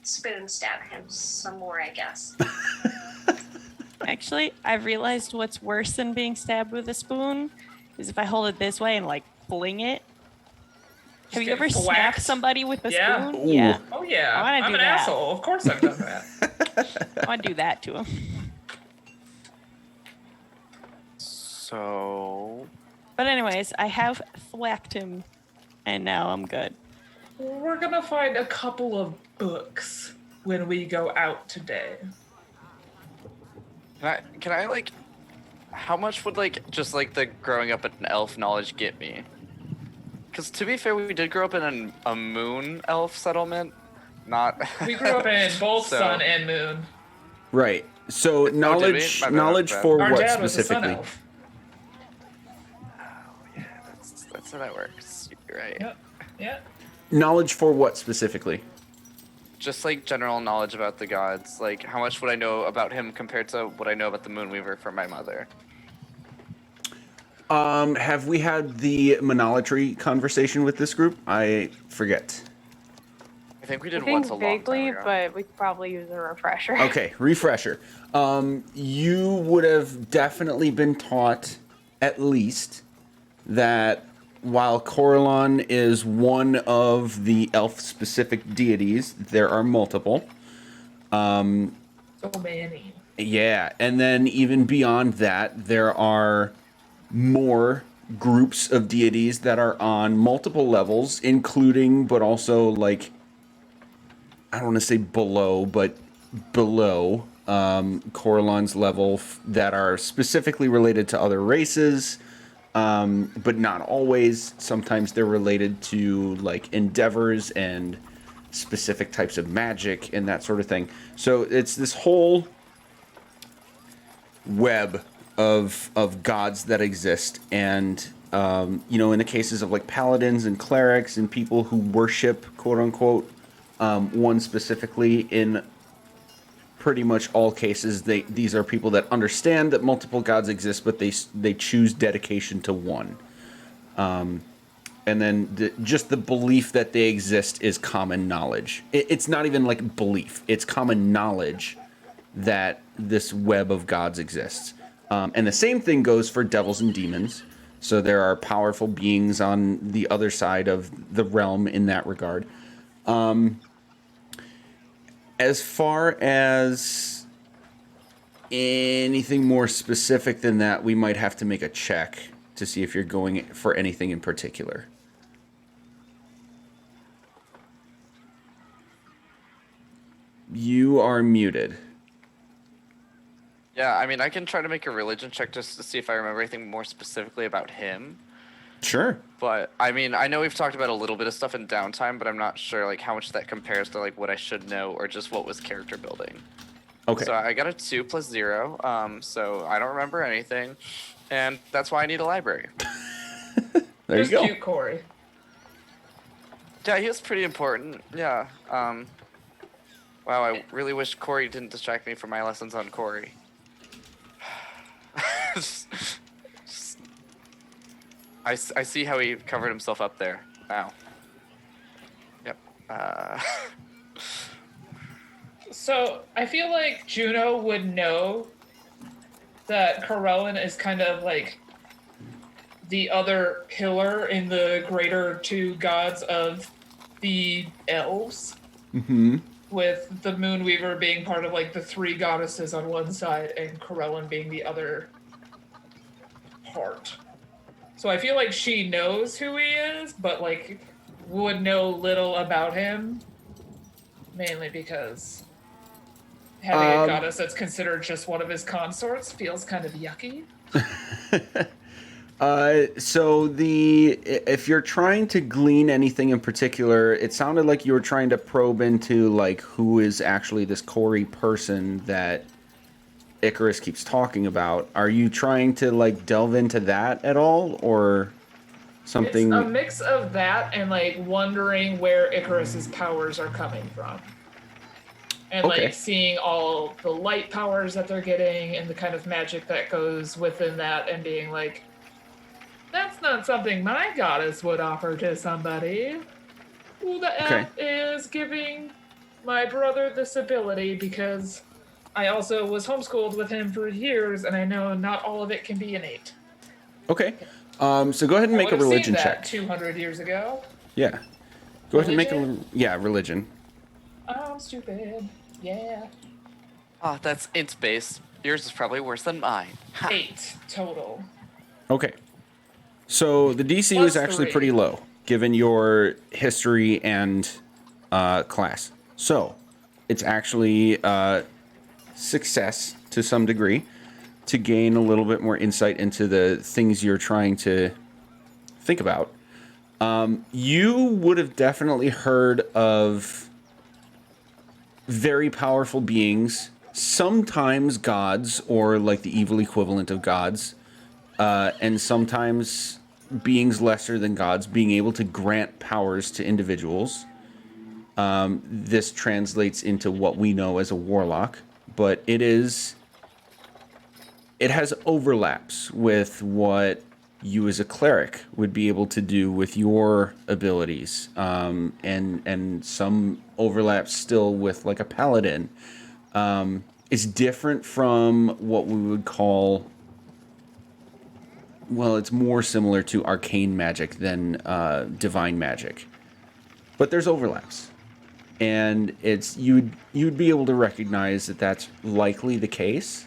spoon stab him some more, I guess. Actually, I've realized what's worse than being stabbed with a spoon is if I hold it this way and like fling it. Have you get ever whacked. snapped somebody with a Yeah. spoon? Ooh. Yeah. Oh yeah, I wanna I'm do an that. asshole. Of course I've done that. I want to do that to him. So... But anyways, I have thwacked him, and now I'm good. We're gonna find a couple of books when we go out today. Can I like... How much would, like, just, like, the growing up an elf knowledge get me? Because, to be fair, we did grow up in a moon elf settlement, not... We grew up in both So- sun and moon. Right. So knowledge, My bad, knowledge my bad. for Our what dad was a sun specifically? elf. That's how that works. You're right. Yep. Yeah. Knowledge for what specifically? Just, like, general knowledge about the gods. Like, how much would I know about him compared to what I know about the Moonweaver from my mother? Have we had the monolatry conversation with this group? I forget. I think we did I once think a long vaguely, time ago. but we could probably use a refresher. Okay, refresher. You would have definitely been taught, at least, that while Coralon is one of the elf-specific deities, there are multiple. So many. Yeah, and then even beyond that, there are more groups of deities that are on multiple levels, including, but also, like, I don't want to say below, but below Coralon's level that are specifically related to other races, but not always. Sometimes they're related to, like, endeavors and specific types of magic and that sort of thing. So it's this whole web of gods that exist, and you know, in the cases of like paladins and clerics and people who worship, quote unquote, one specifically, in pretty much all cases, these are people that understand that multiple gods exist, but they choose dedication to one. And then just the belief that they exist is common knowledge. It's not even like belief; it's common knowledge that this web of gods exists. And the same thing goes for devils and demons. So there are powerful beings on the other side of the realm in that regard. As far as anything more specific than that, we might have to make a check to see if you're going for anything in particular. You are muted. Yeah, I mean, I can try to make a religion check just to see if I remember anything more specifically about him. Sure. But, I mean, I know we've talked about a little bit of stuff in downtime, but I'm not sure, like, how much that compares to, like, what I should know or just what was character building. Okay. So I got a 2 + 0, so I don't remember anything, and that's why I need a library. There you Just go. cute Corey. Yeah, he was pretty important, yeah. Wow, I really wish Corey didn't distract me from my lessons on Corey. I see how he covered himself up there. Wow. Yep. So I feel like Juno would know that Corellin is kind of like the other pillar in the greater two gods of the elves. Mm-hmm. With the Moonweaver being part of like the three goddesses on one side and Corellin being the other part. So I feel like she knows who he is, but like would know little about him. Mainly because having a goddess that's considered just one of his consorts feels kind of yucky. So if you're trying to glean anything in particular, it sounded like you were trying to probe into like who is actually this Corey person that Icarus keeps talking about. Are you trying to like delve into that at all, or something? It's a mix of that and like wondering where Icarus's powers are coming from. And like seeing all the light powers that they're getting and the kind of magic that goes within that and being like, that's not something my goddess would offer to somebody. Who the F is giving my brother this ability, because I also was homeschooled with him for years and I know not all of it can be innate. Okay. So go ahead and make a religion check. 200 years ago. Yeah. Go ahead and make a religion. I'm stupid. Yeah. Oh, that's int based. Yours is probably worse than mine. Ha. 8 total. Okay. So the DC is actually pretty low, given your history and class. So it's actually success to some degree to gain a little bit more insight into the things you're trying to think about. You would have definitely heard of very powerful beings, sometimes gods or like the evil equivalent of gods, and sometimes beings lesser than gods being able to grant powers to individuals. This translates into what we know as a warlock, but it has overlaps with what you as a cleric would be able to do with your abilities, and some overlaps still with like a paladin. It's different from what we would call, well, it's more similar to arcane magic than divine magic, but there's overlaps, and it's you'd be able to recognize that that's likely the case.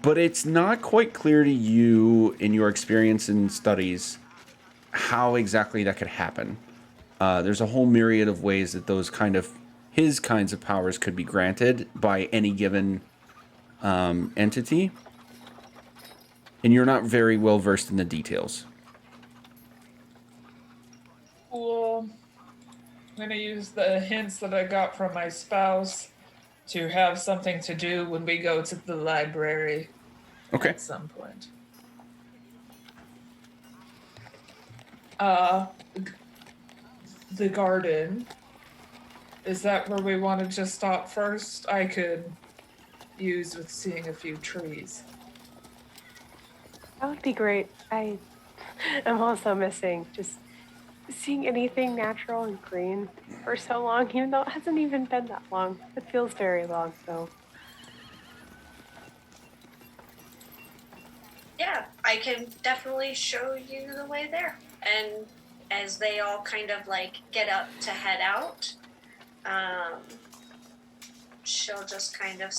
But it's not quite clear to you in your experience and studies how exactly that could happen. There's a whole myriad of ways that his kinds of powers could be granted by any given entity. And you're not very well versed in the details. Cool. I'm going to use the hints that I got from my spouse to have something to do when we go to the library at some point. The garden. Is that where we wanted to stop first? I could use with seeing a few trees. That would be great. I'm also missing just seeing anything natural and green for so long, even though it hasn't even been that long. It feels very long, so. Yeah, I can definitely show you the way there. And as they all kind of like get up to head out, she'll just kind of,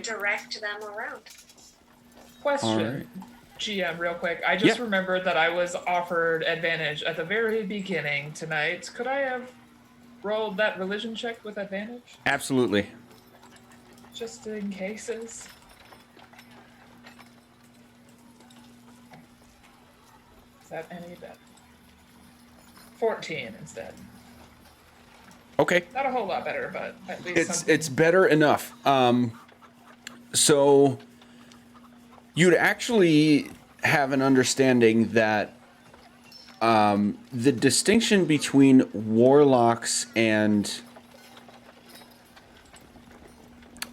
direct them around. Question. GM, real quick. I just remembered that I was offered advantage at the very beginning tonight. Could I have rolled that religion check with advantage? Absolutely. Just in cases. Is that any better? 14 instead. Okay. Not a whole lot better, but at least it's better enough. So you'd actually have an understanding that the distinction between warlocks and,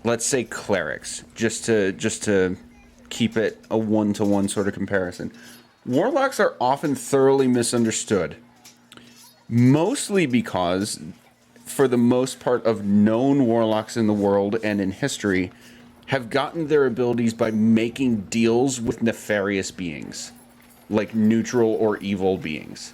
let's say, clerics, just to keep it a one-to-one sort of comparison. Warlocks are often thoroughly misunderstood, mostly because for the most part, of known warlocks in the world and in history have gotten their abilities by making deals with nefarious beings, like neutral or evil beings.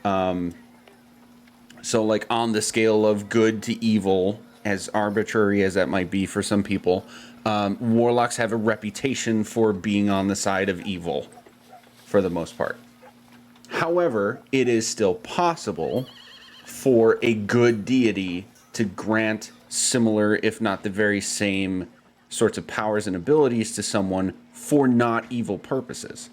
So, like, on the scale of good to evil, as arbitrary as that might be for some people, warlocks have a reputation for being on the side of evil, for the most part. However, it is still possible for a good deity to grant similar, if not the very same, sorts of powers and abilities to someone for not evil purposes.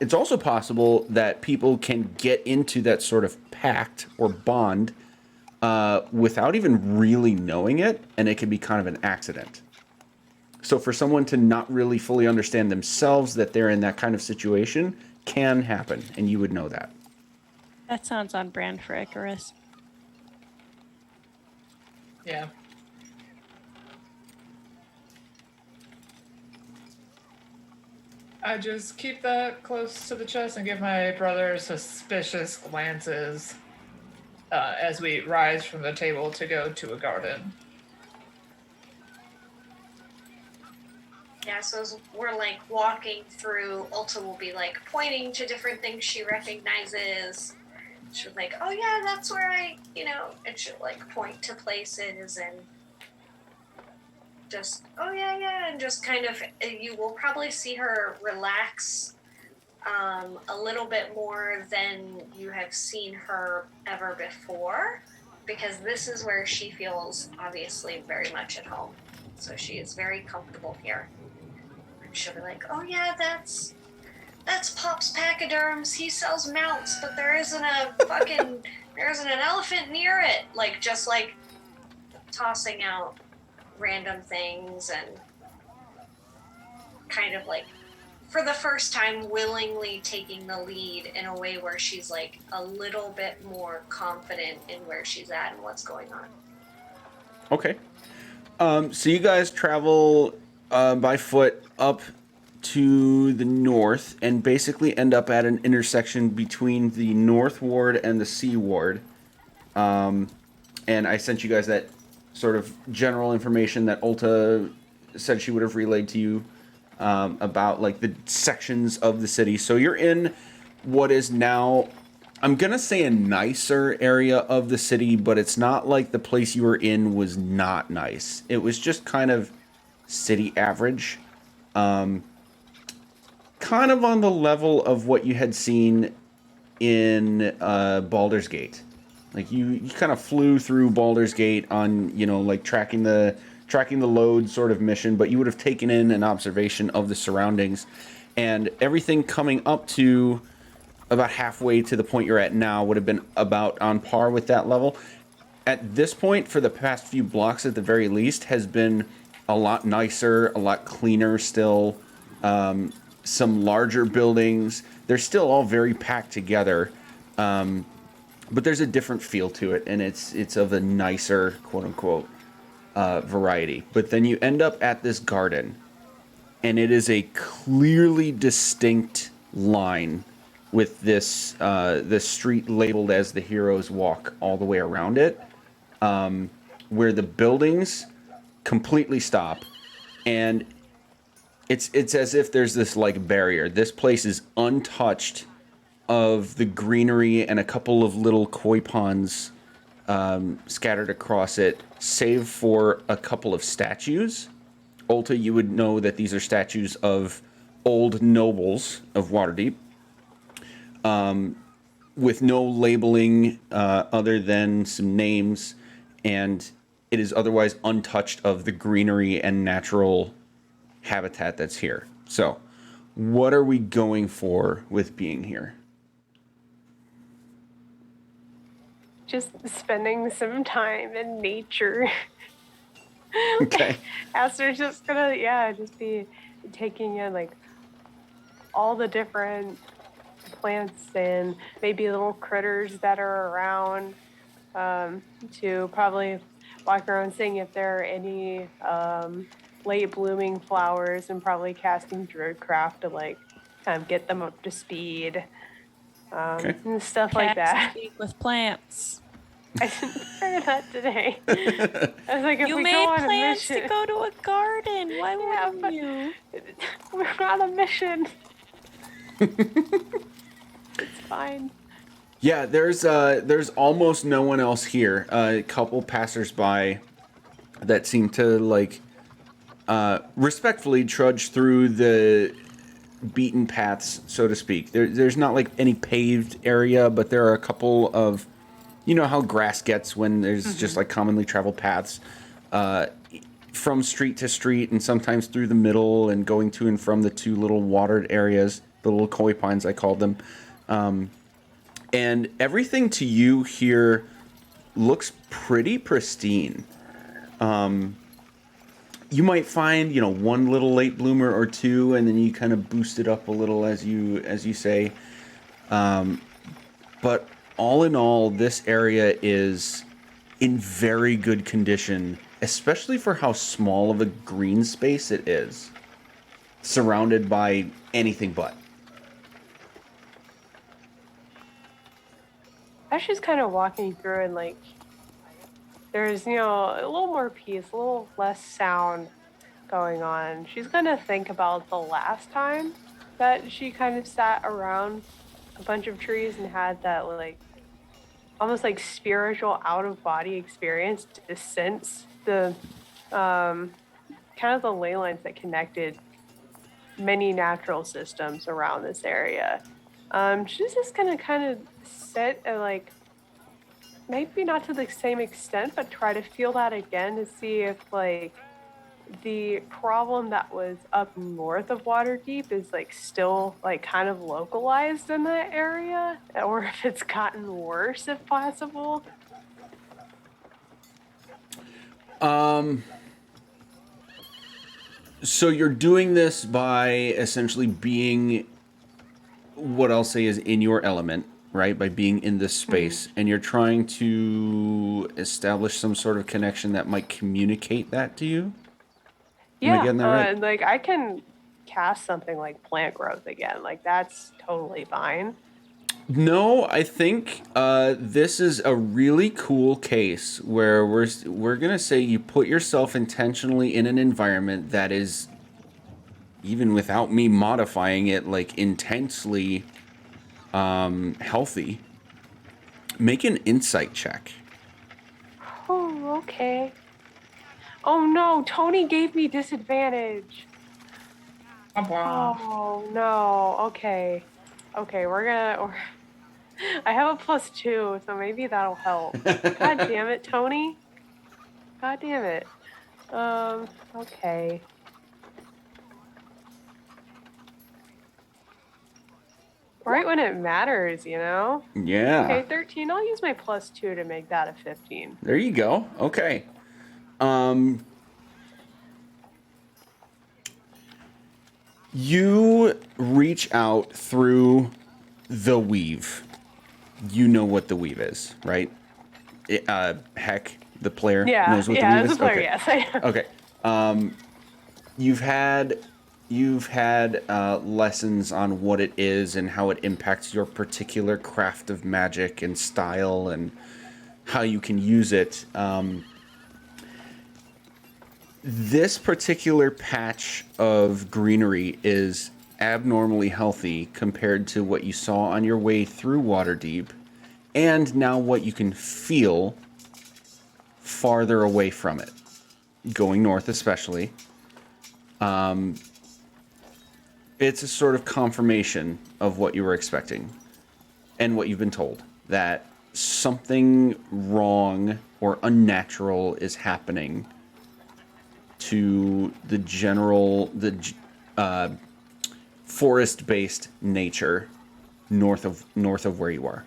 It's also possible that people can get into that sort of pact or bond without even really knowing it, and it can be kind of an accident. So for someone to not really fully understand themselves that they're in that kind of situation can happen, and you would know that. That sounds on brand for Icarus. Yeah. I just keep that close to the chest and give my brother suspicious glances as we rise from the table to go to a garden. Yeah, so as we're like walking through, Ulta will be like pointing to different things she recognizes. She'll like, oh yeah, that's where and she'll like point to places and just, oh yeah, and just kind of, you will probably see her relax a little bit more than you have seen her ever before, because this is where she feels obviously very much at home. So she is very comfortable here. And she'll be like, oh yeah, that's Pop's Pachyderms. He sells mounts, but there isn't an elephant near it. Like, just like tossing out random things and kind of like, for the first time, willingly taking the lead in a way where she's like a little bit more confident in where she's at and what's going on. Okay. So you guys travel by foot up to the north and basically end up at an intersection between the North Ward and the Sea Ward. And I sent you guys that sort of general information that Ulta said she would have relayed to you about like the sections of the city. So you're in what is now, I'm going to say, a nicer area of the city, but it's not like the place you were in was not nice. It was just kind of city average. Kind of on the level of what you had seen in Baldur's Gate. Like you kind of flew through Baldur's Gate on, like tracking the load sort of mission, but you would have taken in an observation of the surroundings, and everything coming up to about halfway to the point you're at now would have been about on par with that level. At this point, for the past few blocks at the very least, has been a lot nicer, a lot cleaner still. Some larger buildings. They're still all very packed together. But there's a different feel to it, and it's of a nicer, quote-unquote, variety. But then you end up at this garden, and it is a clearly distinct line with this street labeled as the Heroes Walk all the way around it, where the buildings completely stop, and it's as if there's this like barrier. This place is untouched of the greenery and a couple of little koi ponds scattered across it, save for a couple of statues. Ulta, you would know that these are statues of old nobles of Waterdeep, with no labeling other than some names, and it is otherwise untouched of the greenery and natural habitat that's here. So, what are we going for with being here? Just spending some time in nature. Okay. Aster's just gonna, just be taking in like all the different plants and maybe little critters that are around, to probably walk around seeing if there are any late blooming flowers, and probably casting Druidcraft to like kind of get them up to speed, Okay. and stuff like that. Speak with plants. I didn't prepare that today. I was like, if You we made go on a plans mission, to go to a garden. Why Yeah, wouldn't but- you? we're on a mission. It's fine. Yeah, there's almost no one else here. A couple passersby that seem to like respectfully trudge through the beaten paths, so to speak. There's not like any paved area, but there are a couple of, you know how grass gets when there's just like commonly traveled paths from street to street, and sometimes through the middle, and going to and from the two little watered areas, the little koi pines I called them. And everything to you here looks pretty pristine. You might find, you know, one little late bloomer or two, and then you kind of boost it up a little as you say. But all in all, this area is in very good condition, especially for how small of a green space it is, surrounded by anything but. As she's kind of walking through and like, there's, you know, a little more peace, a little less sound going on. She's gonna think about the last time that she kind of sat around a bunch of trees and had that like almost like spiritual out of body experience to sense the kind of the ley lines that connected many natural systems around this area. She's just gonna kind of sit and like maybe not to the same extent, but try to feel that again to see if like the problem that was up north of Waterdeep is like still like kind of localized in that area, or if it's gotten worse if possible. So you're doing this by essentially being what I'll say is in your element, right? By being in this space, and you're trying to establish some sort of connection that might communicate that to you. Am I Yeah, getting that right? like I can cast something like plant growth again. Like that's totally fine. No, I think this is a really cool case where we're gonna say you put yourself intentionally in an environment that is, even without me modifying it, like intensely healthy. Make an insight check. Oh, okay. Oh no, Tony gave me disadvantage. Oh no. Okay. Okay, I have a +2, so maybe that'll help. God damn it, Tony. God damn it. Okay. Right when it matters, you know? Yeah. Okay, 13. I'll use my +2 to make that a 15. There you go. Okay. You reach out through the weave. You know what the weave is, right? Heck, the player knows what the weave as is. a player, Okay. yes. I know. Okay. You've had lessons on what it is and how it impacts your particular craft of magic and style and how you can use it. This particular patch of greenery is abnormally healthy compared to what you saw on your way through Waterdeep, and now what you can feel farther away from it, going north especially. It's a sort of confirmation of what you were expecting and what you've been told, that something wrong or unnatural is happening to the general, forest-based nature north of where you are.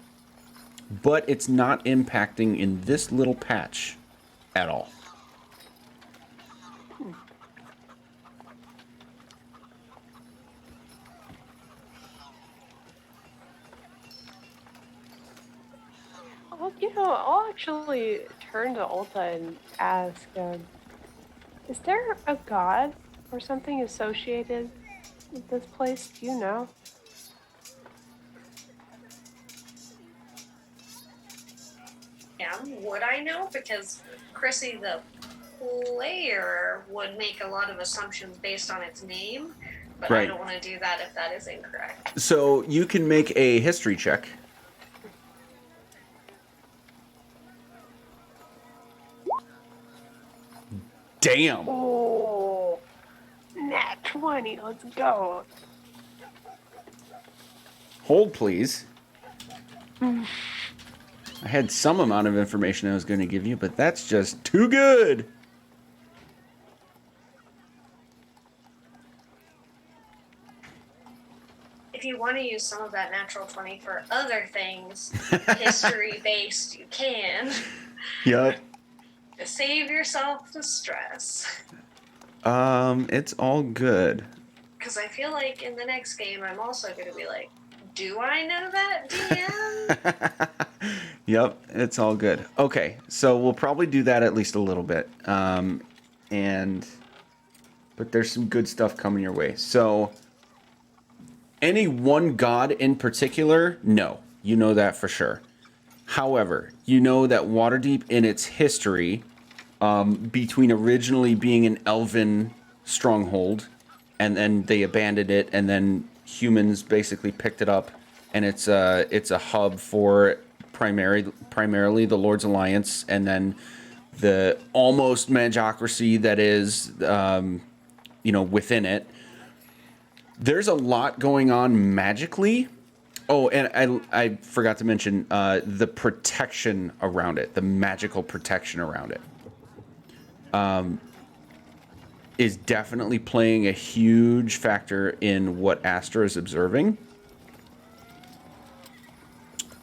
But it's not impacting in this little patch at all. Well, you know, I'll actually turn to Ulta and ask, is there a god or something associated with this place? Do you know? am, would I know? Because Chrissy, the player, would make a lot of assumptions based on its name, but I Right. don't want to do that if that is incorrect. So you can make a history check. Damn. Oh, nat 20. Let's go. Hold, please. I had some amount of information I was going to give you, but that's just too good. If you want to use some of that natural 20 for other things, history-based, you can. Yep. To save yourself the stress. It's all good. Because I feel like in the next game, I'm also going to be like, do I know that, DM? Yep, it's all good. Okay, so we'll probably do that at least a little bit. But there's some good stuff coming your way. So, any one god in particular? No, you know that for sure. However, you know that Waterdeep in its history, between originally being an elven stronghold, and then they abandoned it, and then humans basically picked it up, and it's a hub for primarily the Lord's Alliance, and then the almost magocracy that is, within it. There's a lot going on magically. Oh, and I forgot to mention the protection around it, the magical protection around it, is definitely playing a huge factor in what Astra is observing.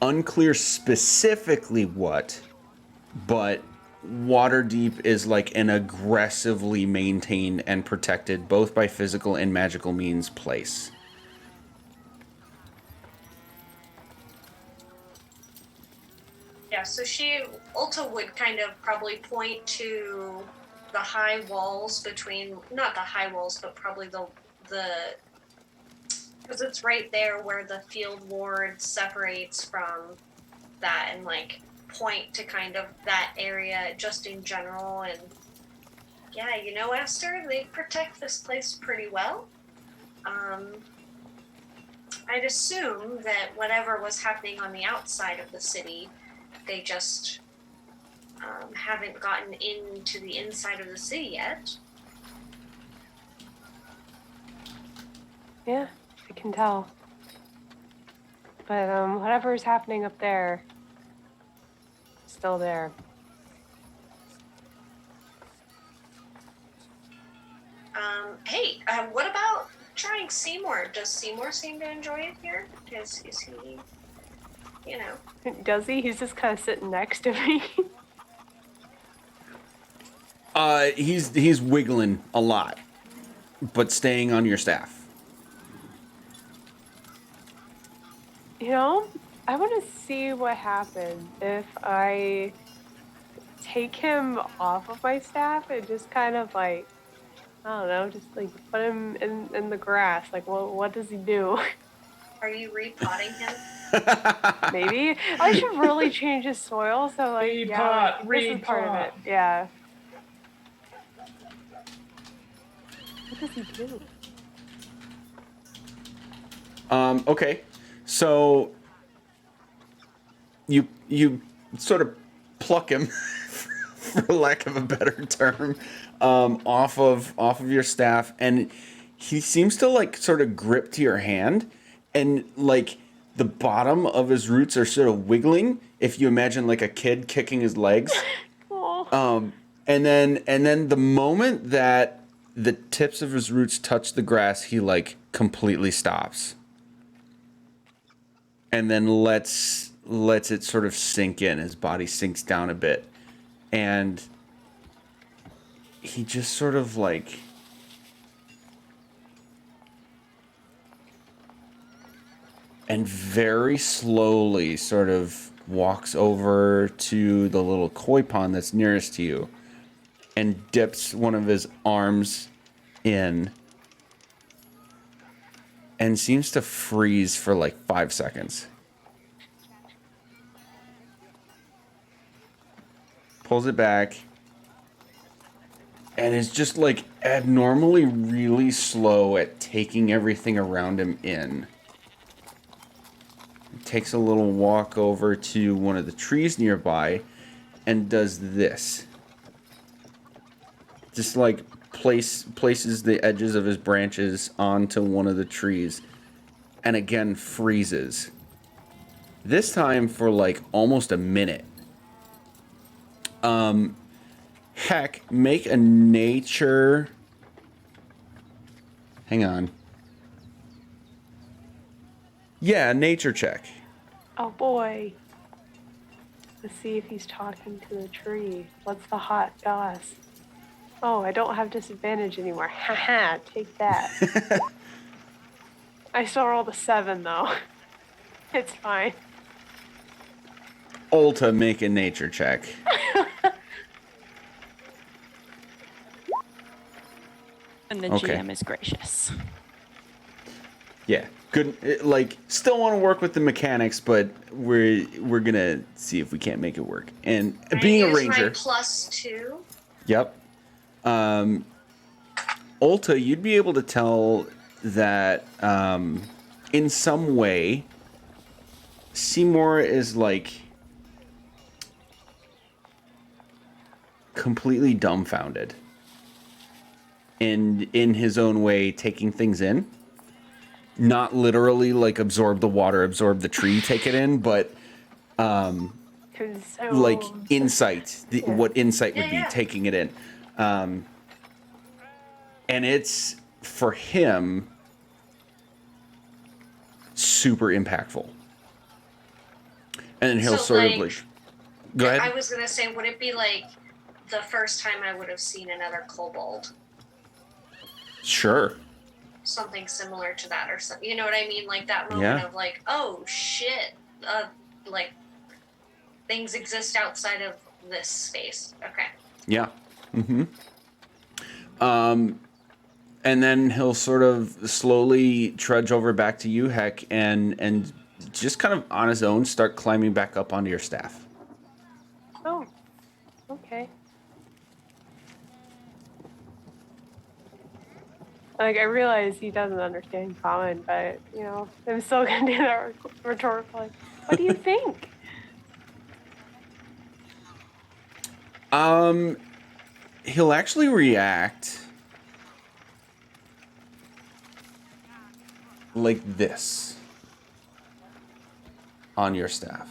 Unclear specifically what, but Waterdeep is like an aggressively maintained and protected, both by physical and magical means, place. Yeah, so Ulta would kind of probably point to the high walls between, not the high walls, but probably the because it's right there where the field ward separates from that, and like point to kind of that area just in general. And yeah, Esther, they protect this place pretty well. I'd assume that whatever was happening on the outside of the city, they just haven't gotten into the inside of the city yet. Yeah, I can tell. But whatever is happening up there, is still there. Hey, what about trying Seymour? Does Seymour seem to enjoy it here? Is he, Does he? He's just kind of sitting next to me. He's wiggling a lot, but staying on your staff. I want to see what happens if I take him off of my staff and just kind of like, I don't know, just like put him in the grass. Like, what does he do? Are you repotting him? Maybe I should really change his soil. So like, this is part of it. Yeah. What does he do? Okay, so you sort of pluck him, for lack of a better term, off of your staff, and he seems to like sort of grip to your hand, and like the bottom of his roots are sort of wiggling. If you imagine like a kid kicking his legs, and then the moment that the tips of his roots touch the grass, he like completely stops, and then lets it sort of sink in. His body sinks down a bit, and he just sort of like and very slowly sort of walks over to the little koi pond that's nearest to you and dips one of his arms in and seems to freeze for like 5 seconds. pulls it back, and is just like abnormally really slow at taking everything around him in. He takes a little walk over to one of the trees nearby and does this. Just like places the edges of his branches onto one of the trees and again freezes. This time for like almost a minute. Heck, make a nature... Hang on. Yeah, nature check. Oh boy. Let's see if he's talking to the tree. What's the hot goss? Oh, I don't have disadvantage anymore. Haha, take that. I still rolled a 7 though. It's fine. Ulta, make a nature check. And the Okay. GM is gracious. Yeah, good. Like, still want to work with the mechanics, but we're gonna see if we can't make it work. And being a use ranger, my +2. yep. Ulta, you'd be able to tell that in some way, Seymour is like completely dumbfounded in his own way, taking things in. Not literally like absorb the water, absorb the tree, take it in, but like insight, what insight would be, taking it in. And it's, for him, super impactful. And then he'll So, sort of like, like, go ahead. I was gonna say, would it be like the first time I would have seen another kobold? Sure. Something similar to that, or something. You know what I mean? Like that moment Yeah. of like, oh shit, like things exist outside of this space. Okay. Yeah. Mm-hmm. And then he'll sort of slowly trudge over back to you, Heck, and just kind of on his own start climbing back up onto your staff. Oh, okay. Like, I realize he doesn't understand common, but, you know, I'm still gonna do that rhetorical. Like, what do you think? He'll actually react like this on your staff.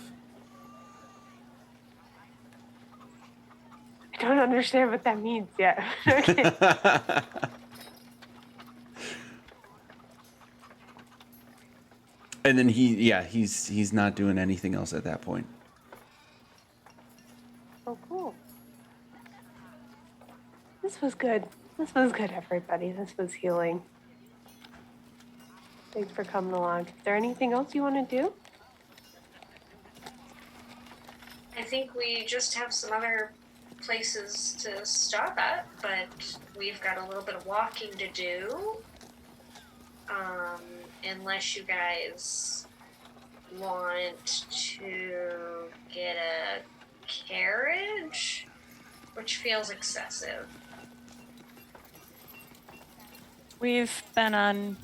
I don't understand what that means yet. Okay. And then he's not doing anything else at that point. Oh, cool. This was good. This was good, everybody. This was healing. Thanks for coming along. Is there anything else you want to do? I think we just have some other places to stop at, but we've got a little bit of walking to do. Unless you guys want to get a carriage, which feels excessive. We've been on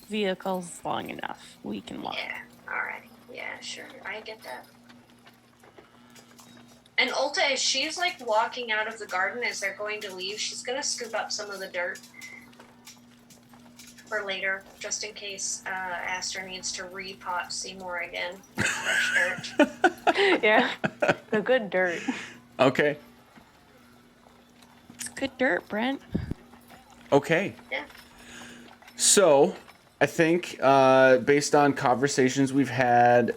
vehicles long enough. We can walk. Yeah, alrighty. Yeah, sure. I get that. And Ulta, as she's like walking out of the garden as they're going to leave, she's gonna scoop up some of the dirt for later, just in case Aster needs to repot Seymour again with fresh dirt. Yeah. The good dirt. Okay. It's good dirt, Brent. Okay. Yeah. So, I think based on conversations we've had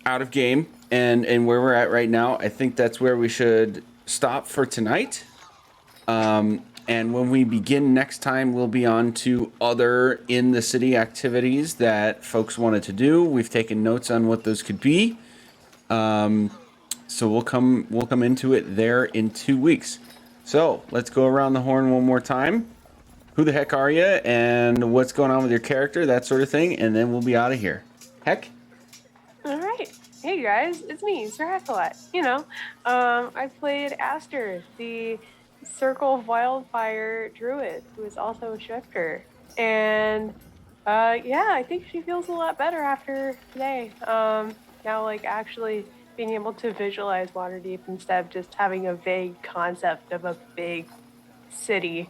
out of game and where we're at right now, I think that's where we should stop for tonight. And when we begin next time, we'll be on to other in the city activities that folks wanted to do. We've taken notes on what those could be. So we'll come into it there in 2 weeks. So let's go around the horn one more time. Who the heck are you, and what's going on with your character, that sort of thing, and then we'll be out of here. Heck? All right. hey guys, it's me, Sir Heckelot. I played Aster, the Circle of Wildfire druid, who is also a shifter. And yeah, I think she feels a lot better after today. Now, like, actually being able to visualize Waterdeep instead of just having a vague concept of a big city.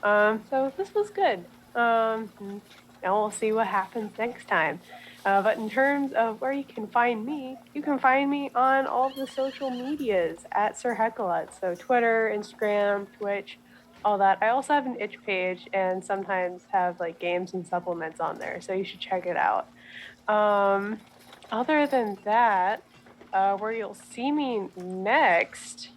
So this was good. Now we'll see what happens next time. But in terms of where you can find me on all the social medias at Sir Heckelot. So Twitter, Instagram, Twitch, all that. I also have an itch page and sometimes have like games and supplements on there. So you should check it out. Other than that, where you'll see me next,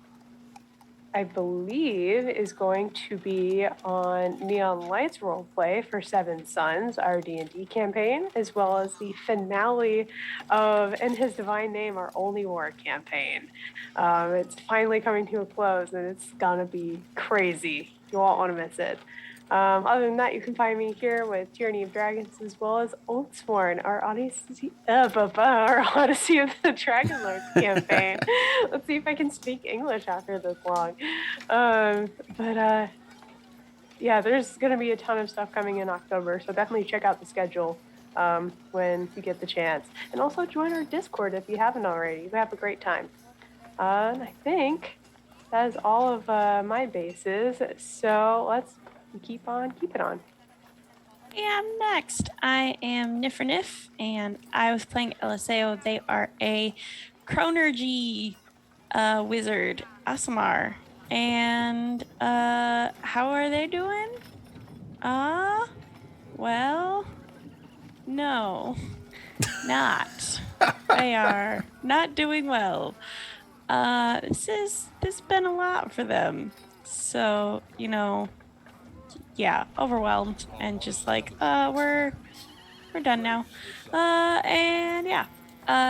I believe, is going to be on Neon Lights Roleplay for Seven Sons, our D&D campaign, as well as the finale of In His Divine Name, our Only War campaign. It's finally coming to a close, and it's gonna be crazy. You won't want to miss it. Other than that, you can find me here with Tyranny of Dragons, as well as Oathsworn, our Odyssey of the Dragonlord campaign. Let's see if I can speak English after this long. Yeah, there's going to be a ton of stuff coming in October, so definitely check out the schedule when you get the chance. And also join our Discord if you haven't already. We have a great time. And I think that is all of my bases, so let's keep it on. Yeah, next, I am Nifernif, and I was playing LSAO. They are a Chronergy wizard, Asamar. And how are they doing? Well, no, not. They are not doing well. This has been a lot for them. So, yeah, overwhelmed and just like, we're done now. And yeah,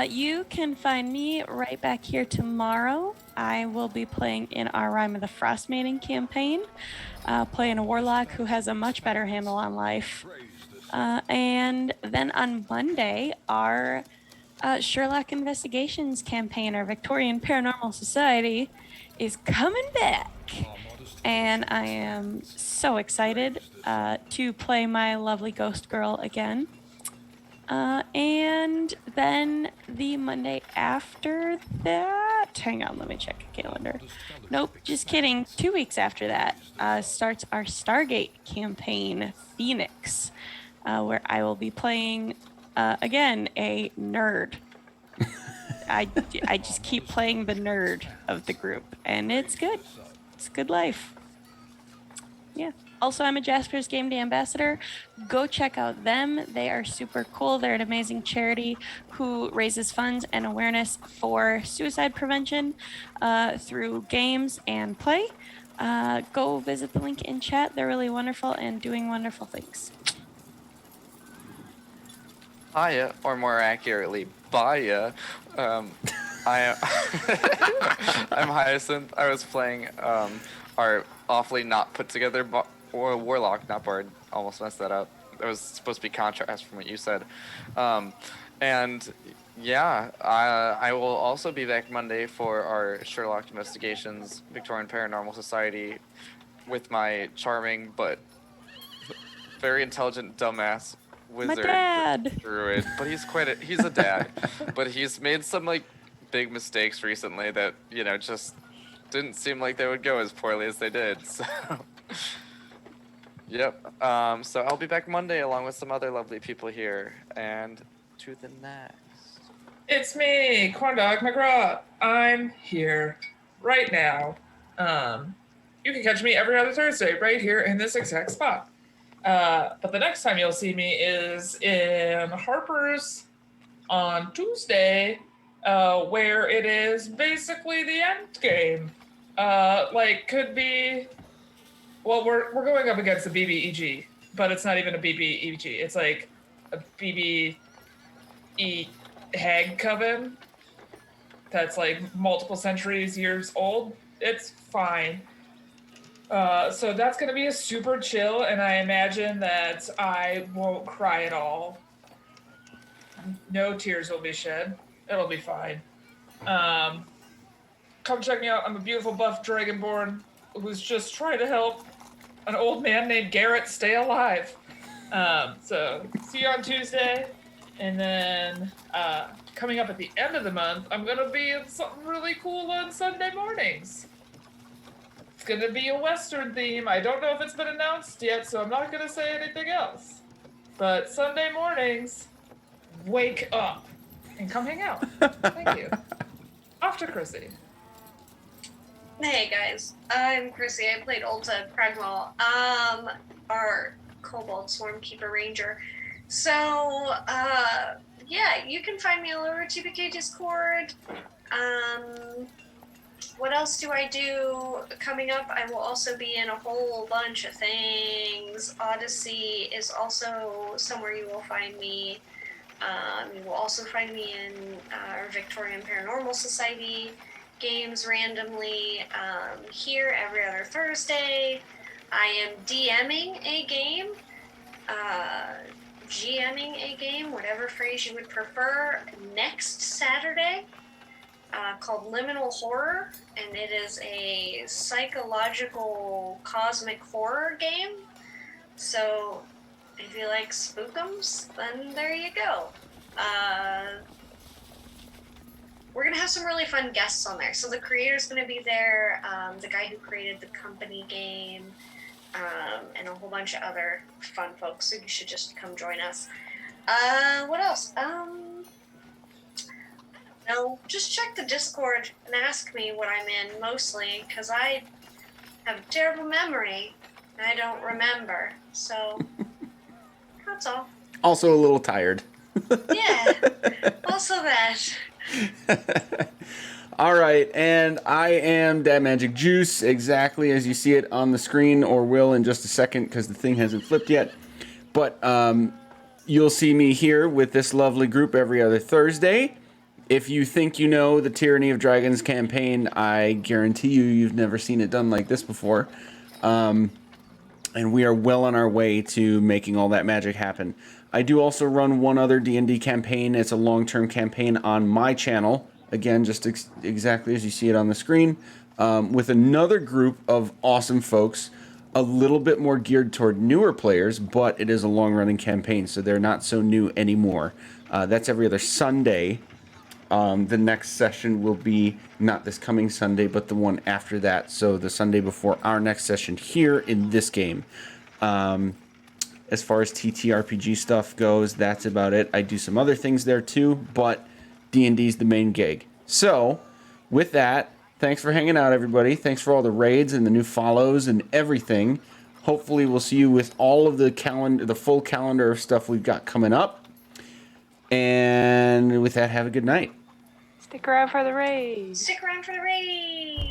you can find me right back here tomorrow. I will be playing in our Rime of the Frostmaiden campaign, playing a warlock who has a much better handle on life. And then on Monday, our Sherlock Investigations campaign, our Victorian Paranormal Society, is coming back. And I am so excited to play my lovely ghost girl again. And then the Monday after that, hang on, let me check a calendar. Nope, just kidding. 2 weeks after that starts our Stargate campaign, Phoenix, where I will be playing, again, a nerd. I just keep playing the nerd of the group, and it's good. It's good life. Yeah. Also, I'm a Jasper's Game Day ambassador. Go check out them. They are super cool. They're an amazing charity who raises funds and awareness for suicide prevention through games and play. Go visit the link in chat. They're really wonderful and doing wonderful things. Hiya, or more accurately, Baya. I'm Hyacinth. I was playing our awfully not put together warlock, not bard. Almost messed that up. It was supposed to be contrast from what you said. And yeah, I will also be back Monday for our Sherlock Investigations Victorian Paranormal Society with my charming but very intelligent dumbass wizard, My dad. druid. But he's a dad. But he's made some like big mistakes recently that just didn't seem like they would go as poorly as they did. So yep. So I'll be back Monday along with some other lovely people here. And to the next. It's me, Corndog McGraw. I'm here right now. You can catch me every other Thursday right here in this exact spot. But the next time you'll see me is in Harper's on Tuesday, where it is basically the end game. Could be... Well, we're going up against a BBEG, but it's not even a BBEG. It's like a BBE Hag Coven that's like multiple years old. It's fine. So that's going to be a super chill, and I imagine that I won't cry at all. No tears will be shed. It'll be fine. Come check me out. I'm a beautiful buff dragonborn who's just trying to help an old man named Garrett stay alive. So see you on Tuesday. And then coming up at the end of the month, I'm going to be in something really cool on Sunday mornings. It's going to be a Western theme. I don't know if it's been announced yet, so I'm not going to say anything else. But Sunday mornings, wake up and come hang out. Thank you. Off to Chrissy. Hey guys, I'm Chrissy. I played Ulta Pragmal, our Kobold Swarmkeeper Ranger. So, yeah, you can find me all over TPK Discord. What else do I do? Coming up, I will also be in a whole bunch of things. Odyssey is also somewhere you will find me. You will also find me in our Victorian Paranormal Society games randomly here every other Thursday. I am DMing a game, GMing a game, whatever phrase you would prefer, next Saturday called Liminal Horror, and it is a psychological cosmic horror game. So if you like spookums, then there you go. We're going to have some really fun guests on there. So the creator's going to be there, the guy who created the company game, and a whole bunch of other fun folks. So you should just come join us. What else? No, just check the Discord and ask me what I'm in mostly, because I have a terrible memory and I don't remember. So that's all. Also a little tired. Yeah, also that. All right, and I am that Magic Juice, exactly as you see it on the screen, or will in just a second because the thing hasn't flipped yet. But you'll see me here with this lovely group every other Thursday. If you think you know the Tyranny of Dragons campaign, I guarantee you've never seen it done like this before. And we are well on our way to making all that magic happen. I do also run one other D&D campaign. It's a long-term campaign on my channel. Again, just exactly as you see it on the screen. With another group of awesome folks. A little bit more geared toward newer players, but it is a long-running campaign, so they're not so new anymore. That's every other Sunday. The next session will be not this coming Sunday, but the one after that. So the Sunday before our next session here in this game. As far as TTRPG stuff goes, that's about it. I do some other things there too, but D&D's the main gig. So with that, thanks for hanging out, everybody. Thanks for all the raids and the new follows and everything. Hopefully we'll see you with all of the full calendar of stuff we've got coming up. And with that, have a good night. Stick around for the raid. Stick around for the raid.